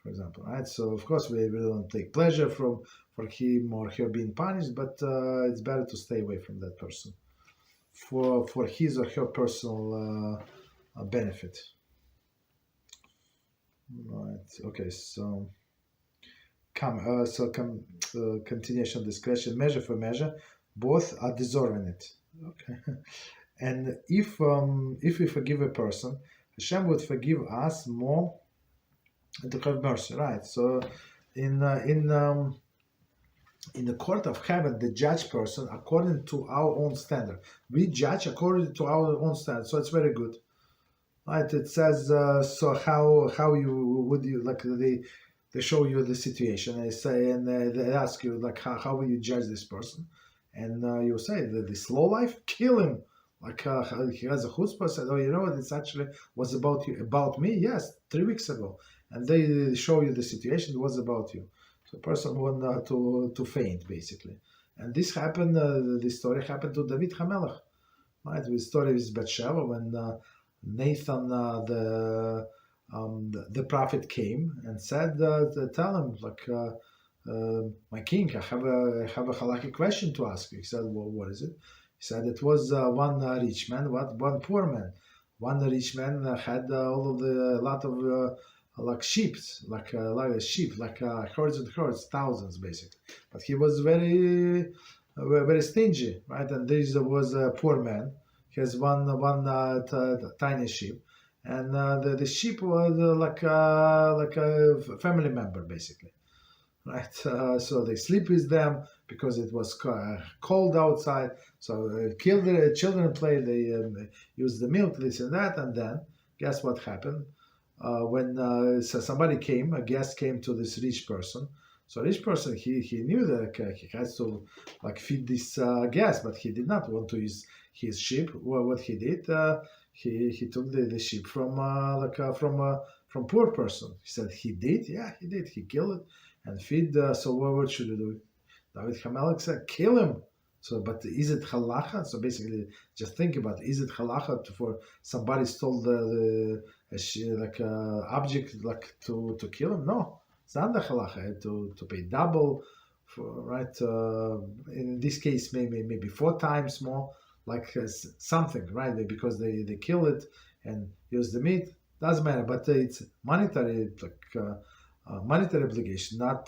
Speaker 1: for example, right? So of course we don't take pleasure for him or her being punished, but it's better to stay away from that person for his or her personal benefit. Right. Okay. So continuation of this question. Measure for measure, both are deserving it. Okay. And if we forgive a person, Hashem would forgive us more to have mercy, right? So in the court of heaven, the judge person according to our own standard. We judge according to our own standard, so it's very good, right? It says so how you would you they show you the situation. They say and they ask you how will you judge this person, and you say the slow life, kill him. He has a chutzpah, said, oh, you know what, it's actually was about you, about me, yes, 3 weeks ago. And they show you the situation, it was about you. So the person wanted to faint, basically. And this happened, this story happened to David HaMelech, right? The story is Bathsheba, when Nathan, the prophet came and said, tell him, my king, I have a Halachic question to ask you. He said, well, what is it? He said it was one rich man, one poor man. One rich man had a lot of sheep, herds and herds, thousands basically. But he was very stingy, right? And this was a poor man. He has one tiny sheep, and the sheep was like a family member basically. Right, so they sleep with them because it was cold outside. So kill the children, play. They use the milk, this and that, and then guess what happened? When somebody came, a guest came to this rich person. So rich person, he knew that he has to like feed this guest, but he did not want to use his sheep. Well, what he did, he took the sheep from from poor person. He said he did, yeah, he did. He killed it and feed. So what should you do? David Hamelech said, kill him. So, but is it halacha? So basically, just think about it. Is it halacha for somebody stole the object like to kill him? No, it's not the halacha to pay double for right. In this case, maybe 4 times more, like something, right? Because they kill it and use the meat. Doesn't matter, but it's monetary monetary obligation, not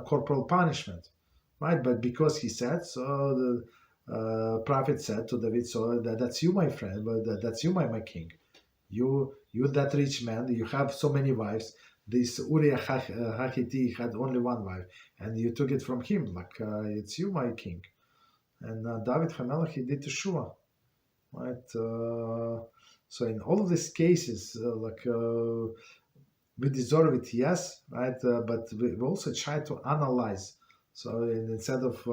Speaker 1: corporal punishment. Right, but because he said so, the prophet said to David, so that's you, my friend, but that's you, my king. You that rich man, you have so many wives. This Uriah Hachiti had only one wife, and you took it from him. Like it's you, my king. And David Hamelech, he did Teshuvah, right? So in all of these cases, we deserve it, yes, right? But we also try to analyze. So instead of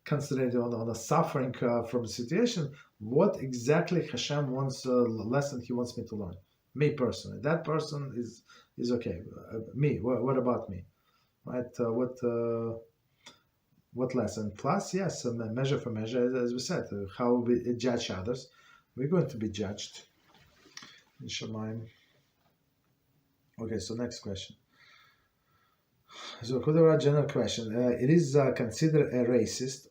Speaker 1: concentrating on the suffering from the situation, what exactly Hashem wants, lesson He wants me to learn? Me personally, that person is okay. Me, what about me? Right? What lesson? Plus, yes, measure for measure, as we said, how we judge others. We're going to be judged in Shemaim. Okay, so next question. So, a general question. It is considered a racist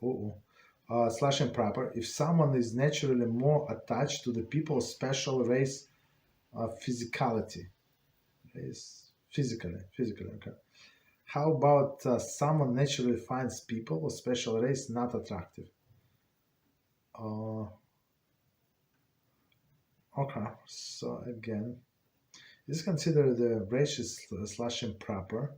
Speaker 1: / improper if someone is naturally more attached to the people's special race physicality. Physically, okay. How about someone naturally finds people of special race not attractive? Okay, so again, this is considered a racist / improper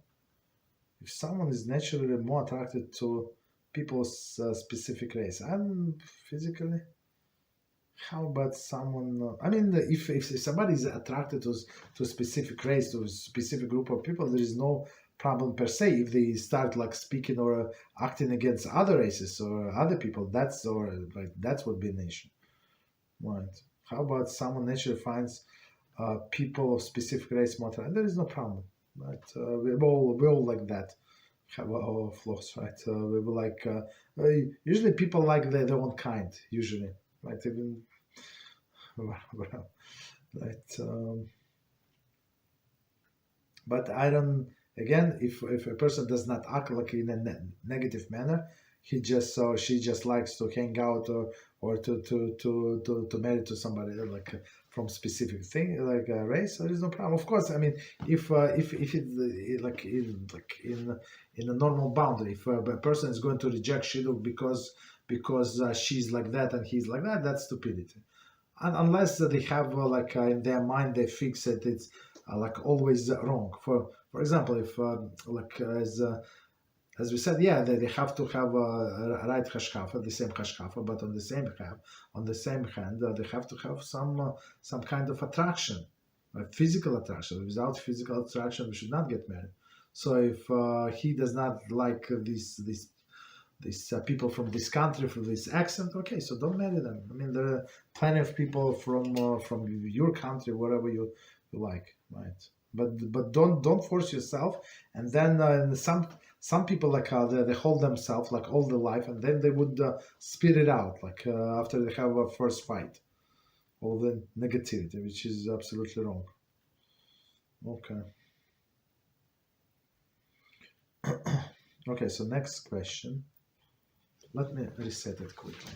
Speaker 1: if someone is naturally more attracted to people's specific race. And physically, how about someone? I mean, if somebody is attracted to a specific race, to a specific group of people, there is no problem per se. If they start like speaking or acting against other races or other people, that's would be an issue, right? How about someone naturally finds people of specific race more attractive? There is no problem. Right, we all like that. Have our flaws, right? We will like usually people like their own kind. Usually, right? Even right. But I don't. Again, if a person does not act like in a negative manner, he just or she just likes to hang out or to marry to somebody like from specific thing like race, there is no problem. Of course, I mean if it's like in a normal boundary, if a person is going to reject shidduch because she's like that and he's like that, that's stupidity. And unless they have in their mind they fix it, it's like always wrong. For example, if as we said, yeah, they have to have a right hashkafa, the same hashkafa, but on the same hand, they have to have some kind of attraction, physical attraction. Without physical attraction, we should not get married. So if he does not like these people from this country, from this accent, okay, so don't marry them. I mean, there are plenty of people from your country, wherever you like, right? But don't force yourself. And then some people they hold themselves like all their life, and then they would spit it out after they have a first fight, all the negativity, which is absolutely wrong. Okay. Okay, so next question. Let me reset it quickly.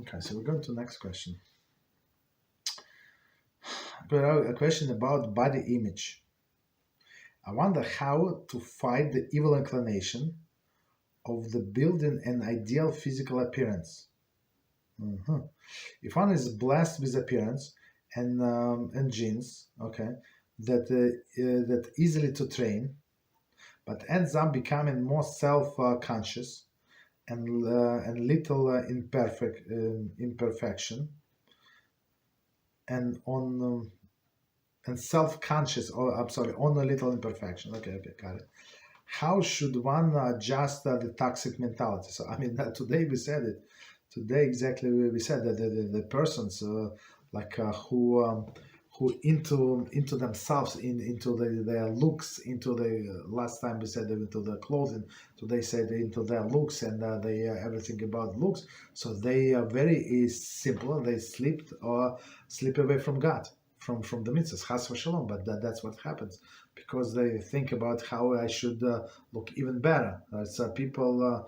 Speaker 1: Okay, so we're going to the next question. A question about body image. I wonder how to fight the evil inclination of the building an ideal physical appearance. If one is blessed with appearance and genes, okay, that easily to train, but ends up becoming more self-conscious and little imperfection, and on and self-conscious, oh, I'm sorry, on a little imperfection. Okay, got it. How should one adjust the toxic mentality? So, I mean, today we said it. Today, exactly, we said that the persons who into themselves, into their looks, into the last time we said into the clothing. Today said into their looks and they everything about looks. So they are very simple. They sleep away from God, from the mitzvahs, chas v'shalom. But that's what happens because they think about how I should look even better. So people.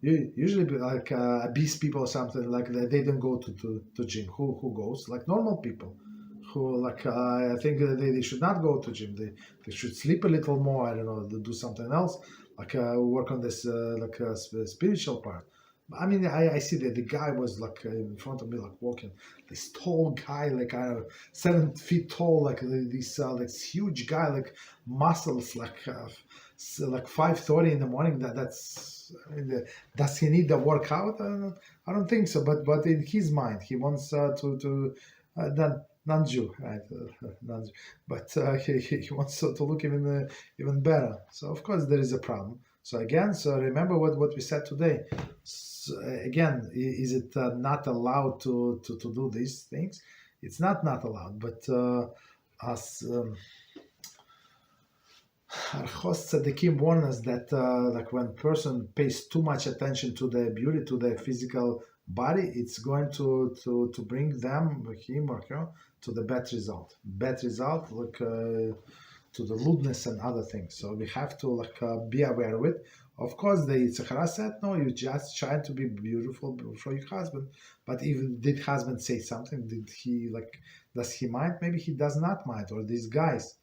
Speaker 1: Usually, like obese people or something like that, they don't go to gym. Who goes? Like normal people, who like I think they should not go to gym. They should sleep a little more. I don't know, do something else, like work on this spiritual part. I mean, I see that the guy was like in front of me, like walking. This tall guy, like 7 feet tall, like this huge guy, like muscles, like 5:30 in the morning. That's I mean, does he need the workout? I don't think so. But in his mind, he wants to non-Jew, right? Non-Jew. But he wants to look even better. So of course there is a problem. So again, so remember what we said today. So again, is it not allowed to do these things? It's not allowed, but as Orchos Tzaddikim warn us that like when person pays too much attention to their beauty, to their physical body, it's going to bring him or her, to the bad result. Bad result, like to the lewdness and other things. So we have to like be aware of it. Of course, the Yitzhak said, no, you just try to be beautiful for your husband. But even did husband say something? Did he does he mind? Maybe he does not mind. Or these guys.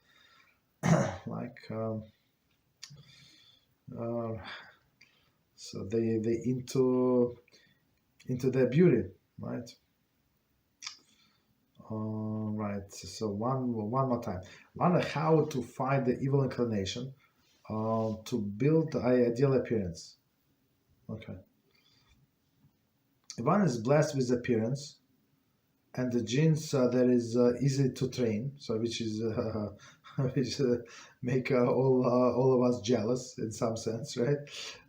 Speaker 1: Like so they into their beauty, right? Right. So one more time. Wonder how to find the evil inclination to build the ideal appearance. Okay. If one is blessed with appearance, and the genes that is easy to train, so which is which make all of us jealous in some sense, right?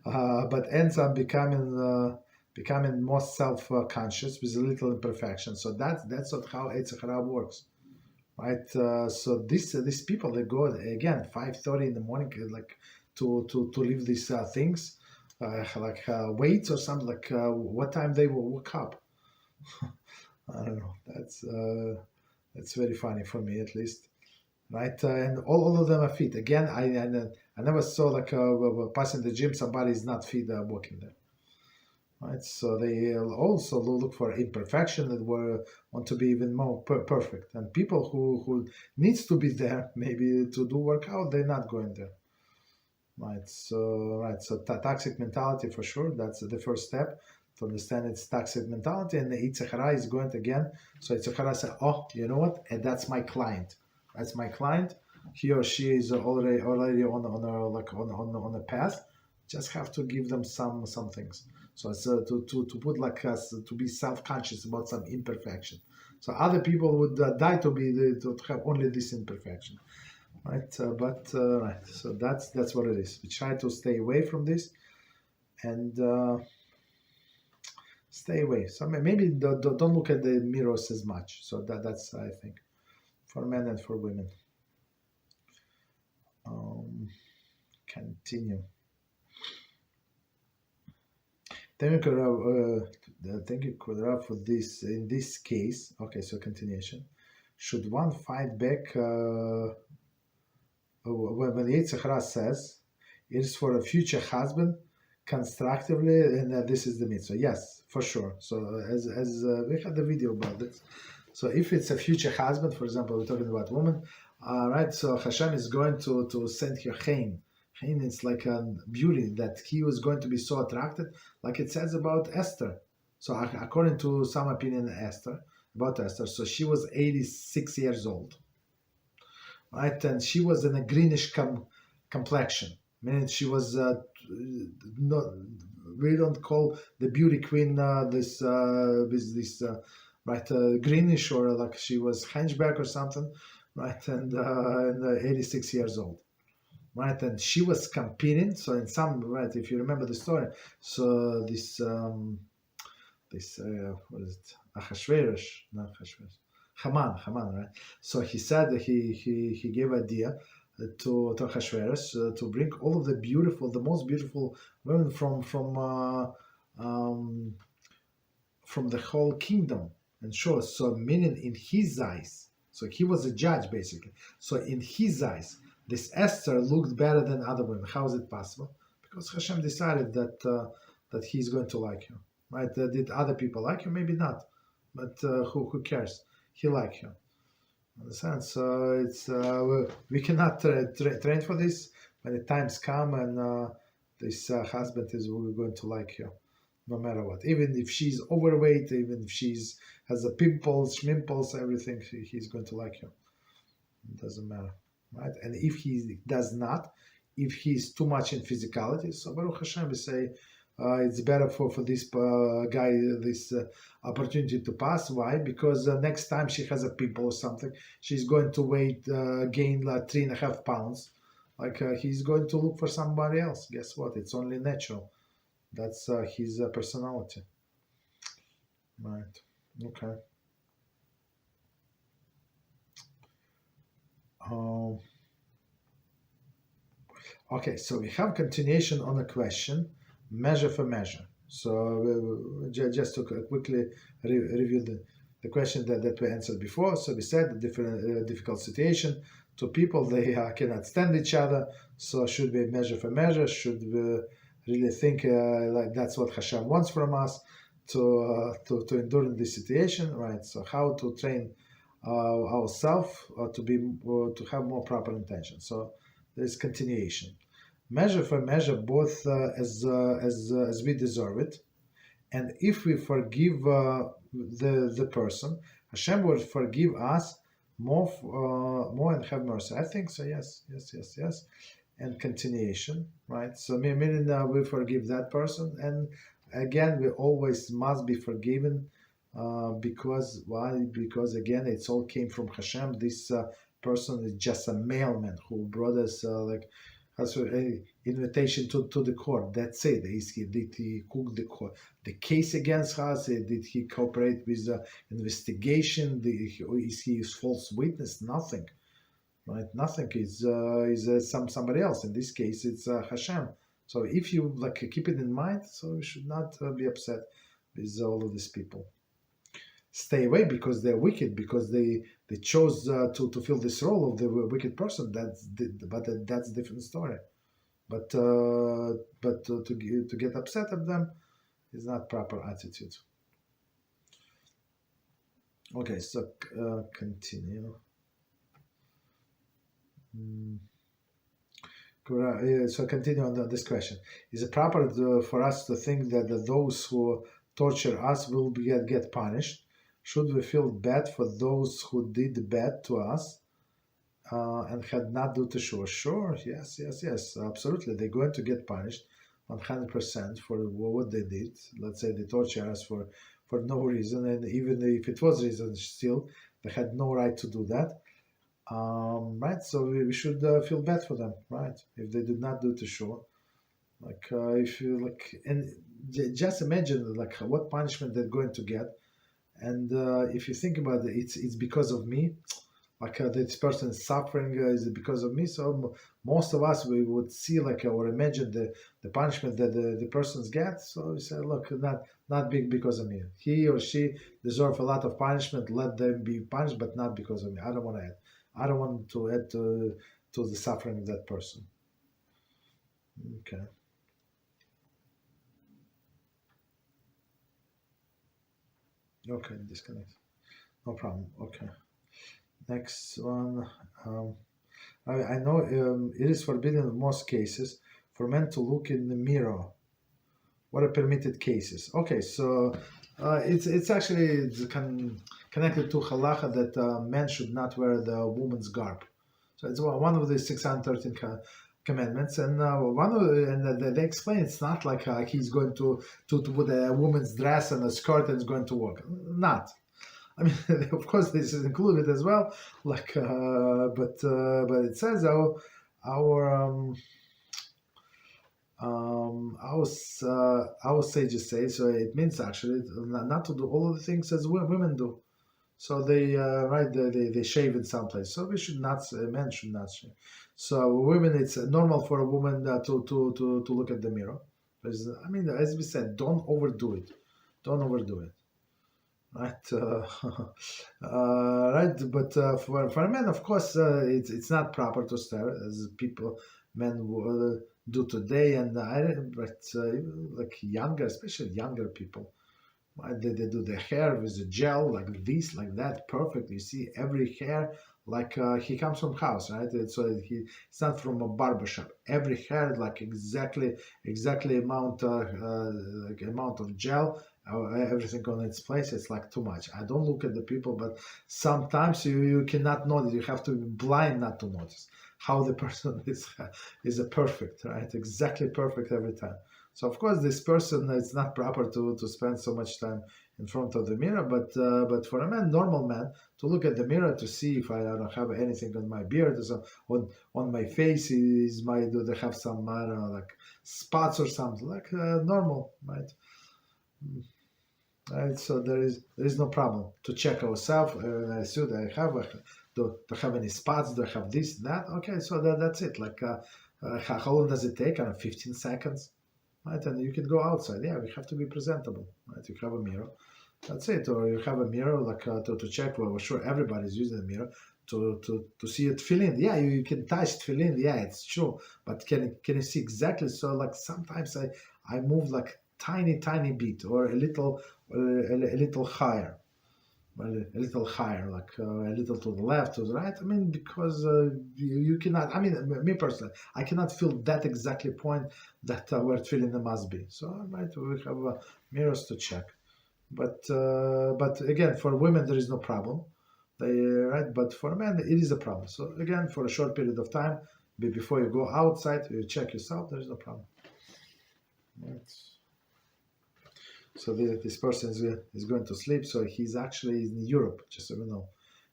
Speaker 1: But ends up becoming more self-conscious with a little imperfection. So that's not how Eitz Hara works, right? So these people, they go again 5:30 in the morning, like to live these things, like weights or something. Like what time they will wake up? I don't know. That's very funny for me, at least, right? And all of them are fit. Again, I never saw like passing the gym somebody is not fit walking there, right? So they also look for imperfection and want to be even more perfect. And people who needs to be there maybe to do workout, they're not going there, right? So toxic mentality for sure. That's the first step. To understand its toxic mentality, and the Eitz Hara is going again. So Eitz Hara said, "Oh, you know what? And that's my client. That's my client. He or she is already on a path. Just have to give them some things. So it's to put like us to be self-conscious about some imperfection. So other people would die to have only this imperfection, right? Right. So that's what it is. We try to stay away from this, and. Stay away. So maybe don't look at the mirrors as much. So that's I think for men and for women. Continue. Thank you, Kodra, for this. In this case, okay. So continuation. Should one fight back when the Eitz Hara says it is for a future husband? Constructively, and this is the mitzvah. Yes, for sure. So as we had the video about this. So if it's a future husband, for example, we're talking about woman, right? So Hashem is going to send her Chaim. Chaim is like a beauty that he was going to be so attracted, like it says about Esther. So according to some opinion, about Esther, so she was 86 years old, right? And she was in a greenish complexion. Meaning she was we don't call the beauty queen this greenish, or like she was hunchback or something, right? And 86 years old, right? And she was competing. So in some, right, if you remember the story, so this what is it? Achashverosh, not Achashverosh. Haman, right? So he said that he gave idea to Achashverosh to bring all of the most beautiful women um, from the whole kingdom and show. So meaning in his eyes, so he was a judge basically. So in his eyes, this Esther looked better than other women. How is it possible? Because Hashem decided that he's going to like her, right? Did other people like her? Maybe not, but who cares? He liked her. Understand? So it's we cannot train for this. When the times come and this husband is going to like her no matter what. Even if she's overweight, even if she's has a pimples, schmimples, everything, he's going to like her. It doesn't matter, right? And if he does not, if he's too much in physicality, so Baruch Hashem, we say it's better for this guy this opportunity to pass. Why? Because next time she has a pimple or something, she's going to gain like 3.5 pounds. Like he's going to look for somebody else. Guess what? It's only natural. That's his personality. Right. Okay. Okay, so we have continuation on the question, measure for measure. So just to quickly review the question that we answered before. So we said the different difficult situation. Two people, they cannot stand each other. So should we measure for measure? Should we really think like that's what Hashem wants from us to endure in this situation, right? So how to train ourselves to have more proper intention. So there's continuation, measure for measure, both as we deserve it, and if we forgive the person, Hashem will forgive us more and have mercy. I think so. Yes. And continuation, right? So meaning we forgive that person, and again we always must be forgiven because why? Because again it's all came from Hashem. This person is just a mailman who brought us as an invitation to the court. That's it. Did he cook the case against us? Did he cooperate with the investigation? Is he a false witness? Nothing. Right, nothing is somebody else. In this case, it's Hashem. So if you keep it in mind, so you should not be upset with all of these people. Stay away because they're wicked, because they chose to fill this role of the wicked person. That's a different story. But to get upset at them is not proper attitude. Okay, so continue. So continue on this question. Is it proper for us to think that those who torture us will get punished? Should we feel bad for those who did bad to us and had not done to show? Sure, yes, absolutely. They're going to get punished 100% for what they did. Let's say they torture us for no reason, and even if it was reason, still they had no right to do that. Right, so we should feel bad for them, right? If they did not do to show, if you and just imagine what punishment they're going to get, and if you think about it, it's because of me. This person is suffering is it because of me? So most of us we would see or imagine the punishment that the persons get. So we say, look, not big because of me. He or she deserve a lot of punishment. Let them be punished, but not because of me. I don't want to add to the suffering of that person. Okay. Okay, disconnect. No problem. Okay. Next one. I know it is forbidden in most cases for men to look in the mirror. What are permitted cases? Okay, so it's actually connected to halacha that men should not wear the woman's garb. So it's one of the 613 commandments, and they explain it's not like he's going to put a woman's dress and a skirt and is going to work. Not. I mean, of course, this is included as well. Like, but it says our sages say, so it means actually not to do all of the things as women do. So they they shave in some place. So we should not, men should not shave. So women, it's normal for a woman to look at the mirror. I mean, as we said, don't overdo it. Don't overdo it. Right, right. But for a man, of course, it's not proper to stare as men do today, and like younger, especially younger people, right? They do their hair with a gel like this, like that, perfect. You see every hair like he comes from house, right? So it's not from a barber shop. Every hair like exactly amount like amount of gel. Everything on its place. It's like too much. I don't look at the people, but sometimes you cannot notice. You have to be blind not to notice how the person is a perfect, right? Exactly perfect every time. So of course, this person, it's not proper to spend so much time in front of the mirror. But for a man, normal man, to look at the mirror to see if I don't have anything on my beard or some, on my face, do they have some, I don't know, like spots or something, like normal, right? Right, so there is no problem to check ourselves. I see that I have. Do I have any spots? Do I have this, that? Okay, so that's it. Like, how long does it take? 15 seconds, right? And you can go outside. Yeah, we have to be presentable, right? You have a mirror, that's it. Or you have a mirror, like to check. Well, we're sure everybody's using a mirror to see it tefillin. Yeah, you can touch tefillin. Yeah, it's true. But can you see exactly? So like sometimes I move like tiny bit or a little higher, a little higher, like a little to the left, to the right. I mean, because you cannot. I mean, me personally, I cannot feel that exactly point that where tefillin must be. So right, we have mirrors to check. But again, for women there is no problem. Right, but for men it is a problem. So again, for a short period of time, before you go outside, you check yourself. There is no problem. Right. So this person is going to sleep. So he's actually in Europe, just so you know.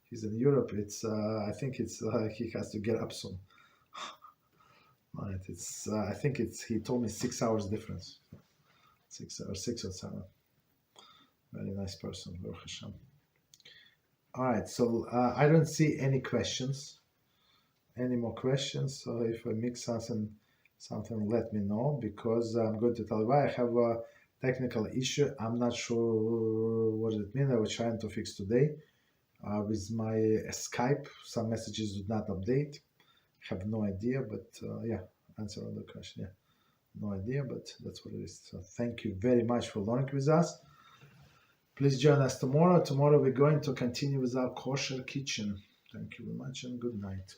Speaker 1: He's in Europe. It's I think it's he has to get up soon. Right. It's I think it's he told me 6 hours difference. 6 or 7. Very nice person, Baruch Hashem. All right. So I don't see any questions. Any more questions? So if I mix something, let me know, because I'm going to tell you why. I have a technical issue. I'm not sure what it means. I was trying to fix today with my Skype. Some messages did not update. I have no idea, but yeah, answer on the question. Yeah, no idea, but that's what it is. So thank you very much for learning with us. Please join us tomorrow. Tomorrow we're going to continue with our kosher kitchen. Thank you very much and good night.